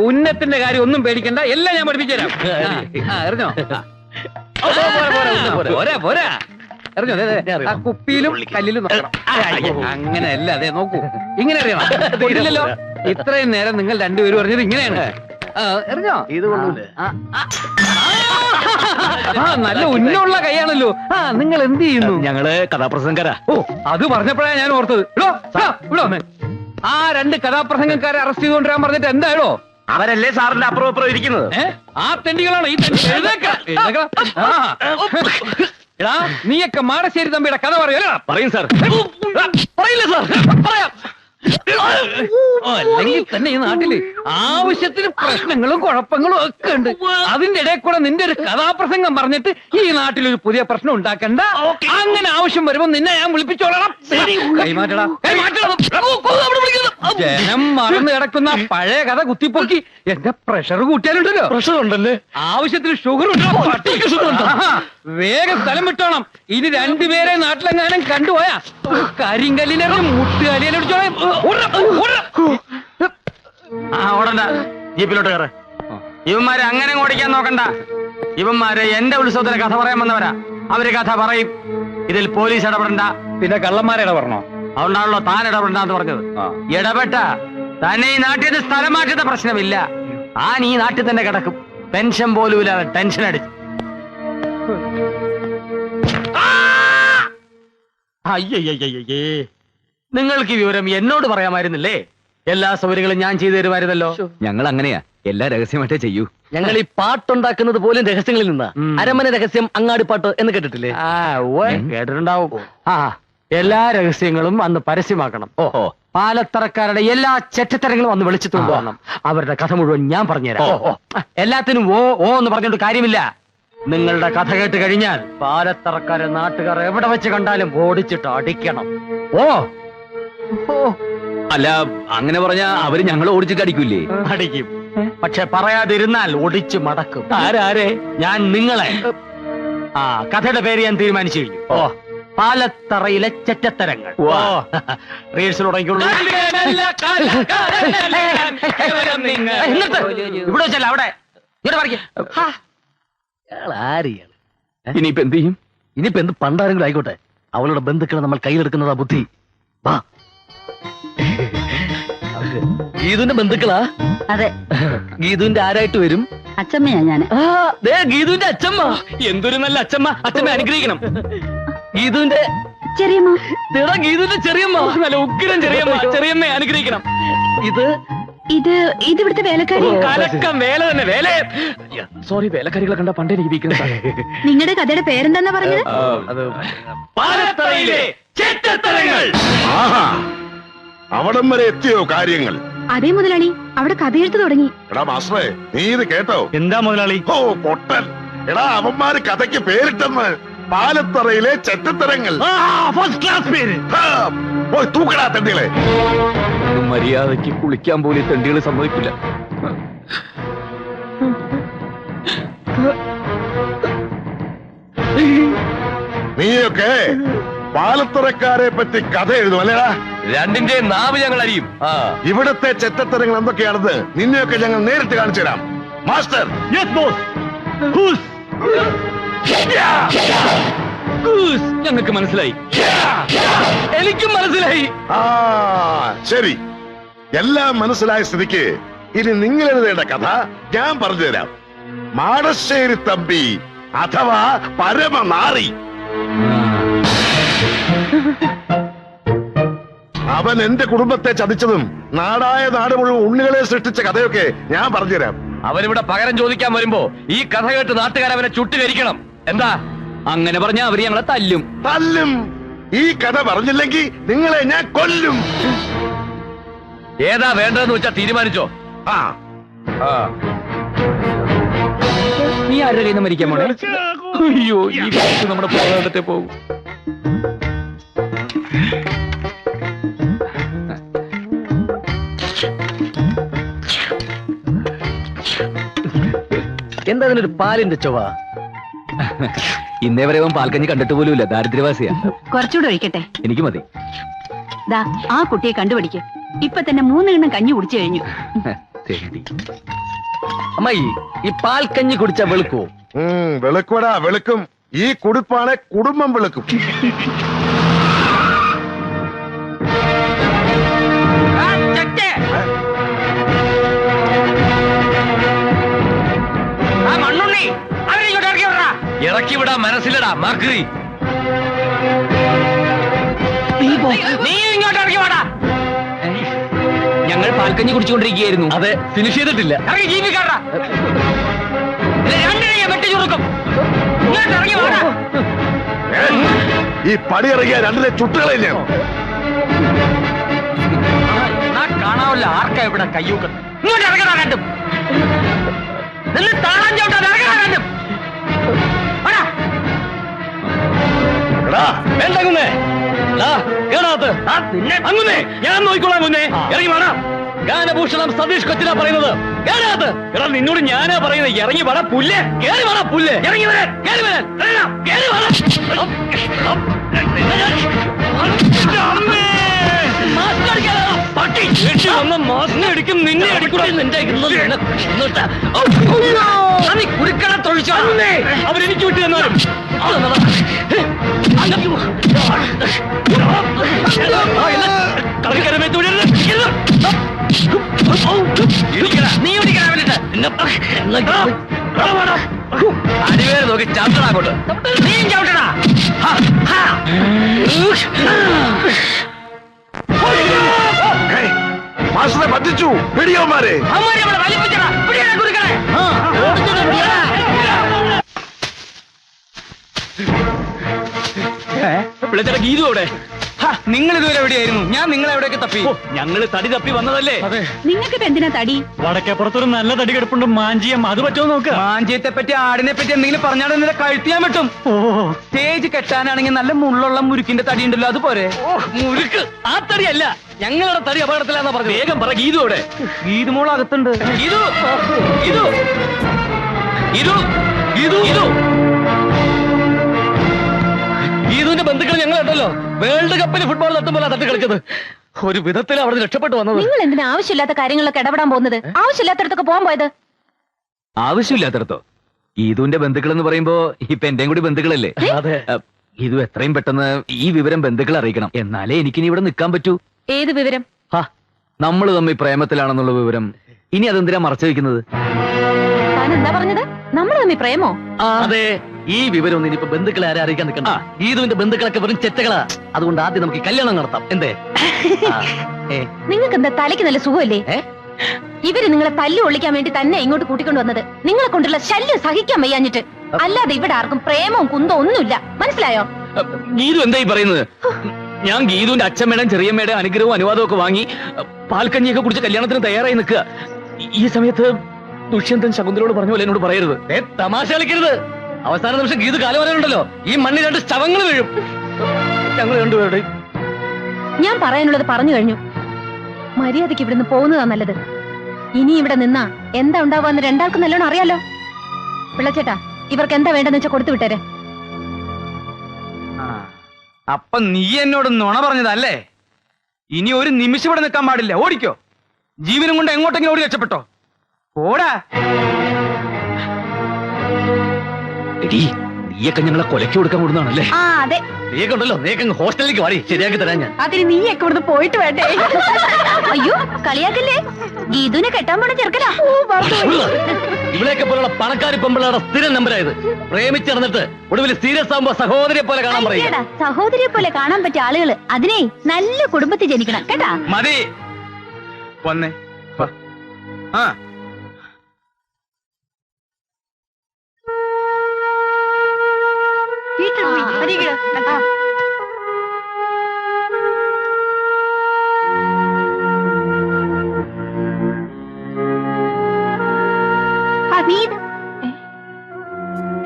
ഉന്നത്തിന്റെ കാര്യം ഒന്നും പേടിക്കണ്ട. എല്ലാം ഞാൻ പഠിപ്പിച്ചു തരാം. എറിഞ്ഞോ? പോരാ. എറിഞ്ഞോ? ആ കുപ്പിയിലും കല്ലിലും നോക്കണം. അങ്ങനെയല്ല. അതെ, നോക്കൂ. ഇങ്ങനെ അറിയണം. കൊണ്ടില്ലല്ലോ. ഇത്രയും നേരം നിങ്ങൾ രണ്ടുപേരും പറഞ്ഞത് ഇങ്ങനെയാണ്. എറിഞ്ഞോ? ഇത് കൊള്ളൂലേ? നല്ല ഉന്നുള്ള കൈയാണല്ലോ. നിങ്ങൾ എന്ത് ചെയ്യുന്നു? ഞങ്ങള് കഥാപ്രസംഗക്കാരാ. ഓ, അത് പറഞ്ഞപ്പോഴാണ് ഞാൻ ഓർത്തത്. ഇടോ ആ രണ്ട് കഥാപ്രസംഗക്കാരെ അറസ്റ്റ് ചെയ്തുകൊണ്ടിരാൻ പറഞ്ഞിട്ട് എന്തായാലോ? അവരല്ലേ സാറിന്റെ അപ്പുറം ഇരിക്കുന്നത്? ആ തെണ്ടികളാണ് ഈ എടാ, നീയൊക്കെ മാടശ്ശേരി തമ്പിയുടെ കഥ പറയല്ല? പറയും സാർ. പറയില്ല സാർ. പറയാം. അല്ലെങ്കിൽ തന്നെ ഈ നാട്ടില് ആവശ്യത്തിന് പ്രശ്നങ്ങളും കുഴപ്പങ്ങളും ഒക്കെ ഉണ്ട്. അതിന്റെ ഇടയിൽ കൂടെ നിന്റെ ഒരു കഥാപ്രസംഗം പറഞ്ഞിട്ട് ഈ നാട്ടിലൊരു പുതിയ പ്രശ്നം ഉണ്ടാക്കണ്ട. അങ്ങനെ ആവശ്യം വരുമ്പോ നിന്നെ ഞാൻ വിളിപ്പിച്ചോളാം. കൈമാറ്റടാ, കൈമാറ്റണം. ജനം മറന്നു കിടക്കുന്ന പഴയ കഥ കുത്തിപ്പൊക്കി എന്റെ പ്രഷർ കൂട്ടിയാലുണ്ടല്ലോ. പ്രഷർ ഉണ്ടല്ലേ? ആവശ്യത്തിന് ഷുഗർ ഉണ്ടോ? വേഗം സ്ഥലം വിട്ടോണം. ഇനി രണ്ടുപേരെ നാട്ടിലെങ്ങാനും കണ്ടുപോയാ കരിങ്കല്ലിനെ മുട്ടുകാലിയിലടിച്ചോളാം. ഓടണ്ട, ജീപ്പിലോട്ട് കയറ്. ഇവന്മാരെ അങ്ങനെ ഓടിക്കാൻ നോക്കണ്ട. ഇവന്മാര് എന്റെ ഉത്സവത്തിന് കഥ പറയാൻ വന്നവരാ. അവര് കഥ പറയും. ഇതിൽ പോലീസ് ഇടപെടണ്ട. പിന്നെ കള്ളന്മാരെ ഇടപെടണോ? അതുകൊണ്ടാണല്ലോ താൻ ഇടപെടണ്ടെന്ന് പറഞ്ഞത്. ഇടപെട്ട തന്നെ ഈ നാട്ടിൽ നിന്ന് സ്ഥലം മാറ്റുന്ന പ്രശ്നമില്ല. താൻ ഈ നാട്ടിൽ തന്നെ കിടക്കും. പെൻഷൻ പോലും ഇല്ലാതെ ടെൻഷൻ അടിച്ച്. അയ്യയ്യേ, നിങ്ങൾക്ക് ഈ വിവരം എന്നോട് പറയാമായിരുന്നില്ലേ? എല്ലാ സൗകര്യങ്ങളും ഞാൻ ചെയ്തു തരുമായിരുന്നല്ലോ. ഞങ്ങൾ അങ്ങനെയാ, എല്ലാ രഹസ്യമായിട്ടേ ചെയ്യൂ. ഞങ്ങൾ ഈ പാട്ടുണ്ടാക്കുന്നത് പോലും രഹസ്യങ്ങളിൽ നിന്നാ. അരമന രഹസ്യം, അങ്ങാടിപ്പാട്ട് എന്ന് കേട്ടിട്ടില്ലേ? കേട്ടിട്ടുണ്ടാവും. എല്ലാ രഹസ്യങ്ങളും അന്ന് പരസ്യമാക്കണം. ഓഹോ, പാലത്തറക്കാരുടെ എല്ലാ ചെറ്റത്തരങ്ങളും അന്ന് വിളിച്ചു കൊണ്ടുപോകണം. അവരുടെ കഥ മുഴുവൻ ഞാൻ പറഞ്ഞുതരാം. എല്ലാത്തിനും ഓ ഓ എന്ന് പറഞ്ഞോണ്ട് കാര്യമില്ല. നിങ്ങളുടെ കഥ കേട്ട് കഴിഞ്ഞാൽ പാലത്തറക്കാരെ നാട്ടുകാർ എവിടെ വെച്ച് കണ്ടാലും ഓടിച്ചിട്ട് അടിക്കണം. ഓ അല്ല, അങ്ങനെ പറഞ്ഞാ അവര് ഞങ്ങൾ ഓടിച്ചിട്ട് അടിക്കൂലേ? അടിക്കും. പക്ഷെ പറയാതിരുന്നാൽ ഒടിച്ചു മടക്കും. ആരാരെ? ഞാൻ നിങ്ങളെ. കഥയുടെ പേര് ഞാൻ തീരുമാനിച്ചു കഴിഞ്ഞു. പാലത്തറയിലെ ചെറ്റത്തരങ്ങൾ. റീൽസിൽ തുടങ്ങിയുള്ളൂ. ഇവിടെ വെച്ചല്ല, അവിടെ. ഇനിയിപ്പോ എന്ത് ചെയ്യും? ഇനിയിപ്പോ എന്ത് പണ്ടാരെങ്കിലും ആയിക്കോട്ടെ, അവളുടെ ബന്ധുക്കളെ നമ്മൾ കയ്യിലെടുക്കുന്നതാ ബുദ്ധി. വാ. ഗീതുവിന്റെ ബന്ധുക്കളാ? അതെ. ഗീതുവിന്റെ ആരായിട്ട് വരും? അച്ചമ്മയാ ഞാൻ. ഗീതുവിന്റെ അച്ഛമ്മ. എന്തൊരു നല്ല അച്ഛമ്മ. അച്ഛമ്മ അനുഗ്രഹിക്കണം. ഗീതുവിന്റെ ചെറിയമ്മ. ഗീതുവിന്റെ ചെറിയമ്മ. നല്ല ഉഗ്രം ചെറിയമ്മ. ചെറിയമ്മയെ അനുഗ്രഹിക്കണം. ഇത് ഇത് ഇവിടുത്തെ വേലക്കാരി. കലക്കം വേല തന്നെ. വേല. സോറി, വേലക്കാരികളെ കണ്ട പണ്ടേ എനിക്ക് വീക്കുന്നത്. നിങ്ങളുടെ കഥയുടെ പേരെന്താ പറഞ്ഞത്? പാലത്തറയിലെ ചെറ്റത്തരങ്ങൾ. ആഹാ, അവിടം വരെ എത്തിയോ കാര്യങ്ങൾ? അതേ മുതലാളി, അവിടെ കഥയെഴുത്ത് തുടങ്ങി. എടാ മാസ്റ്ററെ, നീ ഇത് കേട്ടോ? എന്താ മുതലാളി? ഓ പൊട്ടൻ. എടാ, അവന്മാര് കഥയ്ക്ക് പേരിട്ടെന്ന്. പാലത്തറയിലെ ചെറ്റത്തരങ്ങൾ. ഫസ്റ്റ് ക്ലാസ് പേര്. പോയി തൂക്കടാ തെണ്ടികളെ. മര്യാദയ്ക്ക് കുളിക്കാൻ പോലും തെണ്ടികൾ സമ്മതിക്കില്ല. നീയൊക്കെ പാലത്തറക്കാരെ പറ്റി കഥ എഴുതും അല്ലേടാ? രണ്ടിന്റെ നാവ് ഞങ്ങൾ അറിയും. ഇവിടുത്തെ ചെറ്റത്തരങ്ങൾ എന്തൊക്കെയാണെന്ന് നിന്നെയൊക്കെ ഞങ്ങൾ നേരിട്ട് കാണിച്ചു തരാം. മാസ്റ്റർ. Yes boss. ഹൂസ്? ഞങ്ങൾക്ക് മനസ്സിലായി. എനിക്കും മനസ്സിലായി. ശരി, എല്ലാം മനസ്സിലായ സ്ഥിതിക്ക് ഇനി നിങ്ങൾ എഴുതേണ്ട കഥ ഞാൻ പറഞ്ഞു തരാം. മാടശ്ശേരി തമ്പി അഥവാ പരമനാറി. അവൻ എന്റെ കുടുംബത്തെ ചതിച്ചതും നാടായ നാട് മുഴുവൻ ഉണ്ണികളെ സൃഷ്ടിച്ച കഥയൊക്കെ ഞാൻ പറഞ്ഞുതരാം. അവനിവിടെ പകരം ചോദിക്കാൻ വരുമ്പോ ഈ കഥ കേട്ട് നാട്ടുകാരവനെ ചുട്ടുകരിക്കണം. എന്താ? അങ്ങനെ പറഞ്ഞാ അവര് ഞങ്ങളെ തല്ലും. തല്ലും. ഈ കഥ പറഞ്ഞില്ലെങ്കിൽ നിങ്ങളെ ഞാൻ കൊല്ലും. ഏതാ വേണ്ടതെന്ന് വെച്ചാ തീരുമാനിച്ചോ. നീ ആരുടെ കയ്യിൽ നിന്ന് മരിക്കാൻ പോണേ? അയ്യോ, ഈ കാലത്ത് നമ്മുടെ പോകാണ്ടത്തെ പോകും. എന്താ അതിനൊരു പാലിന്റെ ചൊവ്വ? ഇന്നേ വരെ അവൻ പാൽക്കഞ്ഞി കണ്ടിട്ട് പോലുമില്ല. ദാരിദ്ര്യവാസിയാ. കുറച്ചുകൂടെ ഒഴിക്കട്ടെ? എനിക്ക് മതി. ദാ, ആ കുട്ടിയെ കണ്ടുപിടിക്കും. ഇപ്പൊ തന്നെ 3 എണ്ണം കഞ്ഞി കുടിച്ചു കഴിഞ്ഞു. അമ്മായി, ഈ പാൽക്കഞ്ഞി കുടിച്ച വെളുക്കുവോ? വെളുക്കുവടാ, വെളുക്കും. ഈ കുടിപ്പാണ് കുടുംബം വെളുക്കും. ഇറക്കി വിടാ മനസ്സിലടാ മാക്രി. ഞങ്ങൾ പാൽക്കഞ്ഞി കുടിച്ചുകൊണ്ടിരിക്കുകയായിരുന്നു. അതെ, ഫിനിഷ് ചെയ്തിട്ടില്ല. ഈ പടി ഇറങ്ങിയ രണ്ടിലെ ചുട്ടുകളെ ഞാൻ മനസ്സിലാവില്ല ആർക്കാ ഇവിടെ കയ്യൂക്കുന്നത്. ഇങ്ങോട്ട് ഇറങ്ങണ രണ്ടും. നിന്ന് താളം ചവിട്ടാതെ ഇറങ്ങണ രണ്ടും. വേണ്ടേ അങ്ങനെ ഞാൻ നോക്കിക്കോളാം. കുഞ്ഞെ ഇറങ്ങി വേണം. ഗാനഭൂഷണം സതീഷ് കൊച്ചിനാ പറയുന്നത്. കേറാത്ത് എടാ നിന്നോട് ഞാനാ പറയുന്നത്. ഇറങ്ങി വേണം പുല്ല്. കേറി വേണം പുല്ല്. ഇറങ്ങി വരാൻ കേറി വരാൻ കേറി അടിക്കും നിന്നെ അടിക്കൂടാ. കുരുക്കട തൊഴിച്ചോ അവരെനിക്ക് വിട്ടു തന്നാലും കളിക്കരമേ തുടരുത്. നീ അടിവേറെ നോക്കി ചവിട്ടണ അങ്ങോട്ട്. നീയും ചവിട്ടണ. മാസ്റ്ററെ പറ്റിച്ചു. പിടിയോമാരെ അമ്മ വലിപ്പിച്ചടാ. പിടിയടാ കുരുക്കണേ. പിള്ളേച്ചേട്ടാ ഗീതു അവിടെ. നിങ്ങൾ ഇതുവരെ എവിടെയായിരുന്നു? ഞാൻ നിങ്ങളെ എവിടെയൊക്കെ തപ്പി. ഞങ്ങള് തടി തപ്പി വന്നതല്ലേ. നിങ്ങൾക്ക് എന്തിനാ തടി? വടക്കേപ്പുറത്തൊരു നല്ല തടി കിടപ്പുണ്ട്. മാഞ്ചിയം അത് പറ്റുമോ നോക്കുക. മാഞ്ചിയത്തെ പറ്റി ആടിനെ പറ്റി എന്തെങ്കിലും പറഞ്ഞാൽ നിന്നെ കഴുത്തിയാൻ പറ്റും. സ്റ്റേജ് കെട്ടാനാണെങ്കിൽ നല്ല മുള്ളുള്ള മുരുക്കിന്റെ തടി ഉണ്ടല്ലോ, അതുപോലെ. മുരുക്ക് ആ തടിയല്ല. ഞങ്ങളുടെ തടി അപകടത്തിലാന്നാ പറഞ്ഞു. വേഗം പറ ഗീതു അവിടെ. ഗീതുമോൾ അകത്തുണ്ട്. ഗീതു ഗീതു ഗീതു ഗീതു ഗീതു ഗീതുവിന്റെ ബന്ധുക്കൾ ഞങ്ങൾ ഉണ്ടല്ലോ. വേൾഡ് കപ്പിൽ ഫുട്ബോൾ തട്ടുമ്പോൾ തട്ട് കളിച്ചത്. ഒരു വിധത്തിൽ അവിടെ രക്ഷപ്പെട്ടു വന്നത്. നിങ്ങൾ എന്തിനാ ആവശ്യമില്ലാത്ത കാര്യങ്ങളിലൊക്കെ ഇടപെടാൻ പോകുന്നത്? ആവശ്യമില്ലാത്തടത്തൊക്കെ പോകാൻ പോയത്. ആവശ്യമില്ലാത്തടത്തോ? ഗീതുവിന്റെ ബന്ധുക്കൾ എന്ന് പറയുമ്പോ ഇപ്പൊ എന്റെയും കൂടി ബന്ധുക്കളല്ലേ? അതെ. ഗീതു എത്രയും പെട്ടെന്ന് ഈ വിവരം ബന്ധുക്കളെ അറിയിക്കണം. എന്നാലേ എനിക്കിനി ഇവിടെ നിൽക്കാൻ പറ്റൂ. ഏത് വിവരം? നമ്മൾ തമ്മിൽ പ്രേമത്തിലാണെന്നുള്ള വിവരം. ഇനി അതെന്തിനാ മറച്ചു വെക്കുന്നത്? താൻ എന്താ പറഞ്ഞത്? നമ്മൾ തമ്മിൽ പ്രേമോ? അതെ. ഈ വിവരം ഒന്നും ഇനിയിപ്പോ ബന്ധുക്കളെ ആരെ അറിയിക്കാൻ നിൽക്കണ്ട. ഗീതുവിന്റെ ബന്ധുക്കളൊക്കെ വെറും ചെറ്റകളാ. അതുകൊണ്ട് ആദ്യം നമുക്ക് കല്യാണം നടത്താം. എന്തേ? നിങ്ങൾക്ക് എന്താ തലയ്ക്ക് നല്ല സുഖമല്ലേ? ഇവര് നിങ്ങളെ തല്ലു ഒളിക്കാൻ വേണ്ടി തന്നെ ഇങ്ങോട്ട് കൂട്ടിക്കൊണ്ടു വന്നത്. നിങ്ങളെ കൊണ്ടുള്ള ശല്യം സഹിക്കാൻ വയ്യാഞ്ഞിട്ട്. അല്ലാതെ ഇവിടെ ആർക്കും പ്രേമവും കുന്തവും ഒന്നുമില്ല. മനസ്സിലായോ? ഗീതു എന്തായി പറയുന്നത്? ഞാൻ ഗീതുവിന്റെ അച്ഛമ്മയുടെയും ചെറിയമ്മയുടെയും അനുഗ്രഹവും അനുവാദവും ഒക്കെ വാങ്ങി പാൽക്കഞ്ഞിയൊക്കെ കുടിച്ച് കല്യാണത്തിന് തയ്യാറായി നിൽക്കുക. ഈ സമയത്ത് ദുഷ്യന്തൻ ശകുന്തലോട് പറഞ്ഞ പോലെ എന്നോട് പറയരുത്. തമാശ കളിക്കരുത്. അവസാന നിമിഷം ഗീതു കാലം വരാനുണ്ടല്ലോ. ഈ മണ്ണിൽ രണ്ട് ശവങ്ങൾ വീഴും. ഞങ്ങൾ രണ്ടുപേരുടെ. ഞാൻ പറയാനുള്ളത് പറഞ്ഞു കഴിഞ്ഞു. മര്യാദയ്ക്ക് ഇവിടുന്ന് പോകുന്നതാ നല്ലത്. ഇനി ഇവിടെ നിന്നാ എന്താ ഉണ്ടാവാന്ന് രണ്ടാൾക്കും നല്ലോണം അറിയാലോ. പിള്ളച്ചേട്ടാ, ഇവർക്ക് എന്താ വേണ്ടെന്ന് വെച്ചാൽ കൊടുത്തു വിട്ടേരെ. അപ്പൊ നീ എന്നോട് നുണ പറഞ്ഞതല്ലേ? ഇനി ഒരു നിമിഷം ഇവിടെ നിൽക്കാൻ പാടില്ല. ഓടിക്കോ. ജീവനും കൊണ്ട് എങ്ങോട്ടെങ്കിലും ഓടി രക്ഷപ്പെട്ടോ. ഓടാ. നീയൊക്കെ ഞങ്ങളെ കൊലയ്ക്ക് കൊടുക്കാൻ കൂടുന്നതാണല്ലേ? ആ അതെ. നീയൊക്കെ ഉണ്ടല്ലോ. നീയൊക്കെ ഹോസ്റ്റലിലേക്ക് വാടി, ശരിയാക്കി തരാൻ ഞാൻ. അതിന് നീയൊക്കെ ഇവിടുന്ന് പോയിട്ട് വേണ്ടേ? അയ്യോ കളിയാക്കല്ലേ. ഗീതുവിനെ കെട്ടാൻ പോണ ചെറുക്കനാ. ഇവിടെയൊക്കെ പോലുള്ള പണക്കാരി പെമ്പിളയുടെ സ്ഥിരം നമ്പരായത്. പ്രേമിച്ചിറന്നിട്ട് ഒടുവിൽ സീരിയസ് ആകുമ്പോ സഹോദരിയെ പോലെ കാണാൻ പറയുക. സഹോദരിയെ പോലെ കാണാൻ പറ്റിയ ആളുകള് അതിനെ നല്ല കുടുംബത്തിൽ ജനിക്കണം കേട്ടാ. മതി. വന്നേ. ആ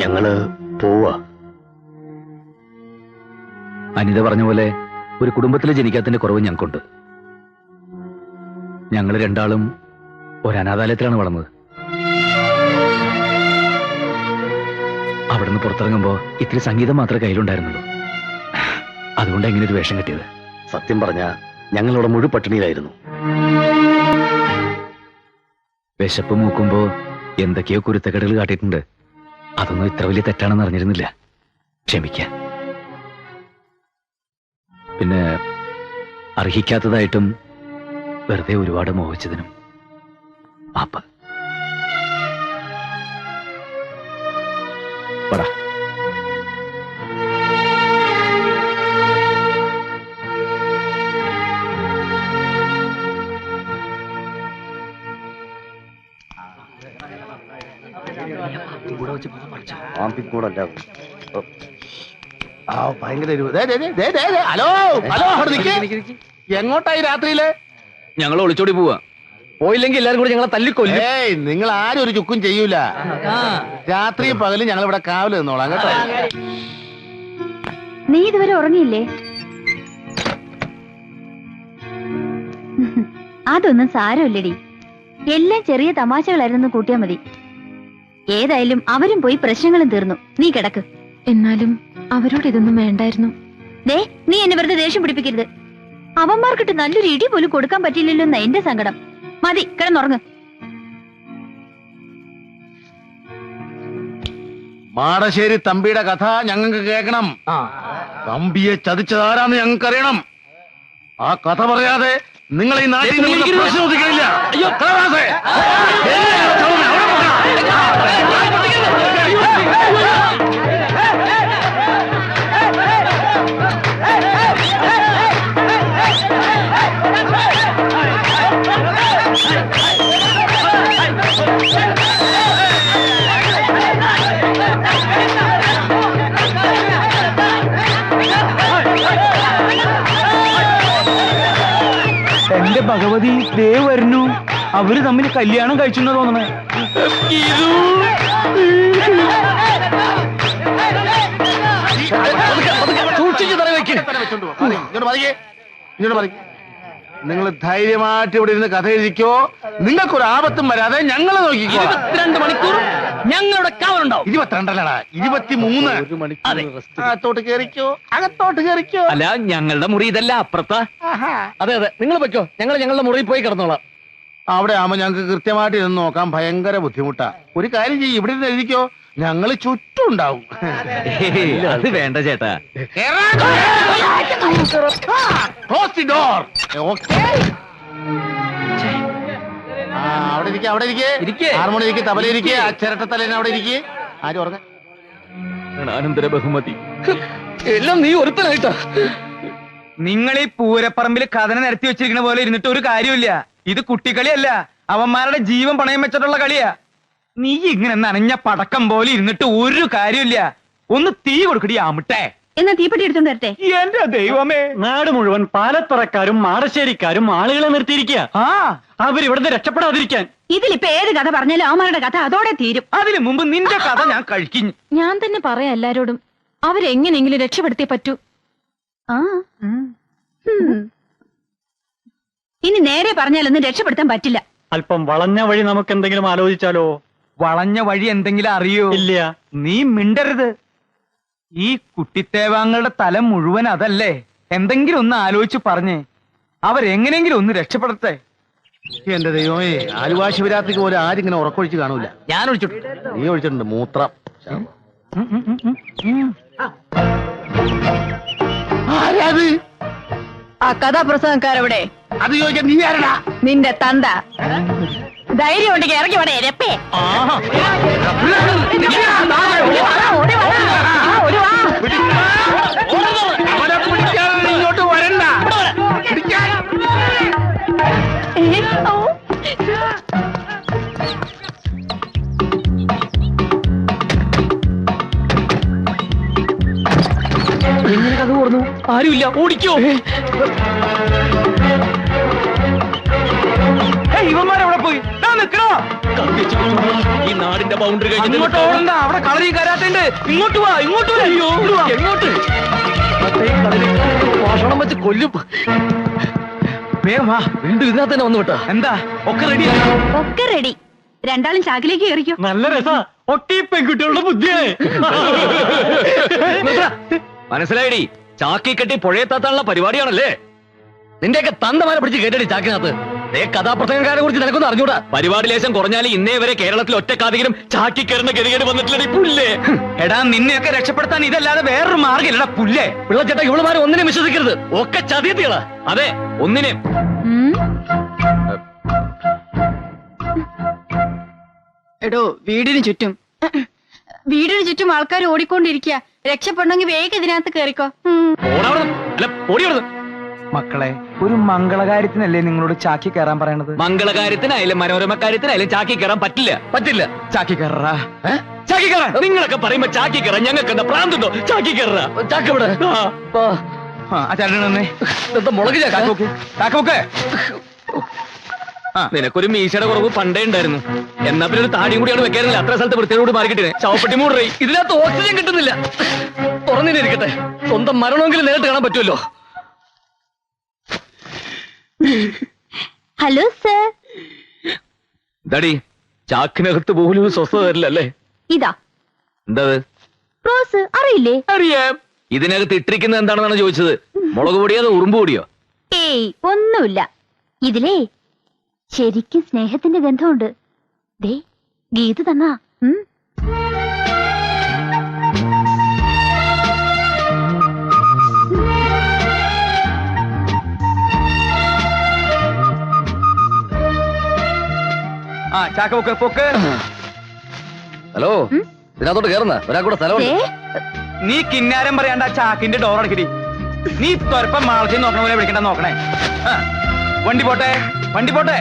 ഞങ്ങള് പോവാ. അനിത പറഞ്ഞ പോലെ ഒരു കുടുംബത്തിൽ ജനിക്കാത്തതിന്റെ കുറവ് ഞങ്ങൾക്കുണ്ട്. ഞങ്ങള് രണ്ടാളും ഒരു അനാഥാലയത്തിലാണ് വളർന്നത്. അവിടുന്ന് പുറത്തിറങ്ങുമ്പോ ഇത്തിരി സംഗീതം മാത്രമേ കയ്യിലുണ്ടായിരുന്നുള്ളൂ. അതുകൊണ്ട് എങ്ങനെ ഒരു വേഷം കിട്ടിയത്? സത്യം പറഞ്ഞ ഞങ്ങളവിടെ മുഴു പട്ടിണിയിലായിരുന്നു. വിശപ്പ് മൂക്കുമ്പോ എന്തൊക്കെയോ കുരുത്തക്കേടുകൾ കാട്ടിയിട്ടുണ്ട്. അതൊന്നും ഇത്ര വലിയ തെറ്റാണെന്ന് അറിഞ്ഞിരുന്നില്ല. ക്ഷമിക്കാൻ. പിന്നെ അർഹിക്കാത്തതായിട്ടും വെറുതെ ഒരുപാട് മോഹിച്ചതിനും മാപ്പ്. പറ. ഭയങ്കര ഹലോ ഹലോ, എങ്ങോട്ടായി രാത്രിയില്? ഞങ്ങൾ ഒളിച്ചോടി പോവാ. പോയില്ലെങ്കിൽ എല്ലാരും കൂടി ഞങ്ങളെ തല്ലിക്കൊല്ലും. ഏയ് നിങ്ങൾ ആരും ഒരു ചുക്കും ചെയ്യൂല. രാത്രിയും പകലും ഞങ്ങൾ ഇവിടെ കാവല് നിന്നോളാം കേട്ടോ. നീ ഇതുവരെ ഉറങ്ങിയില്ലേ? അതൊന്നും സാരമില്ലടി, എല്ലാം ചെറിയ തമാശകളായിരുന്നു കൂട്ടിയാ മതി. ഏതായാലും അവരും പോയി പ്രശ്നങ്ങളും തീർന്നു. നീ കിടക്ക്. എന്നാലും അവരോട് ഇതൊന്നും വേണ്ടായിരുന്നു. ദേ, നീ എന്നെ വെറുതെ ദേഷ്യം പിടിപ്പിക്കരുത്. അവന്മാർക്കിട്ട് നല്ലൊരു ഇടി പോലും കൊടുക്കാൻ പറ്റില്ലല്ലോ എന്നാ എന്റെ സങ്കടം. മതി, കിടന്നുറങ്ങ്. മാടശ്ശേരി തമ്പിയുടെ കഥ ഞങ്ങൾക്ക് കേൾക്കണം. തമ്പിയെ ചതിച്ചതാരാന്ന് ഞങ്ങൾക്ക് അറിയണം. ആ കഥ പറയാതെ നിങ്ങൾ ഈ നാട്ടിൽ നിന്ന് പ്രശ്നമൊതുക്കില്ല. അയ്യോ എന്റെ ഭഗവതി, ദേ വരുന്നു. അവര് തമ്മിൽ കല്യാണം കഴിച്ചെന്ന് തോന്നണേ. നിങ്ങൾ ധൈര്യമായിട്ട് ഇവിടെ ഇരുന്ന് കഥ എഴുതിക്കോ. നിങ്ങൾക്കൊരു ആപത്തും വരാതെ ഞങ്ങൾ നോക്കിക്കോ. 22 മണിക്കൂർ ഞങ്ങളുടെ കാവലുണ്ടാവും. 22 23. അകത്തോട്ട് കേറിക്കോ, അകത്തോട്ട് കേറിക്കോ. അല്ല, ഞങ്ങളുടെ മുറി ഇതല്ല, അപ്പുറത്താ. അതെ അതെ, നിങ്ങൾ വെക്കോ, ഞങ്ങൾ ഞങ്ങളുടെ മുറിയിൽ പോയി കിടന്നോളാം. അവിടെ ആവുമ്പോ ഞങ്ങൾക്ക് കൃത്യമായിട്ട് ഇരുന്ന് നോക്കാൻ ഭയങ്കര ബുദ്ധിമുട്ടാ. ഒരു കാര്യം ചെയ്യും, ഇവിടെ ഇരുന്ന് എഴുതിക്കോ, ഞങ്ങൾ ചുറ്റും ഉണ്ടാവും. അത് വേണ്ട ചേട്ടാ. Close the door. Okay? അവിടെ ഇരിക്കെ, അവിടെ ഇരിക്കെ. ഹാർമോണി ഇരിക്കെ, തബല ഇരിക്കെ, ആ ചിരട്ടത്തലേനെ അവിടെ ഇരിക്കെ. ആരും ഉറങ്ങ. അനന്തര ബഹുമതി എല്ലാം നീ ഒരുത്തനായിട്ടാ. നിങ്ങൾ ഈ പൂരപ്പറമ്പിൽ കഥന നിരത്തി വെച്ചിരിക്കുന്ന പോലെ ഇരുന്നിട്ട് ഒരു കാര്യമില്ല. ഇത് കുട്ടിക്കളിയല്ല, അവന്മാരുടെ ജീവൻ പണയം വെച്ചിട്ടുള്ള കളിയാ. നീ ഇങ്ങനെ നനഞ്ഞ പടക്കം പോലെ ഇരുന്നിട്ട് ഒരു കാര്യമില്ല. ഒന്ന് തീ കൊടുക്കടി ആമിട്ടെ. എന്നാ തീപ്പെട്ടി എടുത്തോണ്ട് വരട്ടെ. എന്റെ ദൈവമേ, നാട് മുഴുവൻ പാലത്തറക്കാരും മാടശ്ശേരിക്കാരും ആളുകളെ നിർത്തിയിരിക്കുക. അവരിവിടുന്ന് രക്ഷപ്പെടാതിരിക്കാൻ. ഇതിലിപ്പോ ഏത് കഥ പറഞ്ഞാലും അവന്മാരുടെ കഥ അതോടെ തീരും. അതിനു മുമ്പ് നിന്റെ കഥ ഞാൻ കഴിക്കും. ഞാൻ തന്നെ പറയാം എല്ലാരോടും, അവരെങ്ങനെയെങ്കിലും രക്ഷപ്പെടുത്തിയേ പറ്റൂ. ആ ഇനി നേരെ പറഞ്ഞാലൊന്നും രക്ഷപ്പെടുത്താൻ പറ്റില്ല. അല്പം വളഞ്ഞ വഴി നമുക്ക് എന്തെങ്കിലും ആലോചിച്ചാലോ? വളഞ്ഞ വഴി എന്തെങ്കിലും അറിയോ? ഇല്ല. നീ മിണ്ടരുത്. ഈ കുട്ടിത്തേവാങ്ങളുടെ തല മുഴുവൻ അതല്ലേ. എന്തെങ്കിലും ഒന്ന് ആലോചിച്ച് പറഞ്ഞേ, അവരെങ്ങനെങ്കിലും ഒന്ന് രക്ഷപ്പെടട്ടെ. എന്റെ ദൈവമേ, ആലുവാ ശിവരാത്രിക്ക് പോലെ ആരിങ്ങനെ ഉറക്കൊഴിച്ച് കാണൂല. ഞാൻ ഒഴിച്ചിട്ടു. നീ ഒഴിച്ചിട്ടുണ്ട് മൂത്രം. ആരാത്? ആ കഥാപ്രസംഗക്കാരവിടെ? അത് ചോദിക്കാൻ നീ ആരടാ? നിന്റെ തന്ത. ധൈര്യം ഉണ്ടെങ്കിൽ ഇറങ്ങി വേണേ രപ്പേ. അവനെ പിടിക്കാതെ നീ ഇങ്ങോട്ട് വരണ്ട. പിടിക്കാൻ. എങ്ങനെ കഥ ഓർന്നു? ആരുമില്ല, ഓടിക്കോ. ഇവന്മാരെവിടെ പോയി? നിക്കണോ? ഈ നാടിന്റെ ബൗണ്ടറി ഇങ്ങോട്ട് ഓടണ്ട, അവിടെ കളറി കരാത്തുണ്ട്. ഇങ്ങോട്ട് വാ, ഇങ്ങോട്ട് വാ. എങ്ങോട്ട്? ഭക്ഷണം വെച്ച് കൊല്ലും. വേഗം വാ, വീണ്ടും ഇതിനകത്ത് തന്നെ വന്നു വിട്ടാ. എന്താ ഒക്കെ റെഡി? ഒക്കെ റെഡി. രണ്ടാളും ചാക്കിലേക്ക് കയറിക്കോ. നല്ല രസാ. ഒട്ടി പെൺകുട്ടികളുടെ ബുദ്ധിയാണ്. മനസ്സിലായിടി, ചാക്കി കെട്ടി പുഴയെത്താനുള്ള പരിപാടിയാണല്ലേ. നിന്റെയൊക്കെ തന്തമാരെ പിടിച്ച് കേട്ടടി ചാക്കിനകത്ത്. കഥാപ്രസംഗക്കാരെ കുറിച്ച് നിനക്കൊന്നും അറിഞ്ഞൂടാ. പരിപാടി ലേശം കുറഞ്ഞാലും ഇന്നേ വരെ കേരളത്തിൽ ഒറ്റക്കാതെങ്കിലും ചാക്കി കയറുന്ന ഗതികേട് വന്നിട്ടില്ല. പുല്ലേ, എടാ നിന്നെയൊക്കെ രക്ഷപ്പെടുത്താൻ ഇതല്ലാതെ വേറൊരു മാർഗ്ഗമില്ലടാ പുല്ലേ. പിള്ളച്ചേട്ടാ, ഇവളുമാരെ ഒന്നിനും വിശ്വസിക്കരുത്. ഒക്കെ ചതിയത്തികളാ. അതെ, ഒന്നിനെ. എടോ, വീടിന് ചുറ്റും ആൾക്കാർ ഓടിക്കൊണ്ടിരിക്കുക. രക്ഷപ്പെടണമെങ്കിൽ വേഗം ഇതിനകത്ത് കേറിക്കോ. മക്കളെ, ഒരു മംഗളകാര്യത്തിനല്ലേ നിങ്ങളോട് ചാക്കി കയറാൻ പറയണത്? മംഗളകാര്യത്തിനായാലും മനോരമ കാര്യത്തിനായാലും ചാക്കി കയറാൻ പറ്റില്ല. ചാക്കി കയറാ. ചാക്കി കയറാൻ നിങ്ങളൊക്കെ പറയുമ്പോ ചാക്കി കയറാൻ ഞങ്ങൾക്ക് എന്താ പ്രാന്തുണ്ടോ? ചാക്കി കയറാ. ചാക്ക് ഇവിടെ. ആ ചേട്ടനെ മുളക് ചാക്ക്. ചാക്ക് നോക്ക്. നിനക്കൊരു മീശയുടെ കുറവ് പണ്ടേ ഉണ്ടായിരുന്നു. എന്നാ പിന്നെ ഒരു താടിയും കൂടി അവിടെ വെക്കാനില്ല. അത്ര സ്ഥലത്ത് വൃത്തിയോട് മാറിക്കിട്ടേ ചവപ്പെട്ടി മൂടറേ. ഇതിനകത്ത് ഓക്സിജൻ കിട്ടുന്നില്ല. തുറന്നിരിക്കട്ടെ, സ്വന്തം മരണമെങ്കിലും നേരിട്ട് കാണാൻ പറ്റുമല്ലോ. Hello sir. എന്താടി ചാക്കിനകത്ത് പോലും ഒരു സ്വസ്ഥത തരില്ലല്ലേ? ഇതാ എന്താ റോസ്, അറിയില്ലേ? അറിയാം. ഇതിനകത്ത് ഇട്ടിരിക്കുന്നത് എന്താണെന്നാണ് ചോദിച്ചത്. മുളക് പൊടിയോ അതോ ഉറുമ്പ് പൊടിയോ? ഏയ് ഒന്നുമില്ല. ഇതിലേ ശരിക്കും സ്നേഹത്തിന്റെ ഗന്ധമുണ്ട്. ദേ ഗീത് തന്നാ. ആ ചാക്ക പൊക്ക് പൊക്ക്. ഹലോ, ഇതിനകത്തോട്ട് കേറുന്ന ഒരാൾക്കൂടെ സ്ഥലമുണ്ട്. നീ കിന്നാരം പറയാണ്ട ചാക്കിന്റെ ഡോർ അടക്കിടി. നീ തൊരപ്പം മാളത്തിൽ നോക്കണ പോലെ വിളിക്കണ്ട നോക്കണേ. വണ്ടി പോട്ടെ, വണ്ടി പോട്ടെ.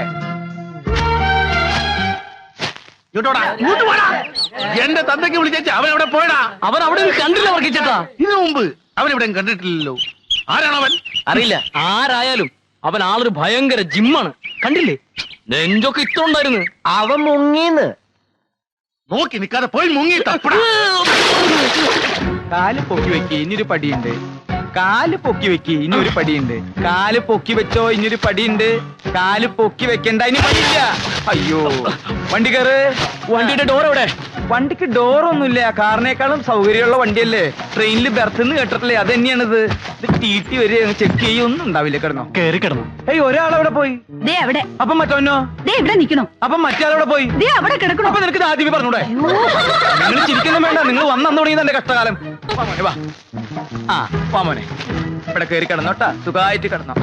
എന്റെ തന്തയ്ക്ക് വിളിച്ച അവൻ എവിടെ പോയടാ? അവൻ അവിടെ കണ്ടില്ല വർക്കിച്ചേട്ടാ. ഇതിനു മുമ്പ് അവനെവിടെ കണ്ടിട്ടില്ലല്ലോ. ആരാണ് അവൻ? അറിയില്ല. ആരായാലും അവൻ ആളൊരു ഭയങ്കര ജിമ്മാണ്. കണ്ടില്ലേ, നെഞ്ചൊക്കെ ഇത്ര ഉണ്ടായിരുന്നു. അവൻ മുങ്ങീന്ന്. നോക്കി നിൽക്കാതെ പോയി മുങ്ങി തപ്പടാ. കാല് പൊക്കി വെക്കി ഇനിയൊരു പടിയുണ്ട്. കാല് പൊക്കി വെക്കി ഇനി ഒരു പടിയുണ്ട്. കാല് പൊക്കി വെച്ചോ ഇനിയൊരു പടിയുണ്ട്. കാല് പൊക്കി വെക്കണ്ട ഇനി പടിയില്ല. അയ്യോ, വണ്ടി കയറ്. വണ്ടിയുടെ ഡോർ എവിടെ? വണ്ടിക്ക് ഡോറൊന്നുമില്ല. കാറിനേക്കാളും സൗകര്യമുള്ള വണ്ടിയല്ലേ. ട്രെയിനിൽ ബെർത്ത് കേട്ടിട്ടില്ലേ? അത് തന്നെയാണിത്. ഇത് ടി വരെ ചെക്ക് ചെയ്യൊന്നും ഉണ്ടാവില്ല. കിടന്നോ? കയറി കിടന്നു. ഏയ്, ഒരാളവിടെ പോയി. ദേ അവിടെ, അപ്പം മറ്റോന്നോ? ദേ ഇവിടെ നിക്കണോ? അപ്പം മറ്റേ പോയി. ദേ അവിടെ കിടക്കണോ? അപ്പൊ നിനക്ക് ഇത് ആദ്യമേ പറഞ്ഞൂടെ? നിങ്ങൾ ചിരിക്കുന്നു വേണ്ട. നിങ്ങൾ വന്നു തുടങ്ങിയത് എന്റെ കഷ്ടകാലം. വാ മോനെ, വാ. ആ വാ മോനെ, ഇവിടെ കയറി കിടന്നോട്ടാ. സുഖമായിട്ട് കിടന്നോ.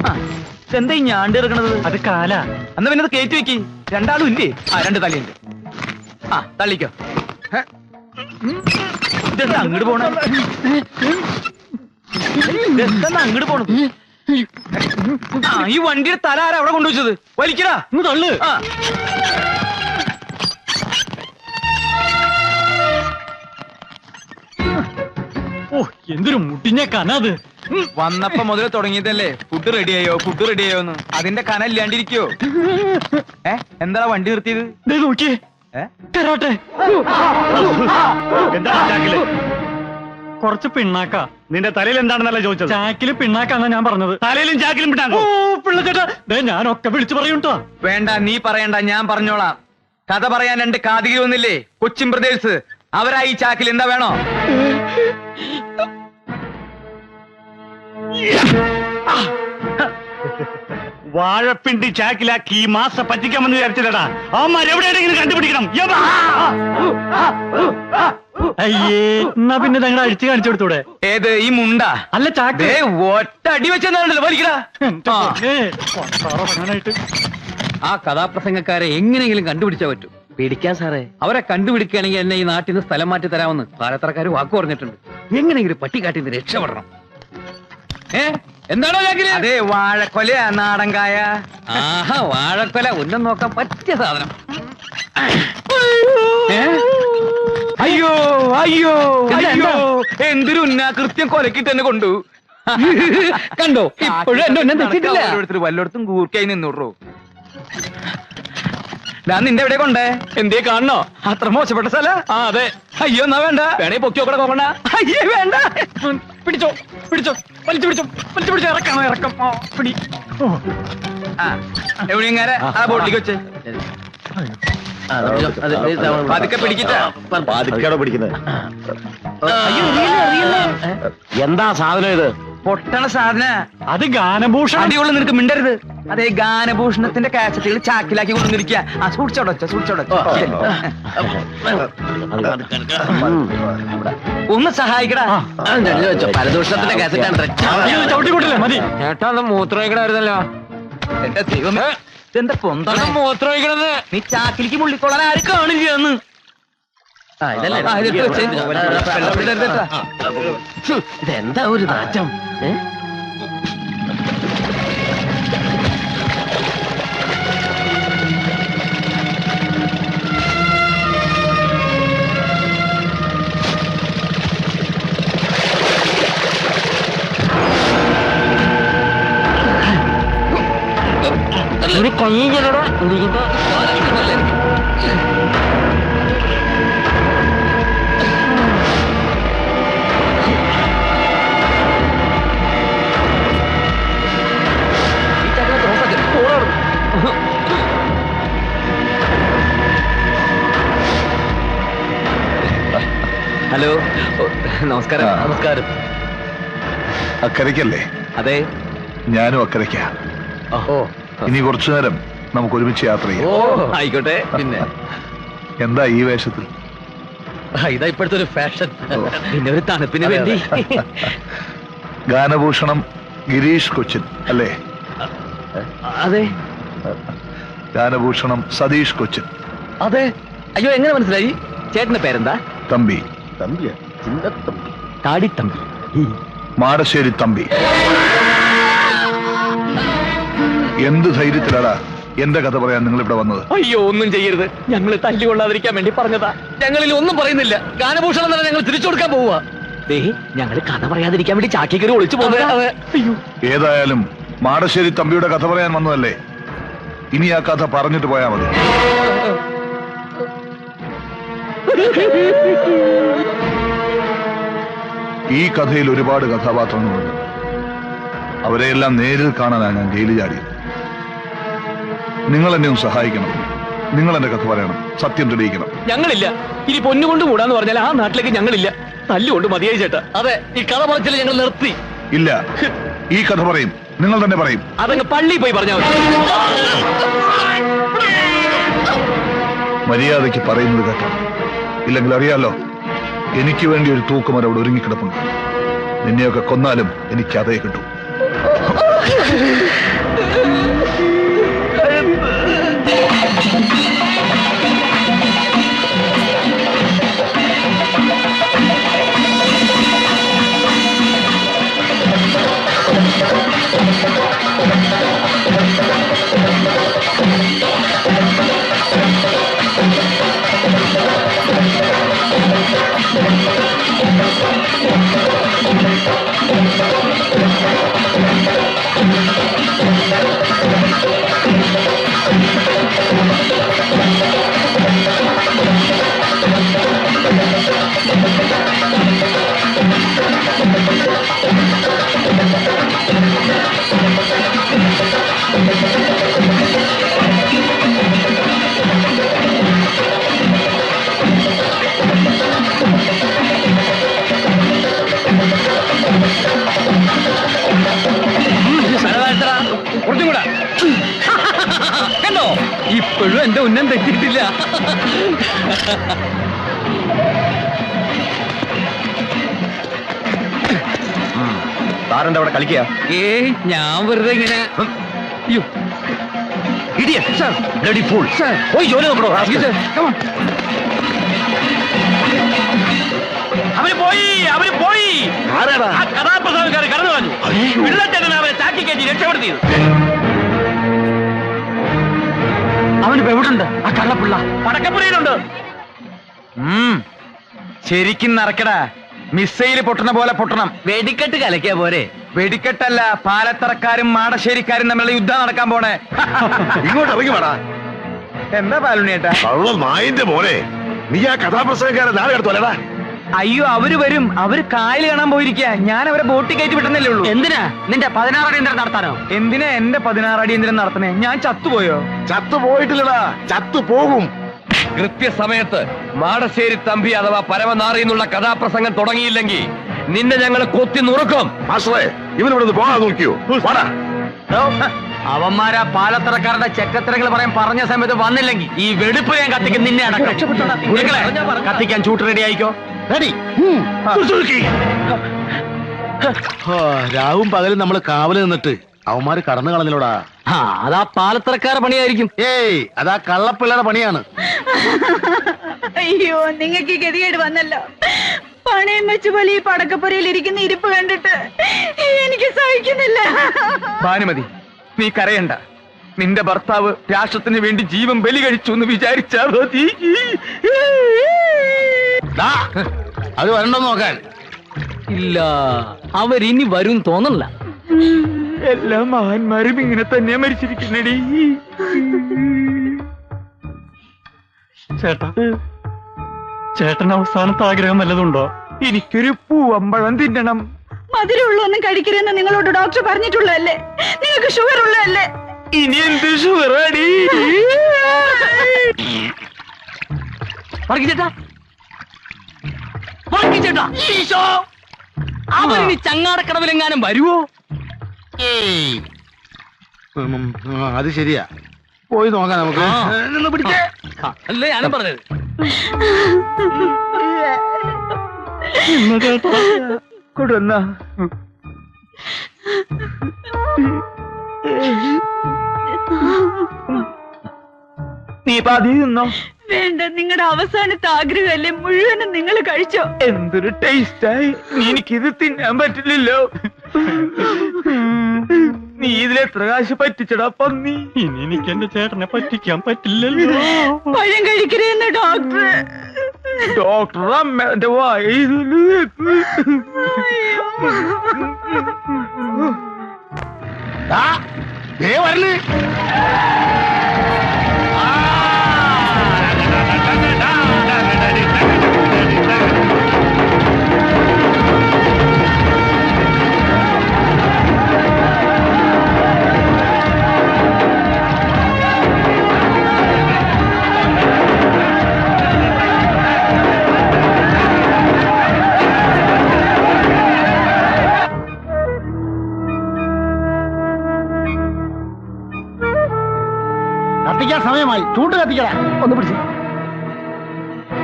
എന്താ ഈ ഞാണ്ട് കിടക്കണത്? അത് കാല. എന്നാ പിന്നെ അത് കയറ്റി വെക്കി. രണ്ടാളും ഇല്ലേ? ആ, രണ്ട് തലയുണ്ട്. ആ തള്ളിക്കോ. ഇതെന്താ അങ്ങോട്ട് പോണ? ഇതെന്താ അങ്ങോട്ട് പോണത്? ആ, ഈ വണ്ടിയുടെ തല ആരാ അവിടെ കൊണ്ടുവച്ചത്? വലിക്കടാ, ഇന്ന് തള്ളു. ആ, ഓ, എന്തൊരു മുട്ടിഞ്ഞ കനത്. വന്നപ്പോ മുതൽ തുടങ്ങിയതല്ലേ ഫുഡ് റെഡിയായോ ഫുഡ് റെഡിയായോന്ന്. അതിന്റെ കനല്ലാണ്ടിരിക്കോ? എന്താ വണ്ടി നിർത്തിയത്? ദേ നോക്കിയേ, തരാട്ടെ. എന്താ ചാക്കില്? കുറച്ച് പിണ്ണാക്ക. നിന്റെ തലയിൽ എന്താണെന്നല്ല ചോദിച്ചത്. ചാക്കില് പിണ്ണാക്കാന്നാ ഞാൻ പറഞ്ഞത്. തലയിലും ചാക്കിലും ഓ പിട്ടാക്കോ? പിള്ളച്ചേട്ടാ, ദേ ഞാനൊക്കെ വിളിച്ചു പറയൂട്ടോ. വേണ്ട, നീ പറയണ്ട, ഞാൻ പറഞ്ഞോളാം. കഥ പറയാൻ രണ്ട് കാതികയൊന്നില്ലേ? കൊച്ചിൻ ബ്രദേഴ്സ്. അവരാ ഈ ചാക്കിൽ. എന്താ വേണോ? വാഴപ്പിണ്ടി ചാക്കിലാക്കി ഈ മാസം പറ്റിക്കാമെന്ന് വിചാരിച്ചില്ലടാ. അവന്മാർ എവിടെയെങ്കിലും കണ്ടുപിടിക്കണം. അയ്യേ, എന്നാ പിന്നെ ഞങ്ങൾ അഴിച്ചു കാണിച്ചു കൊടുത്തൂടെ? ഏത്, ഈ മുണ്ട? അല്ല ചാക്ക്. ഒറ്റ അടി വെച്ചെന്നാണല്ലോ വലിക്കടാ. ആ കഥാപ്രസംഗക്കാരെ എങ്ങനെയെങ്കിലും കണ്ടുപിടിച്ചാ പറ്റും. പേടിക്കാൻ സാറേ, അവരെ കണ്ടുപിടിക്കുകയാണെങ്കിൽ എന്നെ ഈ നാട്ടിൽ നിന്ന് സ്ഥലം മാറ്റി തരാമെന്ന് പാലത്തറക്കാർ വാക്കു പറഞ്ഞിട്ടുണ്ട്. എങ്ങനെയെങ്കിലും പട്ടിക്കാട്ടിൽ നിന്ന് രക്ഷപ്പെടണം. എന്താണോ ചാക്കില്? അതെ, വാഴക്കൊല, നാടൻകായ. ആഹാ, വാഴക്കൊല. ഉന്നം നോക്കാൻ പറ്റിയ സാധനം. അയ്യോ അയ്യോ അയ്യോ, എന്തൊരു ഉന്നാകൃത്യം കൊലക്കിട്ട് തന്നെ കൊണ്ടു. കണ്ടോ, ഇപ്പോഴും എന്നെ ഒന്നും തെറ്റിട്ടില്ല. വല്ലോടത്തും കൂർക്കായി നിന്നൂറോ. ഞാൻ നിന്റെ എവിടെ കൊണ്ടേ? എന്തേ കാണണോ? അത്ര മോശപ്പെട്ട സ്ഥല? ആ അതെ. അയ്യോ, എന്നാ വേണ്ട. വേണേ പൊക്കി നോക്കണ നോക്കണ്ട. അയ്യേ വേണ്ട. പിടിച്ചോ പിടിച്ചോ, വലിച്ചു പിടിച്ചോ, വലിച്ചു പിടിച്ചോ. ഇറക്കണോ? ഇറക്കം. പിടി. എവിടെയെങ്ങനെ ആ ബോട്ടിലേക്ക് വെച്ച് പതുക്കെ പിടിക്കിട്ട. എന്താ സാധനം ഇത്? പൊട്ടണ സാധന. അത് ഗാനഭൂഷണം. അടിയുള്ള നിനക്ക് മിണ്ടരുത്. അതെ, ഗാനഭൂഷണത്തിന്റെ കാസറ്റുകൾ ചാക്കിലാക്കി കൊണ്ടുവന്നിരിക്കുക. ആ സൂക്ഷിച്ചോടൊച്ച സൂക്ഷിച്ചോടൊച്ച. ഒന്ന് സഹായിക്കടാ. പരദൂഷണത്തിന്റെ കാസറ്റാണ്. ചവിട്ടിക്കൂട്ടില്ലേ? മതി. ചേട്ടാ, ഒന്ന് മൂത്രമൊഴിക്കണമായിരുന്നല്ലോ. എന്റെ ദൈവമേ, ഇതെന്താ പൊന്താണ് മൂത്രമൊഴിക്കണത്? നീ ചാക്കിലേക്ക് മുള്ളിക്കൊള്ളാൻ ആരും കാണില്ലാന്ന്. ഇതെന്താ ഒരു നാറ്റം? ഒരു കൈ ചെല്ലടാ. ഹലോ, നമസ്കാരം. നമസ്കാരം. അക്കരയ്ക്കല്ലേ? അതെ, ഞാനും അക്കരയ്ക്കാ. ഓ, ഇനി കുറച്ചു നേരം നമുക്ക് ഒരുമിച്ച് യാത്ര ചെയ്യാം. ആയിക്കോട്ടെ. പിന്നെ എന്താ ഈ വേഷത്തിൽ? ഇതാ ഇപ്പോഴത്തെ ഒരു ഫാഷൻ. പിന്നെ ഒരു തണുപ്പിന് വേണ്ടി. ഗാനഭൂഷണം ഗിരീഷ് കൊച്ചിൻ അല്ലേ? അതെ. ഗാനഭൂഷണം സതീഷ് കൊച്ചിൻ. അതെ. അയ്യോ, എങ്ങനെ മനസ്സിലായി? ചേട്ടന്റെ പേരെന്താ? തമ്പി. തമ്പിയാ? ചിന്തത്തമ്പി, താടിത്തമ്പി, മാടശ്ശേരി തമ്പി. എന്ത് ധൈര്യത്തിലാടാ എന്റെ കഥ പറയാൻ നിങ്ങൾ ഇവിടെ വന്നത്? അയ്യോ, ഒന്നും ചെയ്യരുത്. ഞങ്ങൾ തല്ലുകൊള്ളാതിരിക്കാൻ വേണ്ടി പറഞ്ഞതാ. ഞങ്ങളിൽ ഒന്നും പറയുന്നില്ല. ഗാനഭൂഷണം തന്നെ ഞങ്ങൾ തിരിച്ചു കൊടുക്കാൻ പോവുക. ഞങ്ങൾ കഥ പറയാതിരിക്കാൻ വേണ്ടി ചാക്കി കയറി ഒളിച്ചു പോകുന്നത്. അയ്യോ, ഏതായാലും മാടശ്ശേരി തമ്പിയുടെ കഥ പറയാൻ വന്നതല്ലേ, ഇനി ആ കഥ പറഞ്ഞിട്ട് പോയാ മതി. ഈ കഥയിൽ ഒരുപാട് കഥാപാത്രങ്ങളുണ്ട്. അവരെയെല്ലാം നേരിൽ കാണാനാണ് ഞാൻ ജയിലിൽ ചാടിയത്. നിങ്ങൾ എന്നെ ഒന്ന് സഹായിക്കണം. നിങ്ങൾ എന്റെ കഥ പറയണം, സത്യം തെളിയിക്കണം. ഞങ്ങളില്ല. ഇനി പൊന്നുകൊണ്ട് കൂടാന്ന് പറഞ്ഞാൽ ആ നാട്ടിലേക്ക് ഞങ്ങളില്ല. തല്ലുകൊണ്ട് മതിയായി ചേട്ടാ. അതെ, ഈ കഥ പറച്ചില്ല ഞങ്ങൾ നിർത്തി. ഇല്ല, ഈ കഥ പറയും, നിങ്ങൾ തന്നെ പറയും. അതങ്ങ് പള്ളി പോയി പറഞ്ഞാൽ മതി. മര്യാദയ്ക്ക് പറയുന്നത് കേട്ടോ, ഇല്ലെങ്കിൽ അറിയാലോ, എനിക്ക് വേണ്ടി ഒരു തൂക്കുമരം അവിടെ ഒരുങ്ങിക്കിടപ്പുണ്ട്. നിന്നെയൊക്കെ കൊന്നാലും എനിക്ക് അതേ കിട്ടും. കണ്ടോ, ഇപ്പോഴും എന്റെ ഉന്നം തെറ്റിയിട്ടില്ല. താരന്റെ അവിടെ കളിക്കുക? ഞാൻ വെറുതെ ഇങ്ങനെ. അവര് പോയി, അവര് പോയി. കഥാപ്രസംഗക്കാർ കടന്നു പറഞ്ഞു. പിള്ളച്ചേട്ടൻ അവരെ ചാക്കി കയറ്റി രക്ഷപ്പെടുത്തിയത്. അവനിപ്പോ എവിടുണ്ട് ആ കള്ളപ്പിള്ള? പടക്കപ്പുറയിലുണ്ട്. ശരിക്കും നടക്കടാ. മിസൈല് പൊട്ടണ പോലെ പൊട്ടണം. വെടിക്കെട്ട് കലക്കിയ പോരെ? വെടിക്കെട്ടല്ല, പാലത്തറക്കാരും മാടശ്ശേരിക്കാരും തമ്മിലുള്ള യുദ്ധം നടക്കാൻ പോണേ. ഇങ്ങോട്ട് ഇറങ്ങി വേടാ. എന്താ പാലുണ്ണിയേട്ടാ? നായിന്റെ മോനെ, നീ ആ കഥാപ്രസംഗക്കാരെ നാളെ എടുത്തോലേടാ. അയ്യോ, അവര് വരും. അവര് കായൽ കാണാൻ പോയിരിക്കുക. ഞാൻ അവരെ ബോട്ടിൽ കയറ്റി വിട്ടുന്നല്ലേ ഉള്ളൂ. എന്തിനാ നിന്റെ 16 അടിയന്തരം നടത്താനോ? എന്തിനാ എന്റെ 16 അടിയന്തരം നടത്തണേ? ഞാൻ ചത്തുപോയോ? ചത്തുപോയിട്ടില്ലടാ, ചത്തുപോകും. കൃത്യസമയത്ത് മാടശ്ശേരി തമ്പി അഥവാ പരമനാറി എന്നുള്ള കഥാപ്രസംഗം തുടങ്ങിയില്ലെങ്കിൽ നിന്നെ ഞങ്ങൾ കൊത്തി നുറുക്കും. മാസ്റ്ററെ, ഇവനിവിടെ പോകാൻ നോക്കിയോ? വാടാ. അവന്മാരാ പാലത്തറക്കാരുടെ ചെക്കത്തരങ്ങൾ പറയാൻ പറഞ്ഞ സമയത്ത് വന്നില്ലെങ്കിൽ ഈ വെടുപ്പ് ഞാൻ കത്തിക്കും. നിന്നെ അടക്കം. ഗുരുക്കളെ, കത്തിക്കാൻ ചൂട്ട് റെഡി ആയിക്കോ. റെഡി. രാവും പകലും നമ്മള് കാവല് നിന്നിട്ട് അവന്മാര് കടന്നു കളഞ്ഞിലോടാ. അതാ പാലത്തറക്കാരുടെ പണിയായിരിക്കും. ഏയ്, അതാ കള്ളപ്പിള്ളയുടെ പണിയാണ്. അയ്യോ, നിങ്ങൾക്ക് ഗതികേട് വന്നല്ലോ. പണയം വെച്ച് പോലെ ഈ പടക്കപ്പുരയിൽ ഇരിക്കുന്ന ഇരിപ്പ് കണ്ടിട്ട് എനിക്ക് സഹിക്കുന്നില്ല. ഭാനുമതി, നീ കരയണ്ട. നിന്റെ ഭർത്താവ് രാഷ്ട്രത്തിന് വേണ്ടി ജീവൻ ബലി കഴിച്ചു എന്ന് വിചാരിച്ചാ മതി. അത് വരണ്ടോ നോക്കാൻ? ഇല്ല, അവരിനി വരും തോന്നല്ല. എല്ലാ മഹാന്മാരും ഇങ്ങനെ തന്നെ മരിച്ചിരിക്കുന്നടി. ചേട്ടാ ചേട്ടന് അവസാനത്തെ ആഗ്രഹം വല്ലതുണ്ടോ? എനിക്കൊരു പൂവമ്പഴം തിന്നണം. മധുരമുള്ളൊന്നും കഴിക്കരുതെന്ന് നിങ്ങളോട് ഡോക്ടർ പറഞ്ഞിട്ടുള്ളതല്ലേ? നിങ്ങൾക്ക് ഷുഗർ ഉള്ളതല്ലേ? ഇനി എന്ത് ഷുഗറാടി? ചേട്ടാ ഈശോ, അവരിനി ചങ്ങാടക്കടവിലെങ്ങാനും വരുവോ? അത് ശരിയാ, പോയി നോക്കാം നമുക്ക്. നിന്ന് പിടിച്ചേ. അല്ലേ ഞാനും പറഞ്ഞത്. കൊടുന്ന നീ പാതി നിന്നോ. വേണ്ട, നിങ്ങളുടെ അവസാനത്തെ ആഗ്രഹമല്ലേ, മുഴുവനും നിങ്ങൾ കഴിച്ചോ. എന്തൊരു ടേസ്റ്റായി. എനിക്കിത് തിന്നാൻ പറ്റില്ലല്ലോ. നീ ഇതിലെത്ര കാശ് പറ്റിച്ചടാ പന്നി. ഇനി എനിക്ക് എന്റെ ചേട്ടനെ പറ്റിക്കാൻ പറ്റില്ലല്ലോ. പഴം കഴിക്കരുതെന്ന് ഡോക്ടർ. ഡോക്ടർ അമ്മേന്റെ വായ വരല്. കത്തിക്കാൻ സമയമായി. ചൂട്ട് കത്തിക്കടാ. ഒന്ന് പിടിച്ച്.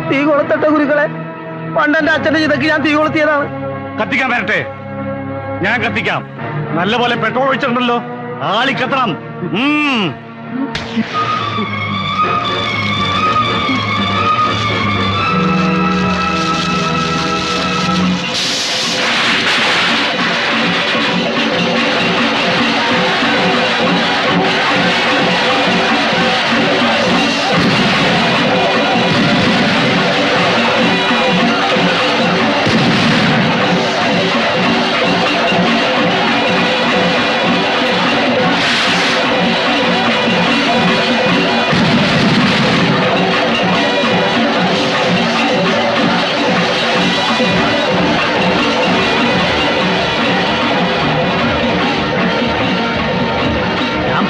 തീ കൊളുത്തട്ട ഗുരുക്കളെ, പണ്ടെന്റെ അച്ഛന്റെ ഇതൊക്കെ ഞാൻ തീ കൊളുത്തിയതാണ്. കത്തിക്കാൻ വരട്ടെ, ഞാൻ കത്തിക്കാം. നല്ലപോലെ പെട്രോൾ ഒഴിച്ചിട്ടുണ്ടല്ലോ, ആളി കത്തണം.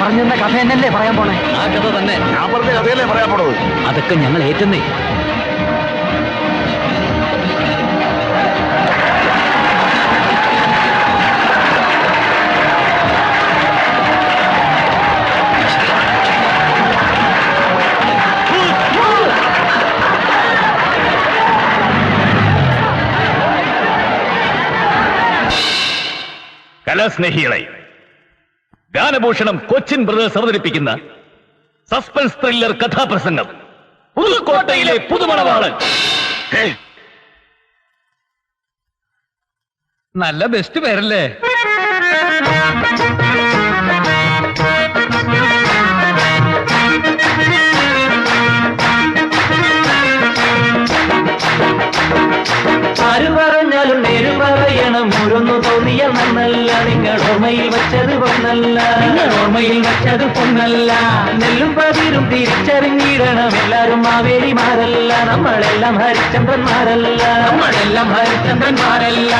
പറഞ്ഞ കഥ എന്നല്ലേ പറയാൻ പോണേ? ആ കഥ തന്നെ. ഞാൻ പറഞ്ഞ കഥയല്ലേ പറയാൻ പോണത്. അതൊക്കെ ഞങ്ങൾ ഏറ്റെന്നേ. കലാസ്നേഹികളെ, ഗാനഭൂഷണം കൊച്ചിൻ ബ്രദേഴ്സ് അവതരിപ്പിക്കുന്ന സസ്പെൻസ് ത്രില്ലർ കഥാപ്രസംഗം പുതുക്കോട്ടയിലെ പുതുമണവാളൻ. നല്ല ബെസ്റ്റ് പേരല്ലേ? ആര് പറഞ്ഞാലും നേര് പറയണം. ഓരോന്നു തോന്നിയ നന്നല്ല, നിങ്ങൾ ഓർമ്മയിൽ വെച്ചത് പൊന്നല്ല, നിങ്ങൾ ഓർമ്മയിൽ വെച്ചത് പൊന്നല്ല. നെല്ലും പതിരും തിരിച്ചറിഞ്ഞിടണം. എല്ലാരും മാവേലിമാരല്ല, നമ്മളെല്ലാം ഹരിചന്ദ്രന്മാരല്ല, നമ്മളെല്ലാം ഹരിചന്ദ്രന്മാരല്ല.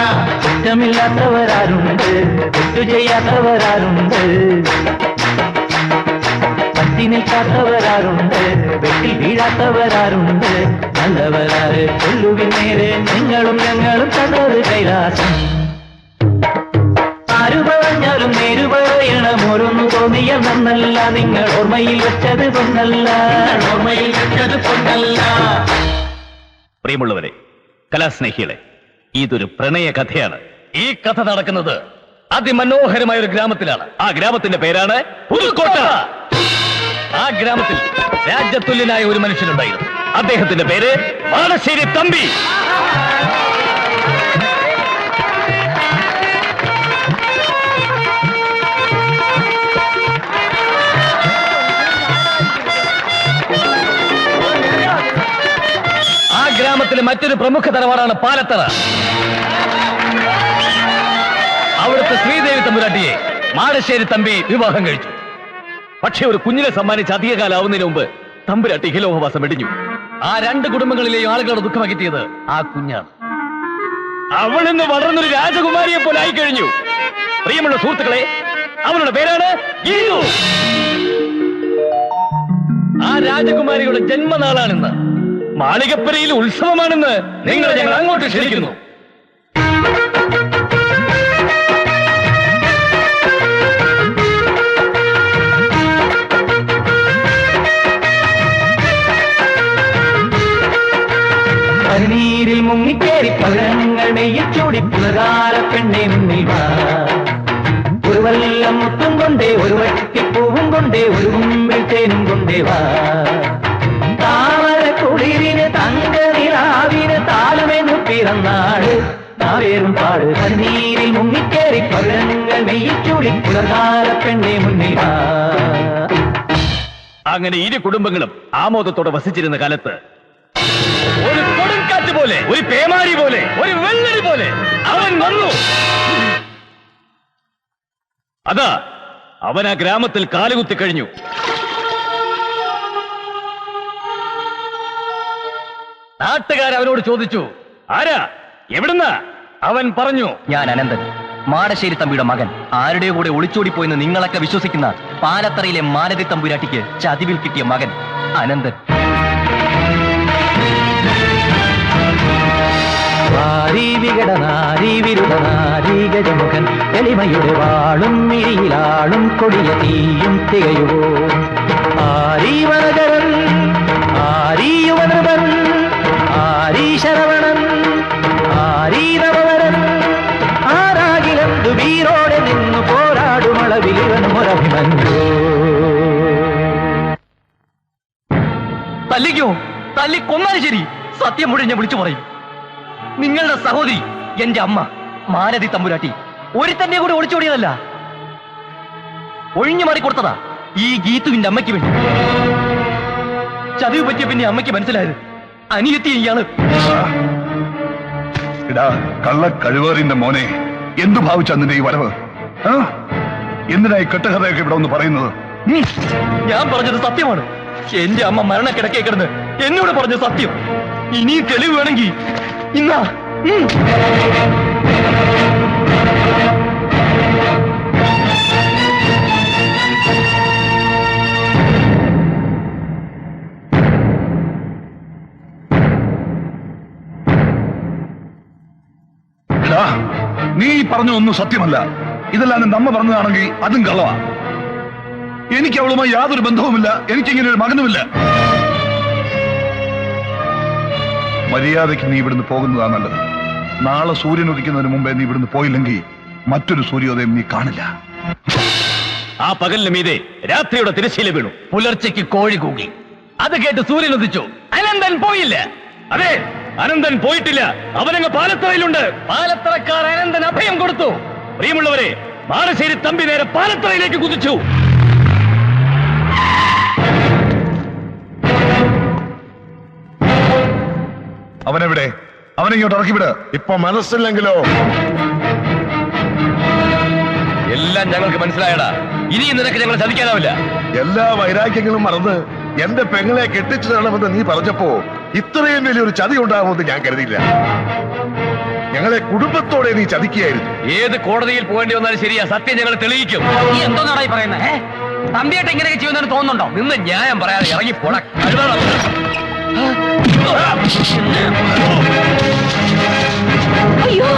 കുറ്റമില്ലാത്തവരാരുണ്ട്, തെറ്റു ചെയ്യാത്തവരാരുണ്ട്, പറ്റി നിൽക്കാത്തവരാരുണ്ട്, വെട്ടിൽ വീഴാത്തവരാരുണ്ട്. നല്ലവരാര് കൊല്ലുവിൻ നേരെ, നിങ്ങളും ഞങ്ങളും കണ്ടത് കൈലാസം. ആര് പറഞ്ഞാലും നേര് പറയണം. ഓരോന്നു തോന്നിയ നന്നല്ല, നിങ്ങൾ ഓർമ്മയിൽ വെച്ചത് പൊന്നല്ല, ഓർമ്മയിൽ വെച്ചത് പൊന്നല്ല. പ്രിയമുള്ളവരെ, കലാസ്നേഹികളെ, ഇതൊരു പ്രണയ കഥയാണ്. ഈ കഥ നടക്കുന്നത് അതിമനോഹരമായ ഒരു ഗ്രാമത്തിലാണ്. ആ ഗ്രാമത്തിന്റെ പേരാണ് പുതുക്കോട്ട. ആ ഗ്രാമത്തിൽ രാജ്യതുല്യനായ ഒരു മനുഷ്യനുണ്ടായിരുന്നു. അദ്ദേഹത്തിന്റെ പേര് മാടശ്ശേരി തമ്പി. ആ ഗ്രാമത്തിലെ മറ്റൊരു പ്രമുഖ തറവാടാണ് പാലത്തറ. അവിടുത്തെ ശ്രീദേവി തമ്പുരാട്ടിയെ മാടശ്ശേരി തമ്പി വിവാഹം കഴിച്ചു. പക്ഷെ ഒരു കുഞ്ഞിനെ സമ്മാനിച്ച് അധികകാലാവുന്നതിന് മുമ്പ് തമ്പുരാട്ടി ഇഹലോകവാസം വെടിഞ്ഞു. ആ രണ്ട് കുടുംബങ്ങളിലെയും ആളുകളുടെ ദുഃഖം അകറ്റിയത് ആ കുഞ്ഞാണ്. അവളിന്ന് വളർന്നൊരു രാജകുമാരിയെ പോലെ ആയിക്കഴിഞ്ഞു. പ്രിയമുള്ള സുഹൃത്തുക്കളെ, അവളുടെ പേരാണ് ഗീതു. ആ രാജകുമാരിയുടെ ജന്മനാളാണിന്ന്. മാളികപ്പുരയിൽ ഉത്സവമാണെന്ന് നിങ്ങളെ ഞങ്ങൾ അങ്ങോട്ട് ക്ഷണിക്കുന്നു. പനിനീരിൽ മുങ്ങിക്കേറി പകരങ്ങൾ നെയ്യിൽ ചൂടി പുലകാല പെണ്ണെ മുന്നിൽ വാ. ഒരു വല്ലം മുത്തും കൊണ്ടേ ഒരു വട്ടിപ്പൂവും കൊണ്ടേ ഒരു മുമ്പിൽ തേനും കൊണ്ടേ വാ. താമര കുളിരിന് തങ്ക നിലാവിന് താലമെന്നു പിറന്നാട് നാവേറും പാട്. പനിനീരിൽ മുങ്ങിക്കേറി പകരങ്ങൾ നെയ്യിൽ ചൂടി പുലകാല പെണ്ണെ മുന്നിൽ വാ. അങ്ങനെ ഇരു കുടുംബങ്ങളും ആമോദത്തോടെ വസിച്ചിരുന്ന കാലത്ത് ഒരു കൊടുങ്കാറ്റ് പോലെ, ഒരു പേമാരി പോലെ, ഒരു വെള്ളരി പോലെ അവൻ വന്നു. അതാ അവൻ ആ ഗ്രാമത്തിൽ കാലുകുത്തി കഴിഞ്ഞു. നാട്ടുകാർ അവനോട് ചോദിച്ചു, ആരാ, എവിടുന്നാ? അവൻ പറഞ്ഞു, ഞാൻ അനന്തൻ, മാടശ്ശേരി തമ്പിയുടെ മകൻ. ആരുടെ കൂടെ ഒളിച്ചോടിപ്പോയെന്ന് നിങ്ങളൊക്കെ വിശ്വസിക്കുന്ന പാലത്തറയിലെ മാലതി തമ്പുരാട്ടിക്ക് ചതിവിൽ കിട്ടിയ മകൻ അനന്തൻ. ഗജമുഖൻ എളിമയുടെ വാളും മിഴിയിലാളും കൊടിയ തീയും തികയുവോ. ആരീവനകരൻ ആരീയുവനൃപൻ ആരീ ശരവണൻ ആരീനവരൻ ആരാകിലെന്തു വീരോടെ നിന്നു പോരാടുമളവിലിവൻ മുരഭിമഞ്ഞോ. തല്ലിക്കോ, തല്ലിക്കൊന്നാലും ശരി, സത്യം മുഴുവൻ ഞാൻ വിളിച്ചു പറയും. നിങ്ങളുടെ സഹോദരി, എന്റെ അമ്മ മാലതി തമ്പുരാട്ടി, ഒരുത്തന്റെ കൂടെ ഒളിച്ചോടിയതല്ല, ഒഴിഞ്ഞു മാറിക്കൊടുത്തതാ ഈ ഗീതുവിന്റെ അമ്മയ്ക്ക് വേണ്ടി. ചതിവ് പറ്റിയ പിന്നെ അമ്മയ്ക്ക് മനസ്സിലായത് അനിയത്തി ഇയാള്. കള്ള കഴിവേറിന്റെ മോനെ, എന്തു ഭാവിച്ച നിന്റെ ഈ വരവ്? എന്തിനായി കെട്ടുകഥയൊക്കെ ഇവിടെ ഒന്ന് പറയുന്നത്? ഞാൻ പറഞ്ഞത് സത്യമാണ്. എന്റെ അമ്മ മരണക്കിടക്കേ കിടന്ന് എന്നോട് പറഞ്ഞ സത്യം. ഇനിയും തെളിവ് വേണമെങ്കിൽ ഇന്നാ. നീ പറഞ്ഞ ഒന്നും സത്യമല്ല. ഇതെല്ലാം നിന്റെ അമ്മ പറഞ്ഞതാണെങ്കിൽ അതും കള്ളവാ. എനിക്ക് അവളുമായി യാതൊരു ബന്ധവുമില്ല. എനിക്കിങ്ങനെ ഒരു മകനുമില്ല. മര്യാദയ്ക്ക് നീ ഇവിടുന്ന് പോകുന്നതാ നല്ലത്. നാളെ സൂര്യൻ ഉദിക്കുന്നതിന് മുമ്പേ നീ ഇവിടുന്ന് പോയില്ലെങ്കിൽ മറ്റൊരു സൂര്യോദയം നീ കാണില്ല. ആ പകലിന് മീതെ രാത്രിയുടെ തിരശ്ശീല വീണു. പുലർച്ചയ്ക്ക് കോഴി കൂകി. അത് കേട്ട് സൂര്യൻ ഉദിച്ചു. അനന്തൻ പോയില്ല. അതെ, അനന്തൻ പോയിട്ടില്ല. അവനങ്ങ് പാലത്തറയിലുണ്ട്. പാലത്തറക്കാർ അനന്തൻ അഭയം കൊടുത്തു. പ്രിയമുള്ളവരെ, മാടശ്ശേരി തമ്പി നേരെ പാലത്തറയിലേക്ക് കുതിച്ചു. അവനെവിടെ? അവനെങ്ങോട്ട് ഇറക്കിവിട്. ഇപ്പൊ മനസ്സില്ലെങ്കിലോ? എല്ലാം ഞങ്ങൾക്ക് മനസ്സിലായടാ. ഇനിയും നിനക്ക് ഞങ്ങളെ ചതിക്കാനാവില്ല. എല്ലാ വൈരാഗ്യങ്ങളും മറന്ന് എന്റെ പെങ്ങളെ കെട്ടിച്ചു തരണമെന്ന് നീ പറഞ്ഞപ്പോ ഇത്രയും വലിയൊരു ചതി ഉണ്ടാകുമെന്ന് ഞാൻ കരുതിയില്ല. ഞങ്ങളെ കുടുംബത്തോടെ നീ ചതിക്കുകയായിരുന്നു. ഏത് കോടതിയിൽ പോകേണ്ടി വന്നാലും ശരിയാ, സത്യം ഞങ്ങൾ തെളിയിക്കും. നീ എന്തോന്നാടാ ഈ പറയുന്നത്? തമ്പിയായിട്ട് ഇങ്ങനെയൊക്കെ ചെയ്യുന്നതിന് തോന്നുന്നുണ്ടോ? നിന്ന് ന്യായം പറയാതെ ഇറങ്ങി പോട. അയ്യോ,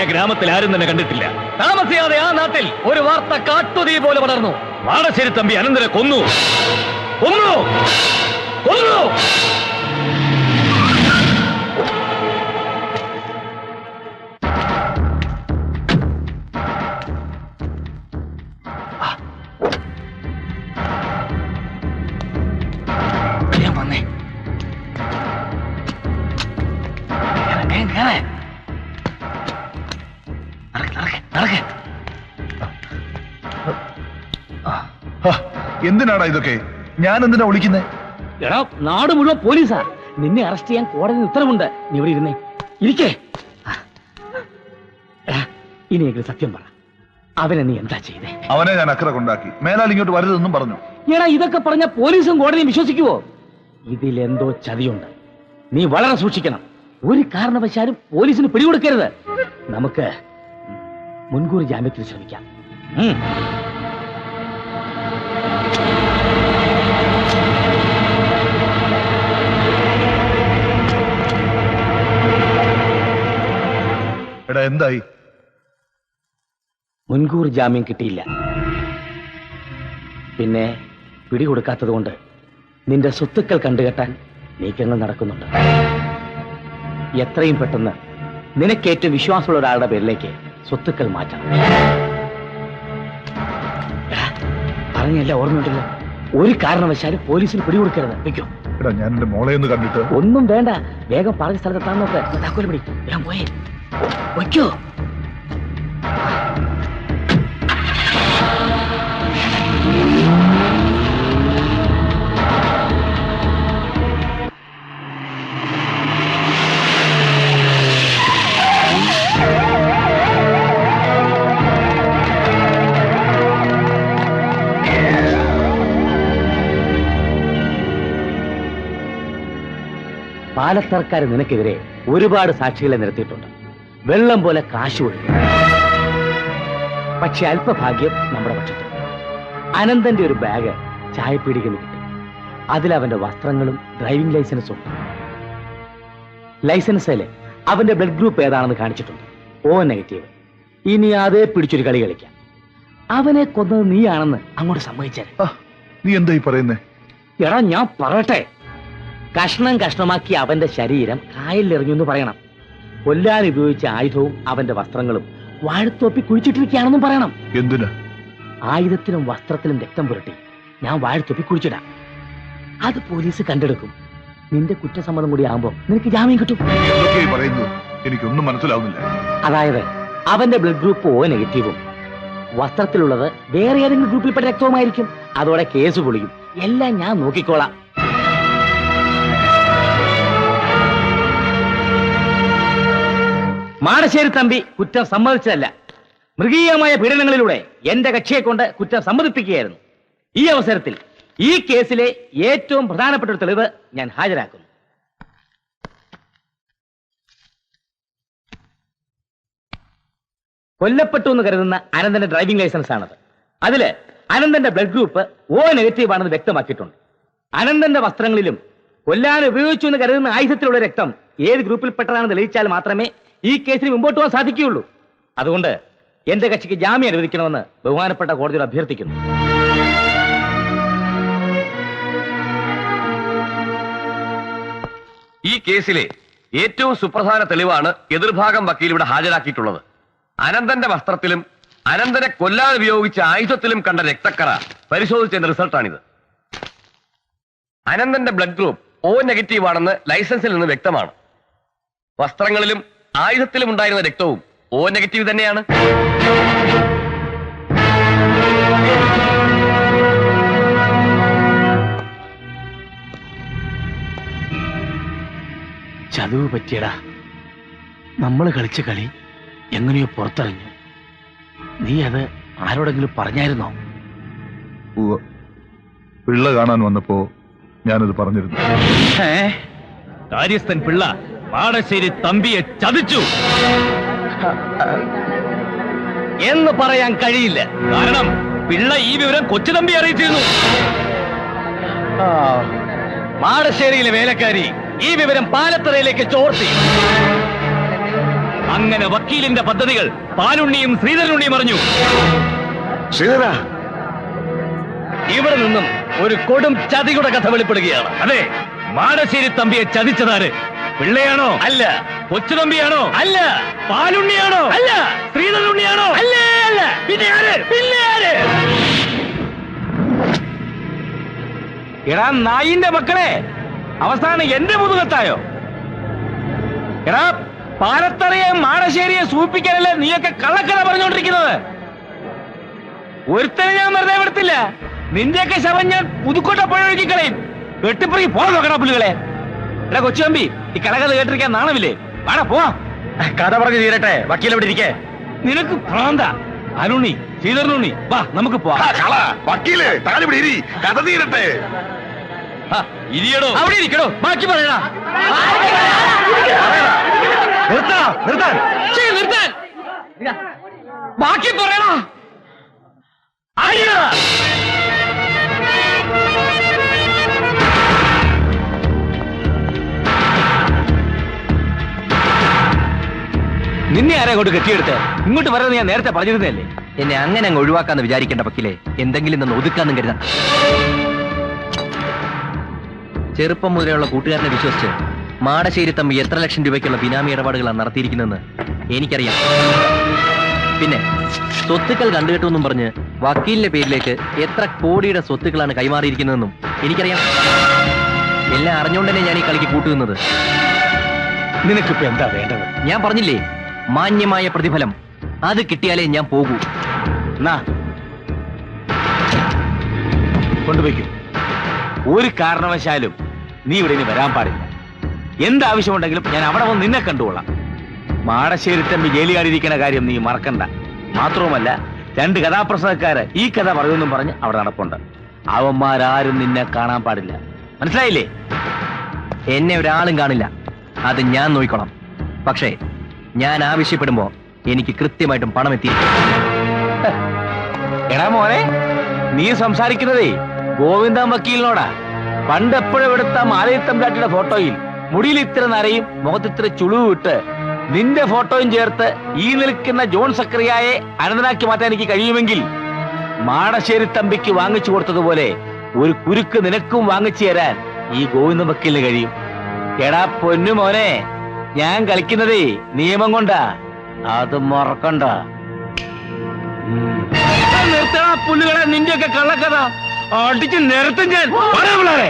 ഗ്രാമത്തിൽ ആരും തന്നെ കണ്ടിട്ടില്ല. താമസിയാതെ ആ നാട്ടിൽ ഒരു വാർത്ത കാട്ടുതീ പോലെ വളർന്നു. മാടശ്ശേരി തമ്പി അനന്തനെ കൊന്നു. കൊന്നു കൊന്നു. വന്നേ നടക്ക് എന്തിനാടാ ഇതൊക്കെ? ഞാൻ എന്തിനാ വിളിക്കുന്നേ? എടാ നാട് മുഴുവൻ പോലീസാ. നിന്നെ അറസ്റ്റ് ചെയ്യാൻ കോടതി ഉത്തരവുണ്ട്. നീ ഇവിടെ ഇരുന്നേ, ഇരിക്കേ. ഇനിയെങ്കിലും സത്യം പറ, അവനെ നീ എന്താ ചെയ്തേ? അവനെ ഞാൻ അക്കരെ കൊണ്ടാക്കി. മേലാൽ ഇങ്ങോട്ട് വരരുതെന്നും പറഞ്ഞു. എടാ ഇതൊക്കെ പറഞ്ഞ പോലീസും കോടതിയും വിശ്വസിക്കുവോ? ഇതിലെന്തോ ചതിയുണ്ട്. നീ വളരെ സൂക്ഷിക്കണം. ഒരു കാരണവശാലും പോലീസിന് പിടികൊടുക്കരുത്. നമുക്ക് മുൻകൂർ ജാമ്യത്തിന് ശ്രമിക്കാം. എടാ എന്തായി? മുൻകൂർ ജാമ്യം കിട്ടിയില്ല. പിന്നെ പിടികൊടുക്കാത്തത് കൊണ്ട് നിന്റെ സ്വത്തുക്കൾ കണ്ടുകെട്ടാൻ നീക്കങ്ങൾ നടക്കുന്നുണ്ട്. എത്രയും പെട്ടെന്ന് നിനക്ക് ഏറ്റവും വിശ്വാസമുള്ള ഒരാളുടെ പേരിലേക്ക് സ്വത്തുക്കൾ മാറ്റണം. പറഞ്ഞല്ല, ഓർമ്മയുണ്ടല്ലോ. ഒരു കാരണവശാലും പോലീസിന് പിടികൊടുക്കരുത്. വയ്ക്കോ. എടാ ഞാൻ എന്റെ മോളെ ഒന്ന് കണ്ടിട്ട്. ഒന്നും വേണ്ട, വേഗം പറഞ്ഞ സ്ഥലത്തെത്താൻ നോക്ക്. താക്കോല് പിടി, ഞാൻ പോയേ. വയ്ക്കോ. പാലത്തർക്കാർ നിനക്കെതിരെ ഒരുപാട് സാക്ഷികളെ നിരത്തിയിട്ടുണ്ട്. വെള്ളം പോലെ കാശ് കൊടുക്കും. പക്ഷെ അല്പഭാഗ്യം നമ്മുടെ പക്ഷത്ത്. അനന്തന്റെ ഒരു ബാഗ് ചായപ്പീടികന് കിട്ടി. അതിലവന്റെ വസ്ത്രങ്ങളും ഡ്രൈവിംഗ് ലൈസൻസും ഉണ്ട്. ലൈസൻസില് അവന്റെ ബ്ലഡ് ഗ്രൂപ്പ് ഏതാണെന്ന് കാണിച്ചിട്ടുണ്ട്. O-. ഇനി അതേ പിടിച്ചൊരു കളി കളിക്കാം. അവനെ കൊന്നത് നീയാണെന്ന് അങ്ങോട്ട് സമ്മതിച്ചേ. നീ എന്തായി പറയുന്നേ? എടാ ഞാൻ പറയട്ടെ. കഷ്ണം കഷ്ണമാക്കി അവന്റെ ശരീരം കായലിലെറിഞ്ഞു എന്ന് പറയണം. കൊല്ലാൻ ഉപയോഗിച്ച ആയുധവും അവന്റെ വസ്ത്രങ്ങളും വാഴത്തോപ്പി കുഴിച്ചിട്ടിരിക്കുകയാണെന്നും പറയണം. എന്തിനാ? ആയുധത്തിലും വസ്ത്രത്തിലും രക്തം പുരട്ടി ഞാൻ വാഴത്തോപ്പി കുഴിച്ചിടാം. അത് പോലീസ് കണ്ടെടുക്കും. നിന്റെ കുറ്റസമ്മതം കൂടി ആകുമ്പോ നിനക്ക് ജാമ്യം കിട്ടും. എന്തൊക്കെയായി പറയുന്നത്? എനിക്കൊന്നും മനസ്സിലാവുന്നില്ല. അതായത് അവന്റെ ബ്ലഡ് ഗ്രൂപ്പ് O-, വസ്ത്രത്തിലുള്ളത് വേറെ ഏതെങ്കിലും ഗ്രൂപ്പിൽപ്പെട്ട രക്തവുമായിരിക്കും. അതോടെ കേസ് പൊളിയും. എല്ലാം ഞാൻ നോക്കിക്കോളാം. മാടശ്ശേരി തമ്പി കുറ്റം സമ്മതിച്ചതല്ല. മൃഗീയമായ പീഡനങ്ങളിലൂടെ എന്റെ കക്ഷിയെ കൊണ്ട് കുറ്റം സമ്മതിപ്പിക്കുകയായിരുന്നു. ഈ അവസരത്തിൽ ഈ കേസിലെ ഏറ്റവും പ്രധാനപ്പെട്ട ഒരു തെളിവ് ഞാൻ ഹാജരാക്കുന്നു. കൊല്ലപ്പെട്ടു എന്ന് കരുതുന്ന അനന്തന്റെ ഡ്രൈവിംഗ് ലൈസൻസ് ആണത്. അതില് അനന്തന്റെ ബ്ലഡ് ഗ്രൂപ്പ് O- ആണെന്ന് വ്യക്തമാക്കിയിട്ടുണ്ട്. അനന്തന്റെ വസ്ത്രങ്ങളിലും കൊല്ലാൻ ഉപയോഗിച്ചു എന്ന് കരുതുന്ന ആയുധത്തിലുള്ള രക്തം ഏത് ഗ്രൂപ്പിൽപ്പെട്ടതാണെന്ന് തെളിയിച്ചാൽ മാത്രമേ ഈ കേസിന് മുമ്പോട്ട് പോകാൻ സാധിക്കുകയുള്ളൂ. അതുകൊണ്ട് എന്റെ കക്ഷിക്ക് ജാമ്യം അനുവദിക്കണമെന്ന് ബഹുമാനപ്പെട്ട കോടതിയോട് അഭ്യർത്ഥിക്കുന്നു. ഈ കേസിലെ ഏറ്റവും സുപ്രധാന തെളിവാണ് എതിർഭാഗം വക്കീൽ ഇവിടെ ഹാജരാക്കിയിട്ടുള്ളത്. അനന്തന്റെ വസ്ത്രത്തിലും അനന്തനെ കൊല്ലാൻ ഉപയോഗിച്ച ആയുധത്തിലും കണ്ട രക്തക്കറ പരിശോധിച്ചതിന്റെ റിസൾട്ടാണിത്. അനന്തന്റെ ബ്ലഡ് ഗ്രൂപ്പ് O- ആണെന്ന് ലൈസൻസിൽ നിന്ന് വ്യക്തമാണ്. വസ്ത്രങ്ങളിലും ആയുധത്തിലും ഉണ്ടായിരുന്ന രക്തവും O- തന്നെയാണ്. ചതുവ് പറ്റിയടാ. നമ്മൾ കളിച്ച കളി എങ്ങനെയോ പുറത്തിറങ്ങി. നീ അത് ആരോടെങ്കിലും പറഞ്ഞായിരുന്നോ? പിള്ള കാണാൻ വന്നപ്പോ ഞാനത് പറഞ്ഞിരുന്നു. കാര്യസ്ഥൻ പിള്ള പാടശ്ശേരി തമ്പിയെ ചതിച്ചു എന്ന് പറയാൻ കഴിയില്ല. കാരണം പിള്ള ഈ വിവരം കൊച്ചുതമ്പി അറിയിച്ചിരുന്നു. മാടശ്ശേരിയിലെ വേലക്കാരി ഈ വിവരം പാലത്തറയിലേക്ക് ചോർത്തി. അങ്ങനെ വക്കീലിന്റെ പദ്ധതികൾ പാലുണ്ണിയും ശ്രീധരനുണ്ണിയും അറിഞ്ഞു. ശ്രീധര, ഇവിടെ നിന്നും ഒരു കൊടും ചതിയുടെ കഥ വെളിപ്പെടുകയാണ്. അതെ, മാടശ്ശേരി തമ്പിയെ ചതിച്ചതാര്? പിള്ളയാണോ? അല്ല. കൊച്ചുതമ്പിയാണോ? അല്ല. പാലുണ്ണിയാണോ? അല്ല. ശ്രീധരനുണ്ണിയാണോ? അല്ല. അല്ല. പിന്നെ ആര്? പിന്നെ ആര്? എടാ നായിന്റെ മക്കളെ, അവസാനം എന്റെ മുതുകത്തായോ? എടാ പാലത്തറയെ മാടശ്ശേരിയെ സൂപ്പിക്കാനല്ലേ നീയൊക്കെ കള്ളക്കഥ പറഞ്ഞുകൊണ്ടിരിക്കുന്നത്? ഒരുത്തനെ ഞാൻ വെറുതെ വിടത്തില്ല. നിന്റെയൊക്കെ ശവം ഞാൻ പുതുക്കോട്ട പുഴയൊഴുക്കി കളയും. വെട്ടിപ്പറക്കി പോ നോക്കണ പുള്ളികളെ. എടാ കൊച്ചുതമ്പി, ഈ കടകഥ കേട്ടിരിക്കാൻ നാണമില്ലേ? വേണ പോവാ. കഥ പറഞ്ഞു തീരട്ടെ, വക്കീൽ എവിടെ ഇരിക്കേ? നിനക്ക് ഭ്രാന്ത. അരുണി, ശ്രീധരനുണ്ണി, വാ നമുക്ക് പോവാം. വക്കീല് താലിവിടെ ഇരി, കഥ തീരട്ടെ. ഇരിയടോ, അവിടെ ഇരിക്കണോ, ബാക്കി പറയണ. നിർത്താൻ ബാക്കി പറയണ. നിന്നെ ആരാ കൊണ്ട് കെട്ടിയെടുത്ത് ഇങ്ങോട്ട് പറയുന്നത് ഞാൻ നേരത്തെ പറഞ്ഞിരുന്നല്ലേ. എന്നെ അങ്ങനെ അങ്ങ് ഒഴിവാക്കാന്ന് വിചാരിക്കേണ്ട വക്കീലെ, എന്തെങ്കിലും നിന്ന് ഒതുക്കാന്നും കരുതാം. ചെറുപ്പം മുതലുള്ള കൂട്ടുകാരനെ വിശ്വസിച്ച് മാടശ്ശേരി തമ്പി എത്ര ലക്ഷം രൂപയ്ക്കുള്ള ബിനാമി ഇടപാടുകളാണ് നടത്തിയിരിക്കുന്നതെന്ന് എനിക്കറിയാം. പിന്നെ സ്വത്തുക്കൾ കണ്ടുകെട്ടുമെന്നും പറഞ്ഞ് വക്കീലിന്റെ പേരിലേക്ക് എത്ര കോടിയുടെ സ്വത്തുക്കളാണ് കൈമാറിയിരിക്കുന്നതെന്നും എനിക്കറിയാം. എല്ലാം അറിഞ്ഞുകൊണ്ട് തന്നെ ഞാൻ ഈ കളിക്ക് കൂട്ടുന്നത്. നിനക്കിപ്പോ എന്താ വേണ്ടത്? ഞാൻ പറഞ്ഞില്ലേ, മാന്യമായ പ്രതിഫലം. അത് കിട്ടിയാലേ ഞാൻ പോകൂ. കൊണ്ടുപോയിക്കും. ഒരു കാരണവശാലും നീ ഇവിടെ ഇനി വരാൻ പാടില്ല. എന്താവശ്യമുണ്ടെങ്കിലും ഞാൻ അവിടെ വന്ന് നിന്നെ കണ്ടുകൊള്ളാം. മാടശ്ശേരി തമ്പി ജയിലുകാരിയിരിക്കുന്ന കാര്യം നീ മറക്കണ്ട. മാത്രവുമല്ല, 2 കഥാപ്രസംഗക്കാര് ഈ കഥ പറയുമെന്നും പറഞ്ഞ് അവിടെ നടപ്പുണ്ട്. അവന്മാരാരും നിന്നെ കാണാൻ പാടില്ല. മനസ്സിലായില്ലേ? എന്നെ ഒരാളും കാണില്ല, അത് ഞാൻ നോക്കിക്കോളാം. പക്ഷേ ഞാൻ ആവശ്യപ്പെടുമ്പോ എനിക്ക് കൃത്യമായിട്ടും പണം എത്തിയിരിക്കും. എടാ മോനെ, നീ സംസാരിക്കുന്നതേ ഗോവിന്ദൻ വക്കീലിനോടാ. പണ്ടെപ്പോഴും എടുത്ത മാലയിത്തമ്പ്രാട്ടിയുടെ ഫോട്ടോയിൽ മുടിയിൽ ഇത്ര നരയും മുഖത്തിത്ര ചുളിവ് വിട്ട് നിന്റെ ഫോട്ടോയും ചേർത്ത് ഈ നിൽക്കുന്ന ജോൺ സക്രിയായെ അനന്തനാക്കി മാറ്റാൻ എനിക്ക് കഴിയുമെങ്കിൽ മാടശ്ശേരി തമ്പിക്ക് വാങ്ങിച്ചു കൊടുത്തതുപോലെ ഒരു കുരുക്ക് നിനക്കും വാങ്ങിച്ചു തരാൻ ഈ ഗോവിന്ദൻ വക്കീലിന് കഴിയും. എടാ പൊന്നു മോനെ, ഞാൻ കളിക്കുന്നതേ നിയമം കൊണ്ടാ, അത് മറക്കണ്ട. നിർത്തണ പുല്ലുകളെ, നിന്റെയൊക്കെ കള്ളക്കഥ അടിച്ച് നിരത്തും ഞാൻ. പിള്ളേരെ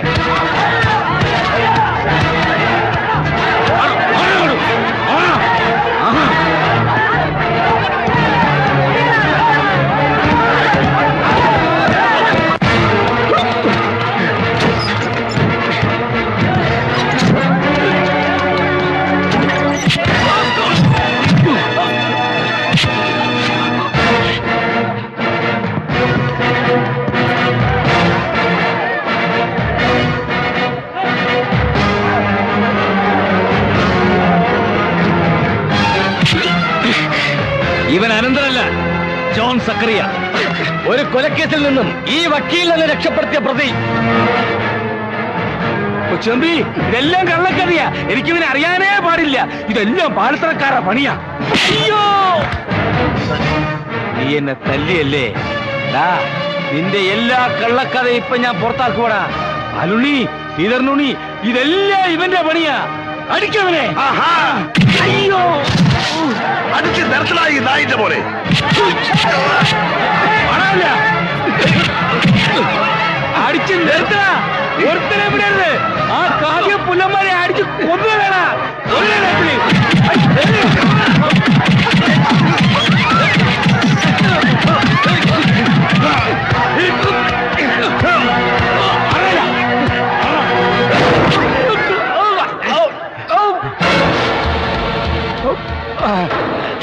ഇവൻ അനന്തരല്ല, ജോൺ സക്കറിയ. ഒരു കൊലക്കേസിൽ നിന്നും ഈ വക്കീലിനെ രക്ഷപ്പെടുത്തിയ പ്രതി. കൊച്ചുതമ്പി, ഇതെല്ലാം കള്ളക്കഥയാ. എനിക്കിവനെ അറിയാനേ പാടില്ല. ഇതെല്ലാം പാലത്തറക്കാരുടെ പണിയാ. അയ്യോ, നീ എന്നെ തല്ലിയല്ലേ? നിന്റെ എല്ലാ കള്ളക്കഥയും ഇപ്പൊ ഞാൻ പുറത്താക്കുവാടാ. അലുണ്ണി, ശ്രീധരനുണ്ണി, ഇതെല്ലാം ഇവന്റെ പണിയാ. അടിക്കവനെ. അയ്യോ, അടിച്ച് നിർത്തലായി നായിന്റെ പോലെ. അടിച്ച് നിർത്തണ, ഒരുത്തനെ വിടരുത്. ആ കാവ്യ പുല്ലന്മാരെ അടിച്ച് കൊന്നുകളാ.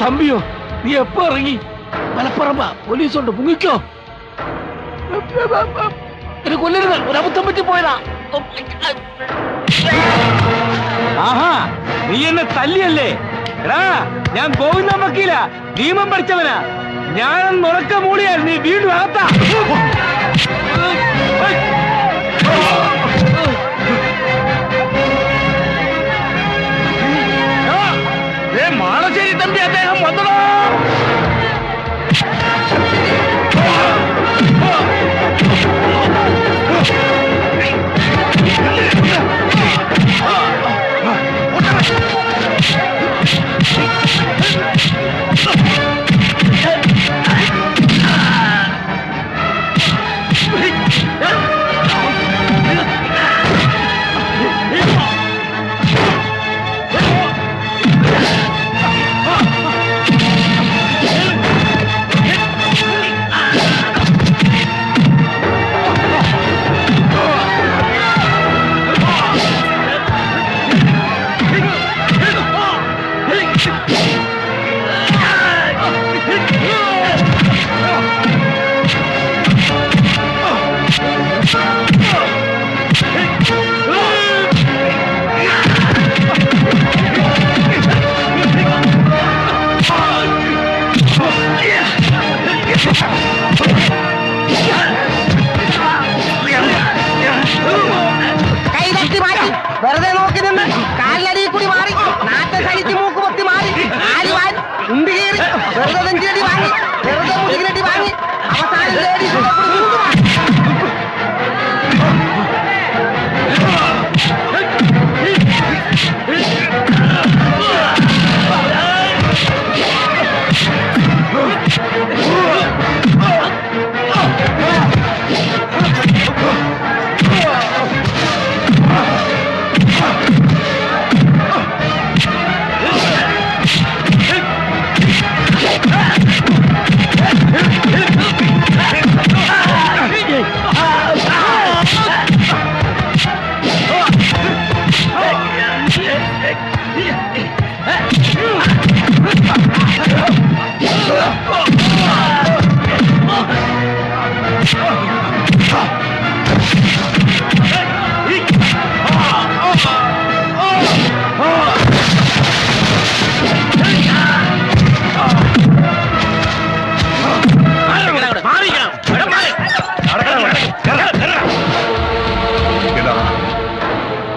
തമ്പിയോ, നീ എപ്പോ ഇറങ്ങി? മലപ്പുറമ്പ പോലീസുണ്ട്, മുങ്ങിക്കോ. കൊല്ലരുത്, ഒരബദ്ധം പറ്റി പോയതാ. ആഹാ, നീ എന്നെ തല്ലിയല്ലേ? എടാ, ഞാൻ ഗോവിന്ദൻ വക്കീല, നിയമം പഠിച്ചവനാ. ഞാൻ നുറക്ക മൂടിയാൽ നീ വീണ്ടും അകത്താ. മാടശ്ശേരി തമ്പി, അദ്ദേഹം വന്നതോ.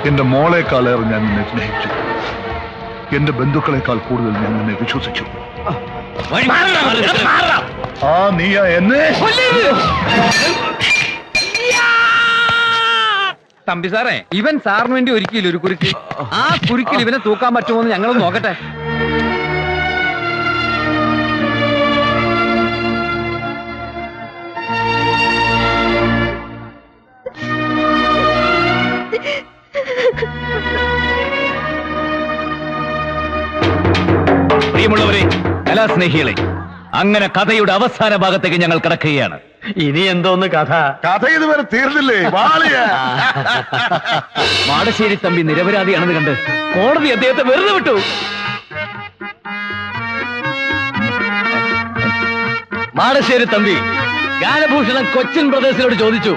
എന്റെ മോളെക്കാളേറെ ഞാൻ നിന്നെ സ്നേഹിച്ചു. എന്റെ ബന്ധുക്കളെക്കാൾ കൂടുതൽ ഞാൻ നിന്നെ വിശ്വസിച്ചു. ആ നീയാ എന്നെ തമ്പി സാറേ, ഇവൻ സാറിന് വേണ്ടി ഒരുക്കിയില്ല ഒരു കുരുക്ക്. ആ കുരുക്കിൽ ഇവനെ തൂക്കാൻ പറ്റുമോ എന്ന് ഞങ്ങൾ നോക്കട്ടെ. പ്രിയമുള്ളവരെ, കലാസ്നേഹികളെ, അങ്ങനെ കഥയുടെ അവസാന ഭാഗത്തേക്ക് ഞങ്ങൾ കടക്കുകയാണ്. ഇനി എന്തോന്ന് കഥ? കഥ ഇതുവരെ തീർന്നില്ലേ? വാളിയ മാടശ്ശേരി തമ്പി നിരപരാധിയാണെന്ന് കണ്ട് കോടതി അദ്ദേഹത്തെ വെറുതെ വിട്ടു. മാടശ്ശേരി തമ്പി ഗാനഭൂഷണം കൊച്ചിൻ ബ്രദേഴ്സിനോട് ചോദിച്ചു,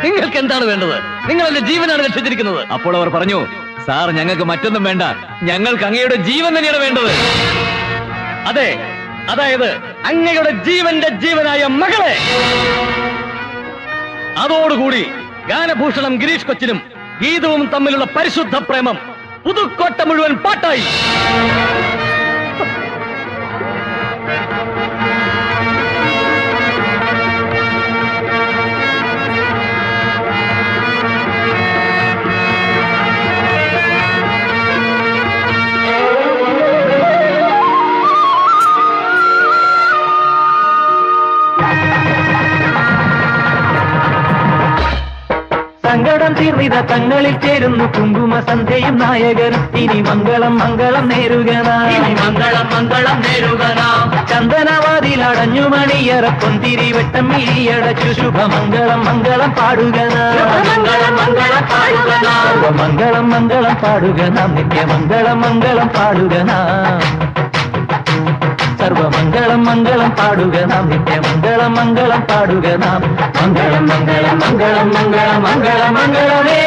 നിങ്ങൾക്ക് എന്താണ് വേണ്ടത്? നിങ്ങൾ എന്റെ ജീവനാണ് രക്ഷിച്ചിരിക്കുന്നത്. അപ്പോൾ അവർ പറഞ്ഞു, സാർ ഞങ്ങൾക്ക് മറ്റൊന്നും വേണ്ട, ഞങ്ങൾക്ക് അങ്ങയുടെ ജീവൻ തന്നെയാണ് വേണ്ടത്. അതെ, അതായത് അങ്ങയുടെ ജീവന്റെ ജീവനായ മകളെ. അതോടുകൂടി ഗാനഭൂഷണം ഗിരീഷ് കൊച്ചിനും ഗീതവും തമ്മിലുള്ള പരിശുദ്ധ പ്രേമം പുതുക്കോട്ട മുഴുവൻ പാട്ടായി. സങ്കടം തീർന്നിത തങ്ങളിൽ ചേരുന്നു കുങ്കുമ സന്ധ്യയും നായകരും. ഇനി മംഗളം മംഗളം നേരുകനാം. ചന്ദനവാതിലടഞ്ഞു മണിയറ പൊന്തിരി വെട്ടം മിഴിയടച്ചു ശുഭമംഗളം മംഗളം പാടുകനാം. മംഗളം മംഗളം പാടുകനാം. നിത്യമംഗളം മംഗളം പാടുകനാം. സർവമംഗളം മംഗളം പാടുക നാം. നിത്യമംഗളം മംഗളം പാടുക നാം. മംഗളം മംഗളം മംഗളം മംഗളം മംഗളം മംഗളമേ.